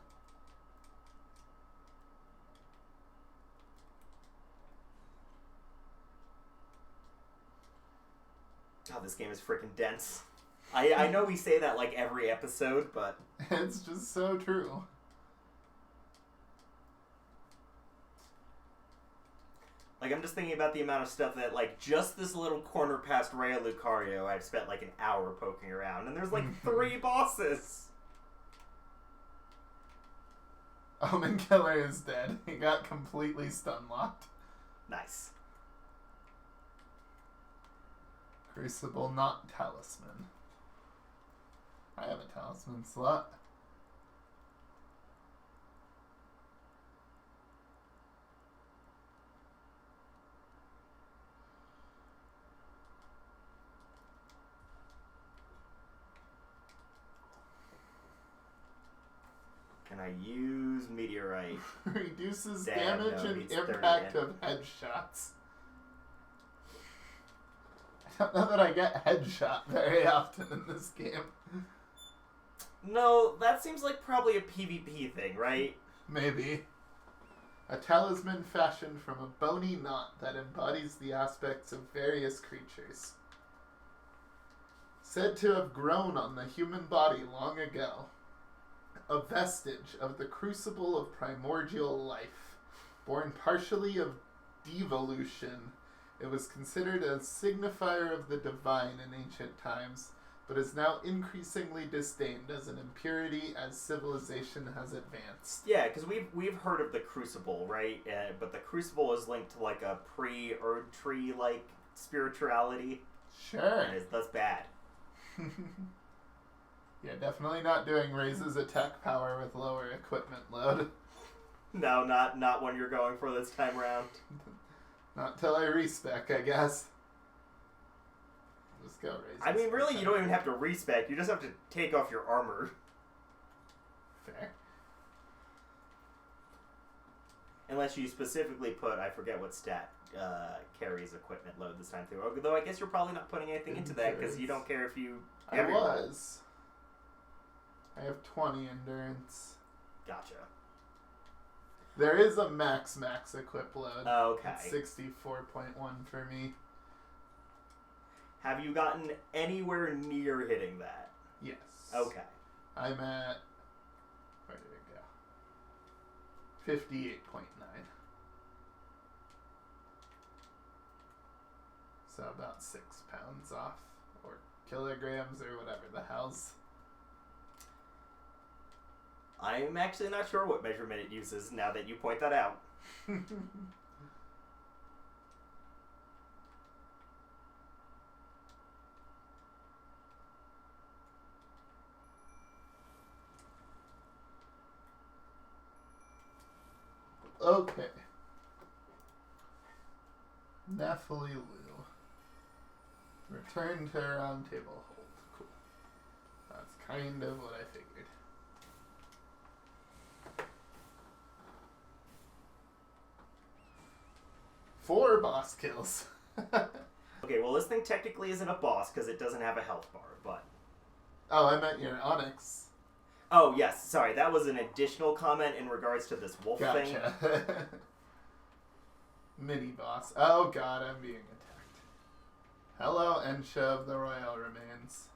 God, this game is freaking dense. I know we say that like every episode, but It's just so true. like I'm just thinking about the amount of stuff that like just this little corner past Rhea Lucario, I've spent like an hour poking around, and there's like 3 bosses. Omen Killer is dead. He got completely stun locked. Nice. Crucible, not Talisman. I have a Talisman slot. Can I use Meteorite? Reduces Damn, damage no, and he's 30 impact in. of headshots. I don't know that I get headshot very often in this game. No, that seems like probably a PvP thing, right? Maybe. A talisman fashioned from a bony knot that embodies the aspects of various creatures. Said to have grown on the human body long ago. A vestige of the crucible of primordial life. Born partially of devolution, it was considered a signifier of the divine in ancient times, but is now increasingly disdained as an impurity as civilization has advanced. Yeah, because we've heard of the Crucible, right? But the Crucible is linked to like a pre-Erd Tree like spirituality, Sure. and that's bad. Yeah, definitely not doing raises attack power with lower equipment load. No, not one you're going for this time around. Not till I respec, I guess. Just go raises. I mean, really, you attack. don't even have to respec. You just have to take off your armor. Fair. Unless you specifically put, I forget what stat carries equipment load this time through. Although I guess you're probably not putting anything into that because you don't care if you... I was. I have 20 endurance. Gotcha. There is a max equip load. Okay. It's 64.1 for me. Have you gotten anywhere near hitting that? Yes. Okay. I'm at... Where did it go? 58.9. So about 6 pounds off. Or kilograms or whatever the hell's. I'm actually not sure what measurement it uses now that you point that out. Okay. Nephilim. Return to round table hold. Cool. That's kind of what I figured. Four boss kills. Okay, well, this thing technically isn't a boss because it doesn't have a health bar, but... Oh, I meant your Onyx. Oh, yes, sorry, that was an additional comment in regards to this wolf thing. Gotcha. Mini boss. Oh god, I'm being attacked. Hello, Ensha of the Royal Remains.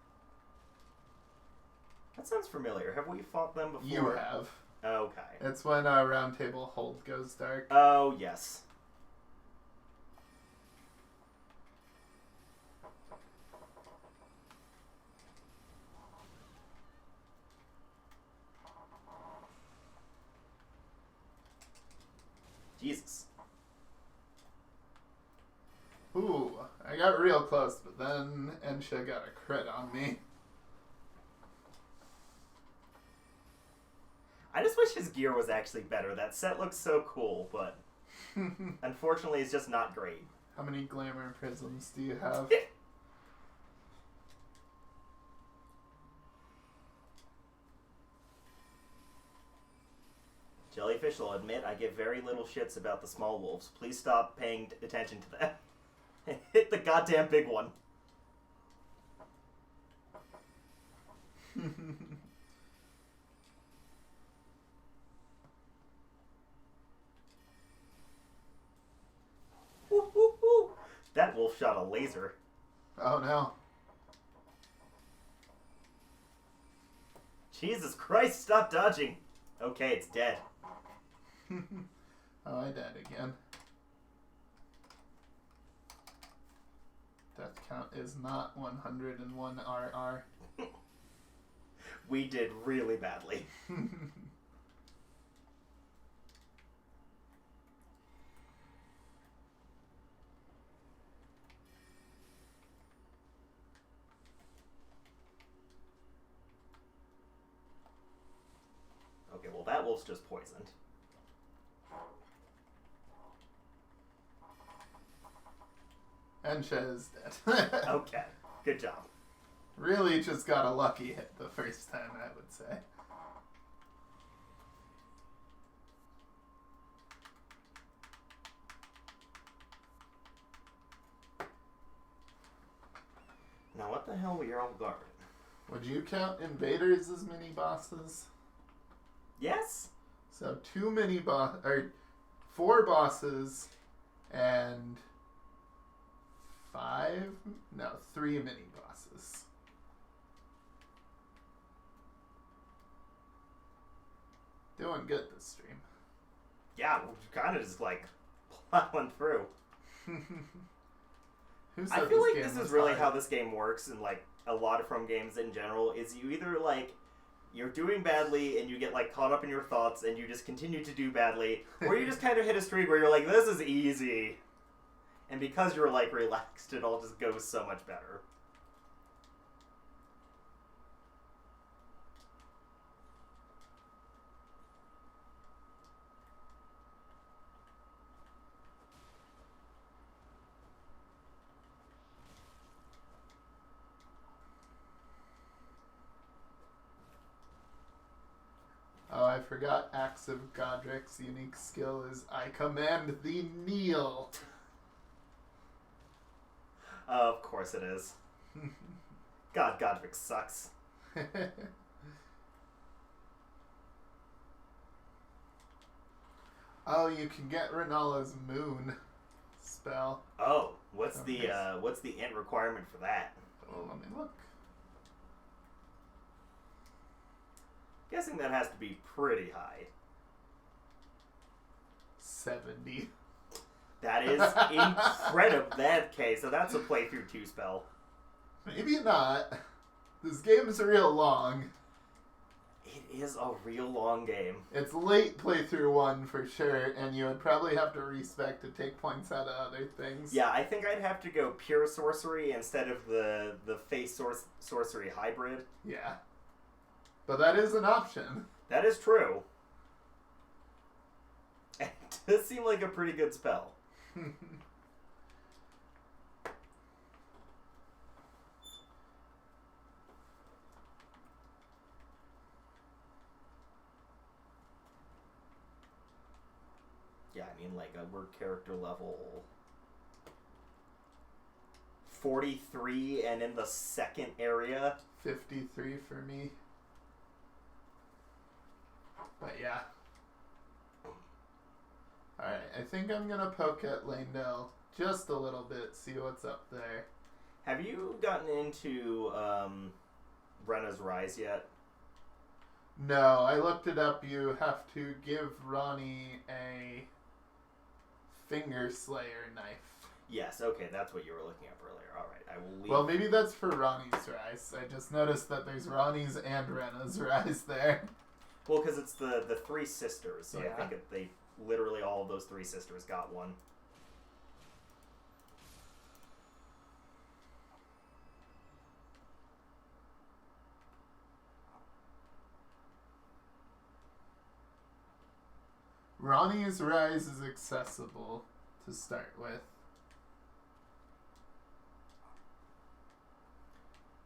That sounds familiar. Have we fought them before? You have. Okay. It's when our round table hold goes dark. Oh, yes. Jesus. Ooh, I got real close, but then Ensha got a crit on me. I just wish his gear was actually better. That set looks so cool, but unfortunately it's just not great. How many glamour prisms do you have? Jellyfish will admit I give very little shits about the small wolves. Please stop paying attention to them. Hit the goddamn big one. Woo, woo, woo. That wolf shot a laser. Oh no. Jesus Christ, stop dodging. Okay, it's dead. Oh, I died again. Death count is not 101 RR. We did really badly. Okay, well that wolf's just poisoned. And Shez dead. Okay, good job. Really just got a lucky hit the first time, I would say. Now what the hell were you all guarding? Would you count invaders as mini bosses? Yes? So 4 bosses and 3 mini bosses. Doing good this stream. Yeah, we're kind of just like plowing through. Who said I feel like game this is was really hard? how this game works, and like a lot of From games in general, is you either like you're doing badly and you get like caught up in your thoughts and you just continue to do badly, or you just kind of hit a streak where you're like, this is easy. And because you're like relaxed, it all just goes so much better. Oh, I forgot Axe of Godric's unique skill is I command thee kneel. Of course it is. God, Godric sucks. Oh, you can get Renala's moon spell. Oh, what's Oh, the nice. what's the int requirement for that? Oh, let me look. Guessing that has to be pretty high. 70. That is incredible. Okay, so that's a playthrough 2 spell. Maybe not. This game is real long. It is a real long game. It's late playthrough 1 for sure, and you would probably have to respec to take points out of other things. Yeah, I think I'd have to go pure sorcery instead of the face sorcery hybrid. Yeah. But that is an option. That is true. It does seem like a pretty good spell. Yeah, I mean, like, we're character level 43 and in the second area. 53 for me. But yeah. Alright, I think I'm gonna poke at Lanedale just a little bit, see what's up there. Have you gotten into Rena's Rise yet? No, I looked it up. You have to give Ronnie a Finger Slayer knife. Yes, okay, that's what you were looking up earlier. Alright, I will leave. Well, maybe that's for Ronnie's Rise. I just noticed that there's Ronnie's and Rena's Rise there. Well, because it's the 3 sisters, so Yeah. I think they literally all of those 3 sisters got one. Ronnie's Rise is accessible to start with.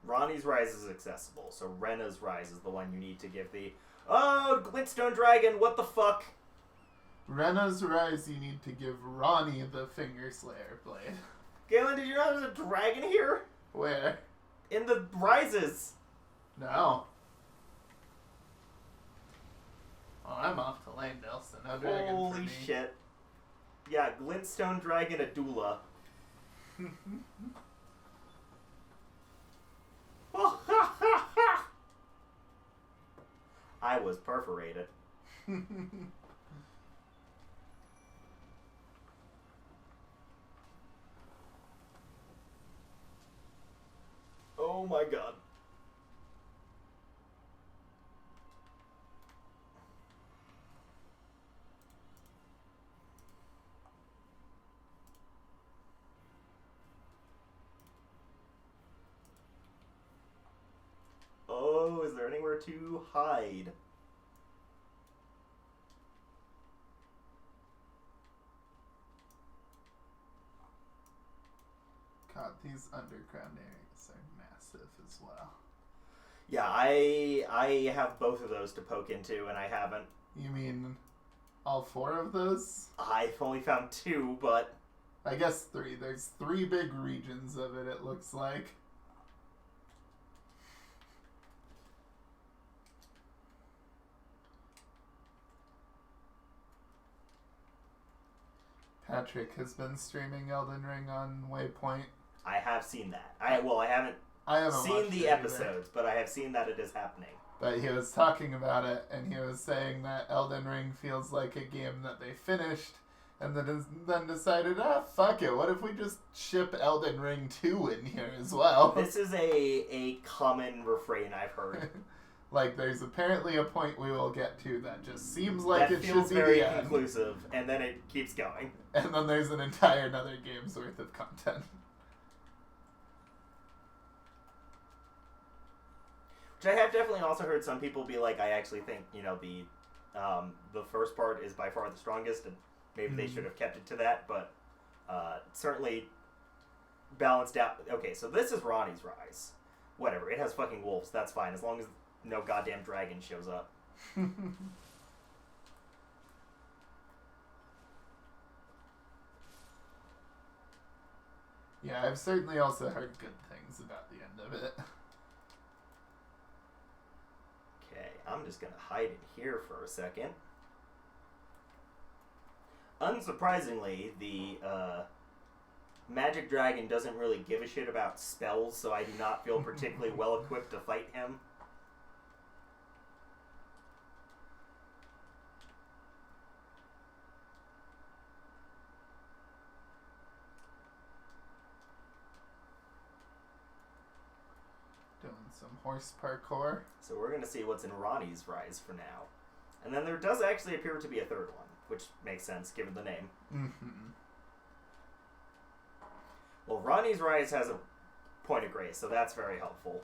Ronnie's Rise is accessible, so Rena's Rise is the one you need to give the... Oh, Glintstone Dragon, what the fuck? Rena's Rise, you need to give Ronnie the Finger Slayer blade. Galen, did you know there's a dragon here? Where? In the Rises. No. Oh, I'm off to Landale, so no dragon for Holy me. shit. Yeah, Glintstone Dragon Adula. I was perforated. Oh my god. Oh, is there anywhere to hide? God, these underground areas are massive as well. Yeah, I have both of those to poke into, and I haven't. You mean all 4 of those? I've only found 2, but I guess 3. There's 3 big regions of it, it looks like. Patrick has been streaming Elden Ring on Waypoint. I have seen that. I haven't I haven't seen watched the it either. episodes, but I have seen that it is happening. But he was talking about it, and he was saying that Elden Ring feels like a game that they finished, and then decided, fuck it, what if we just ship Elden Ring 2 in here as well? This is a common refrain I've heard. Like, there's apparently a point we will get to that just seems like that it should feels be very the end. conclusive, and then it keeps going. And then there's an entire another game's worth of content. Which I have definitely also heard some people be like, I actually think, the first part is by far the strongest, and maybe they should have kept it to that, but certainly balanced out. Okay, so this is Ronnie's Rise. Whatever, it has fucking wolves, that's fine, as long as no goddamn dragon shows up. Yeah, I've certainly also heard good things about the end of it. Okay, I'm just gonna hide in here for a second. Unsurprisingly, the magic dragon doesn't really give a shit about spells, so I do not feel particularly well equipped to fight him. Doing some horse parkour. So we're gonna see what's in Ronnie's Rise for now. And then there does actually appear to be a third one, which makes sense given the name. Mm-hmm. Well, Ronnie's Rise has a point of grace, so that's very helpful.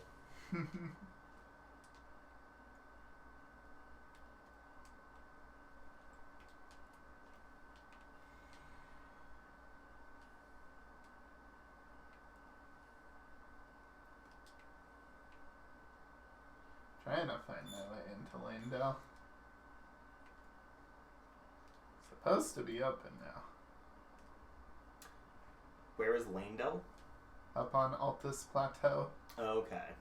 Trying to find my way into Landale. Supposed to be open now. Where is Landell? Up on Altus Plateau. Okay.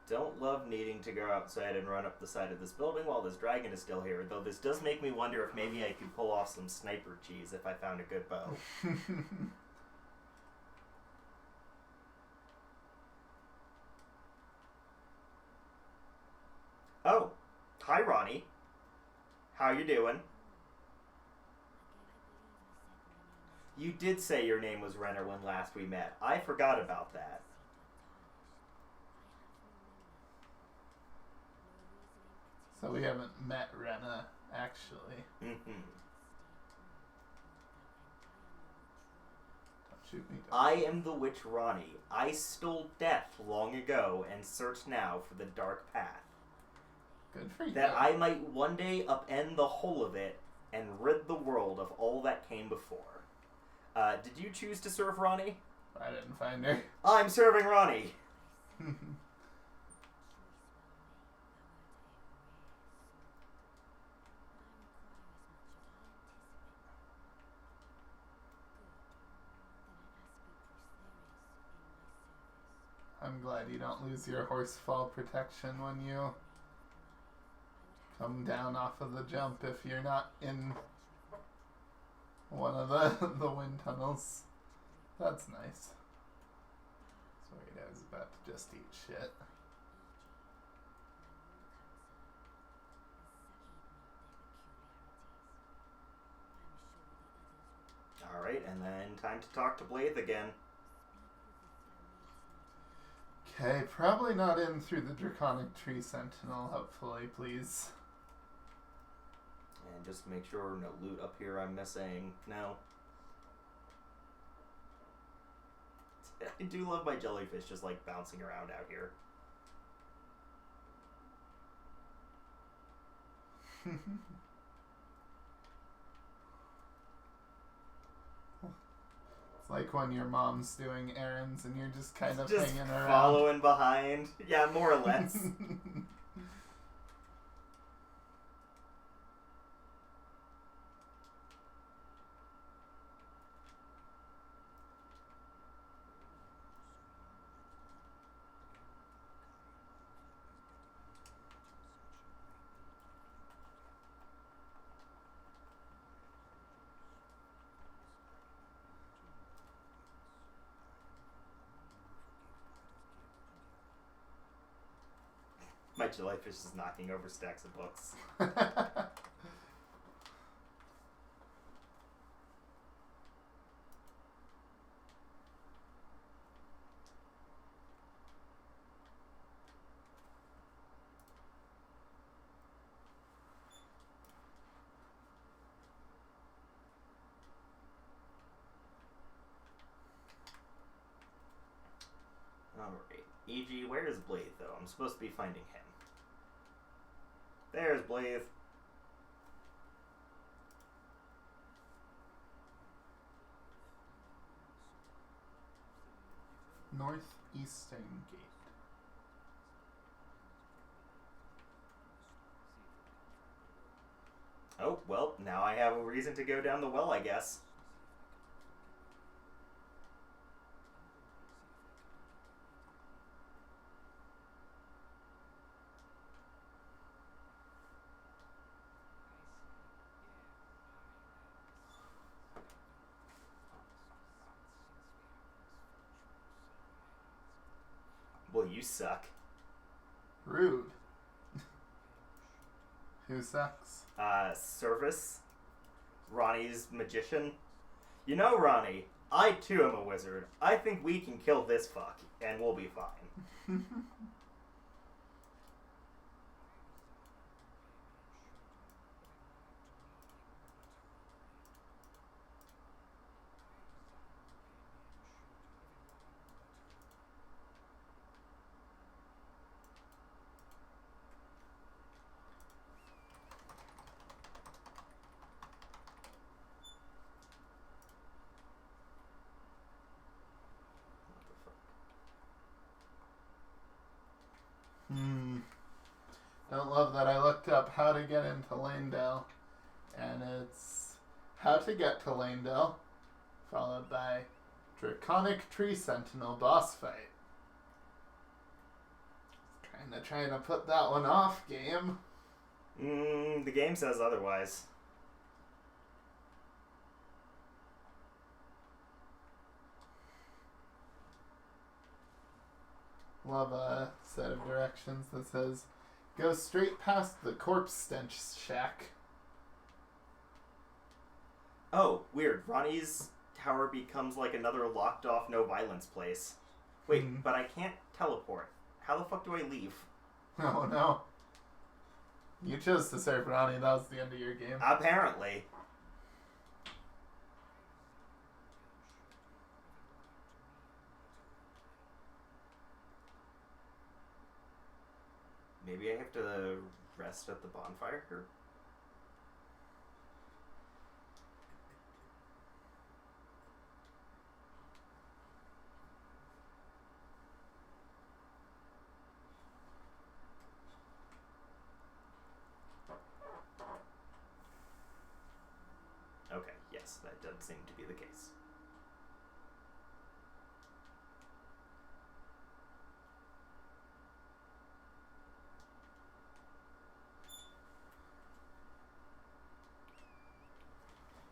Don't love needing to go outside and run up the side of this building while this dragon is still here, though this does make me wonder if maybe I could pull off some sniper cheese if I found a good bow. Oh, hi Ronnie. How you doing? You did say your name was Renner when last we met. I forgot about that. So we haven't met Rena, actually. Mm-hmm. Don't shoot me. I am the witch Ronnie. I stole death long ago and search now for the dark path, Good for you. that I might one day upend the whole of it and rid the world of all that came before. Did you choose to serve Ronnie? I didn't find her. I'm serving Ronnie. I'm glad you don't lose your horse fall protection when you come down off of the jump if you're not in one of the wind tunnels. That's nice. Sorry, I was about to just eat shit. Alright, and then time to talk to Blythe again. Okay, probably not in through the Draconic Tree Sentinel, hopefully, please. And just make sure no loot up here I'm missing. No. I do love my jellyfish just like bouncing around out here. It's like when your mom's doing errands and you're just kind of Just hanging around. following behind. Yeah, more or less. My jellyfish is knocking over stacks of books. Alright. E.g., where's Blythe, though? I'm supposed to be finding him. There's Blythe. Northeastern Gate. Oh, well, now I have a reason to go down the well, I guess. Well, you suck. Rude. Who sucks? Service. Ronnie's magician. You know, Ronnie, I too am a wizard. I think we can kill this fuck, and we'll be fine. Don't love that I looked up how to get into Lanedale, and it's how to get to Lanedale, followed by Draconic Tree Sentinel boss fight. Kinda trying to put that one off, game. The game says otherwise. Love a set of directions that says, go straight past the corpse stench shack. Oh, weird. Ronnie's tower becomes like another locked off no violence place. Wait, but I can't teleport. How the fuck do I leave? Oh no. You chose to serve Ronnie, that was the end of your game. Apparently. Maybe I have to rest at the bonfire here. alas, that doesn't seem to be the case.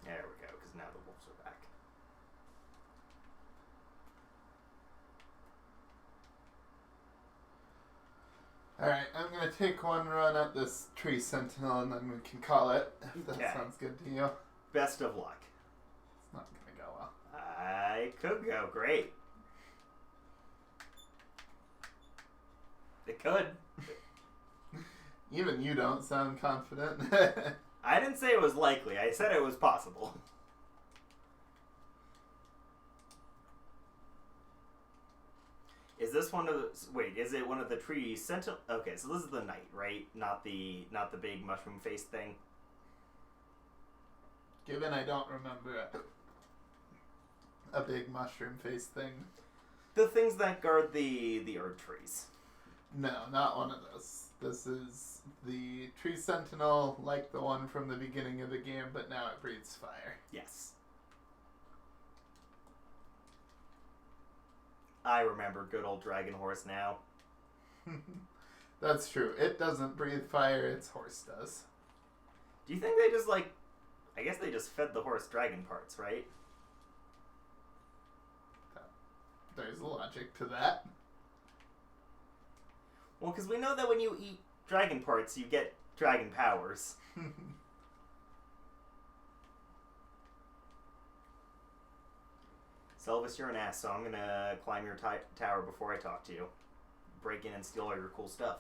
There we go, because now the wolves are back. Alright, I'm going to take one run at this tree sentinel and then we can call it, if that Okay. sounds good to you. Best of luck. It's not going to go well. I could go great. It could. Even you don't sound confident. I didn't say it was likely. I said it was possible. Is this one of the... Wait, is it one of the tree sentinel... Okay, so this is the knight, right? Not the big mushroom face thing. Given I don't remember a big mushroom face thing. The things that guard the herb trees. No, not one of those. This is the tree sentinel, like the one from the beginning of the game, but now it breathes fire. Yes. I remember good old Dragon Horse now. That's true. It doesn't breathe fire, its horse does. Do you think they just, like... I guess they just fed the horse dragon parts, right? There's a logic to that. Well, because we know that when you eat dragon parts, you get dragon powers. Selvus, you're an ass, so I'm gonna climb your tower before I talk to you. Break in and steal all your cool stuff.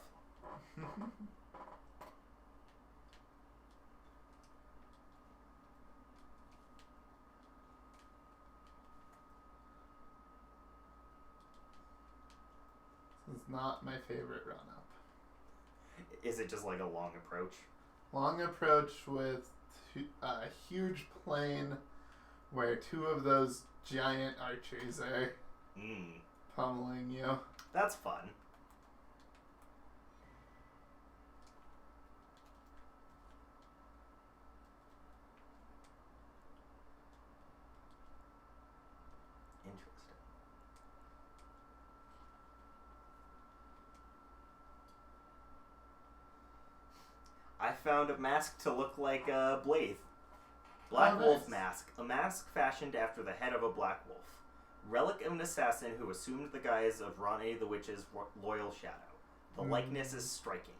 This is not my favorite run-up. Is it just like a long approach? Long approach with a huge plain where two of those giant archers are pummeling you. That's fun. Interesting. I found a mask to look like a Blaze. Black Oh, Wolf nice. mask. A mask fashioned after the head of a black wolf. Relic of an assassin who assumed the guise of Ronnie the Witch's loyal shadow. The likeness is striking.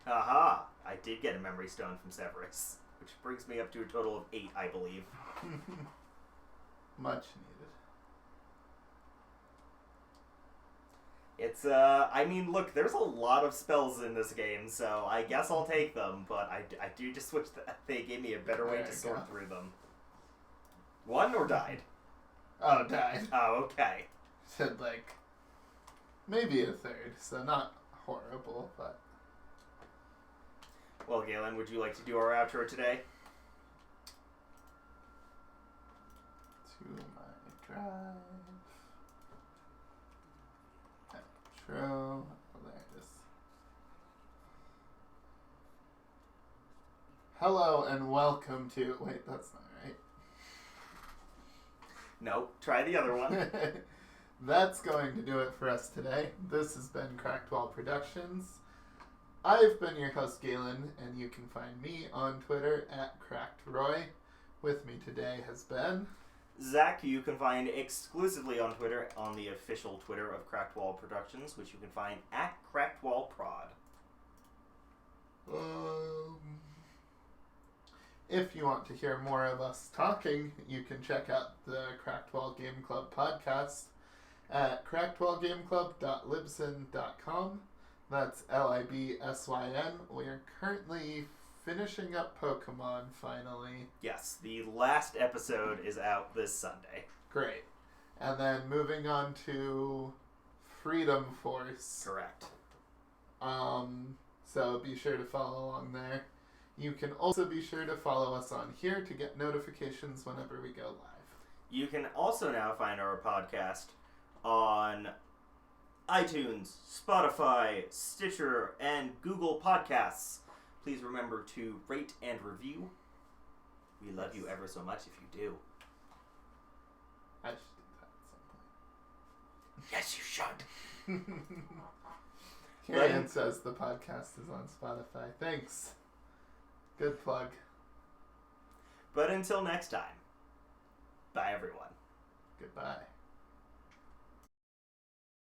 Aha! I did get a memory stone from Severus, which brings me up to a total of 8, I believe. Much needed. It's, I mean, look, there's a lot of spells in this game, so I guess I'll take them, but I do just wish that they gave me a better way There to you sort go. through them. Won or died? Oh, died. Oh, okay. Said like maybe a third, so not horrible, but Well, Galen, would you like to do our outro today? to my drive. Outro. Oh, there it is. Hello and welcome to. Wait, that's not right. Nope. Try the other one. That's going to do it for us today. This has been Cracked Wall Productions. I've been your host, Galen, and you can find me on Twitter at CrackedRoy. With me today has been... Zach, you can find exclusively on Twitter on the official Twitter of Cracked Wall Productions, which you can find at CrackedWallProd. If you want to hear more of us talking, you can check out the Cracked Wall Game Club podcast at crackedwallgameclub.libsyn.com. That's Libsyn. We are currently finishing up Pokemon finally. Yes, the last episode is out this Sunday. Great. And then moving on to Freedom Force. Correct. So be sure to follow along there. You can also be sure to follow us on here to get notifications whenever we go live. You can also now find our podcast on iTunes, Spotify, Stitcher, and Google Podcasts. Please remember to rate and review. We love you ever so much if you do. I should Yes, you should. do that at some point. Karen says the podcast is on Spotify. Thanks. Good plug. But until next time, bye everyone. Goodbye.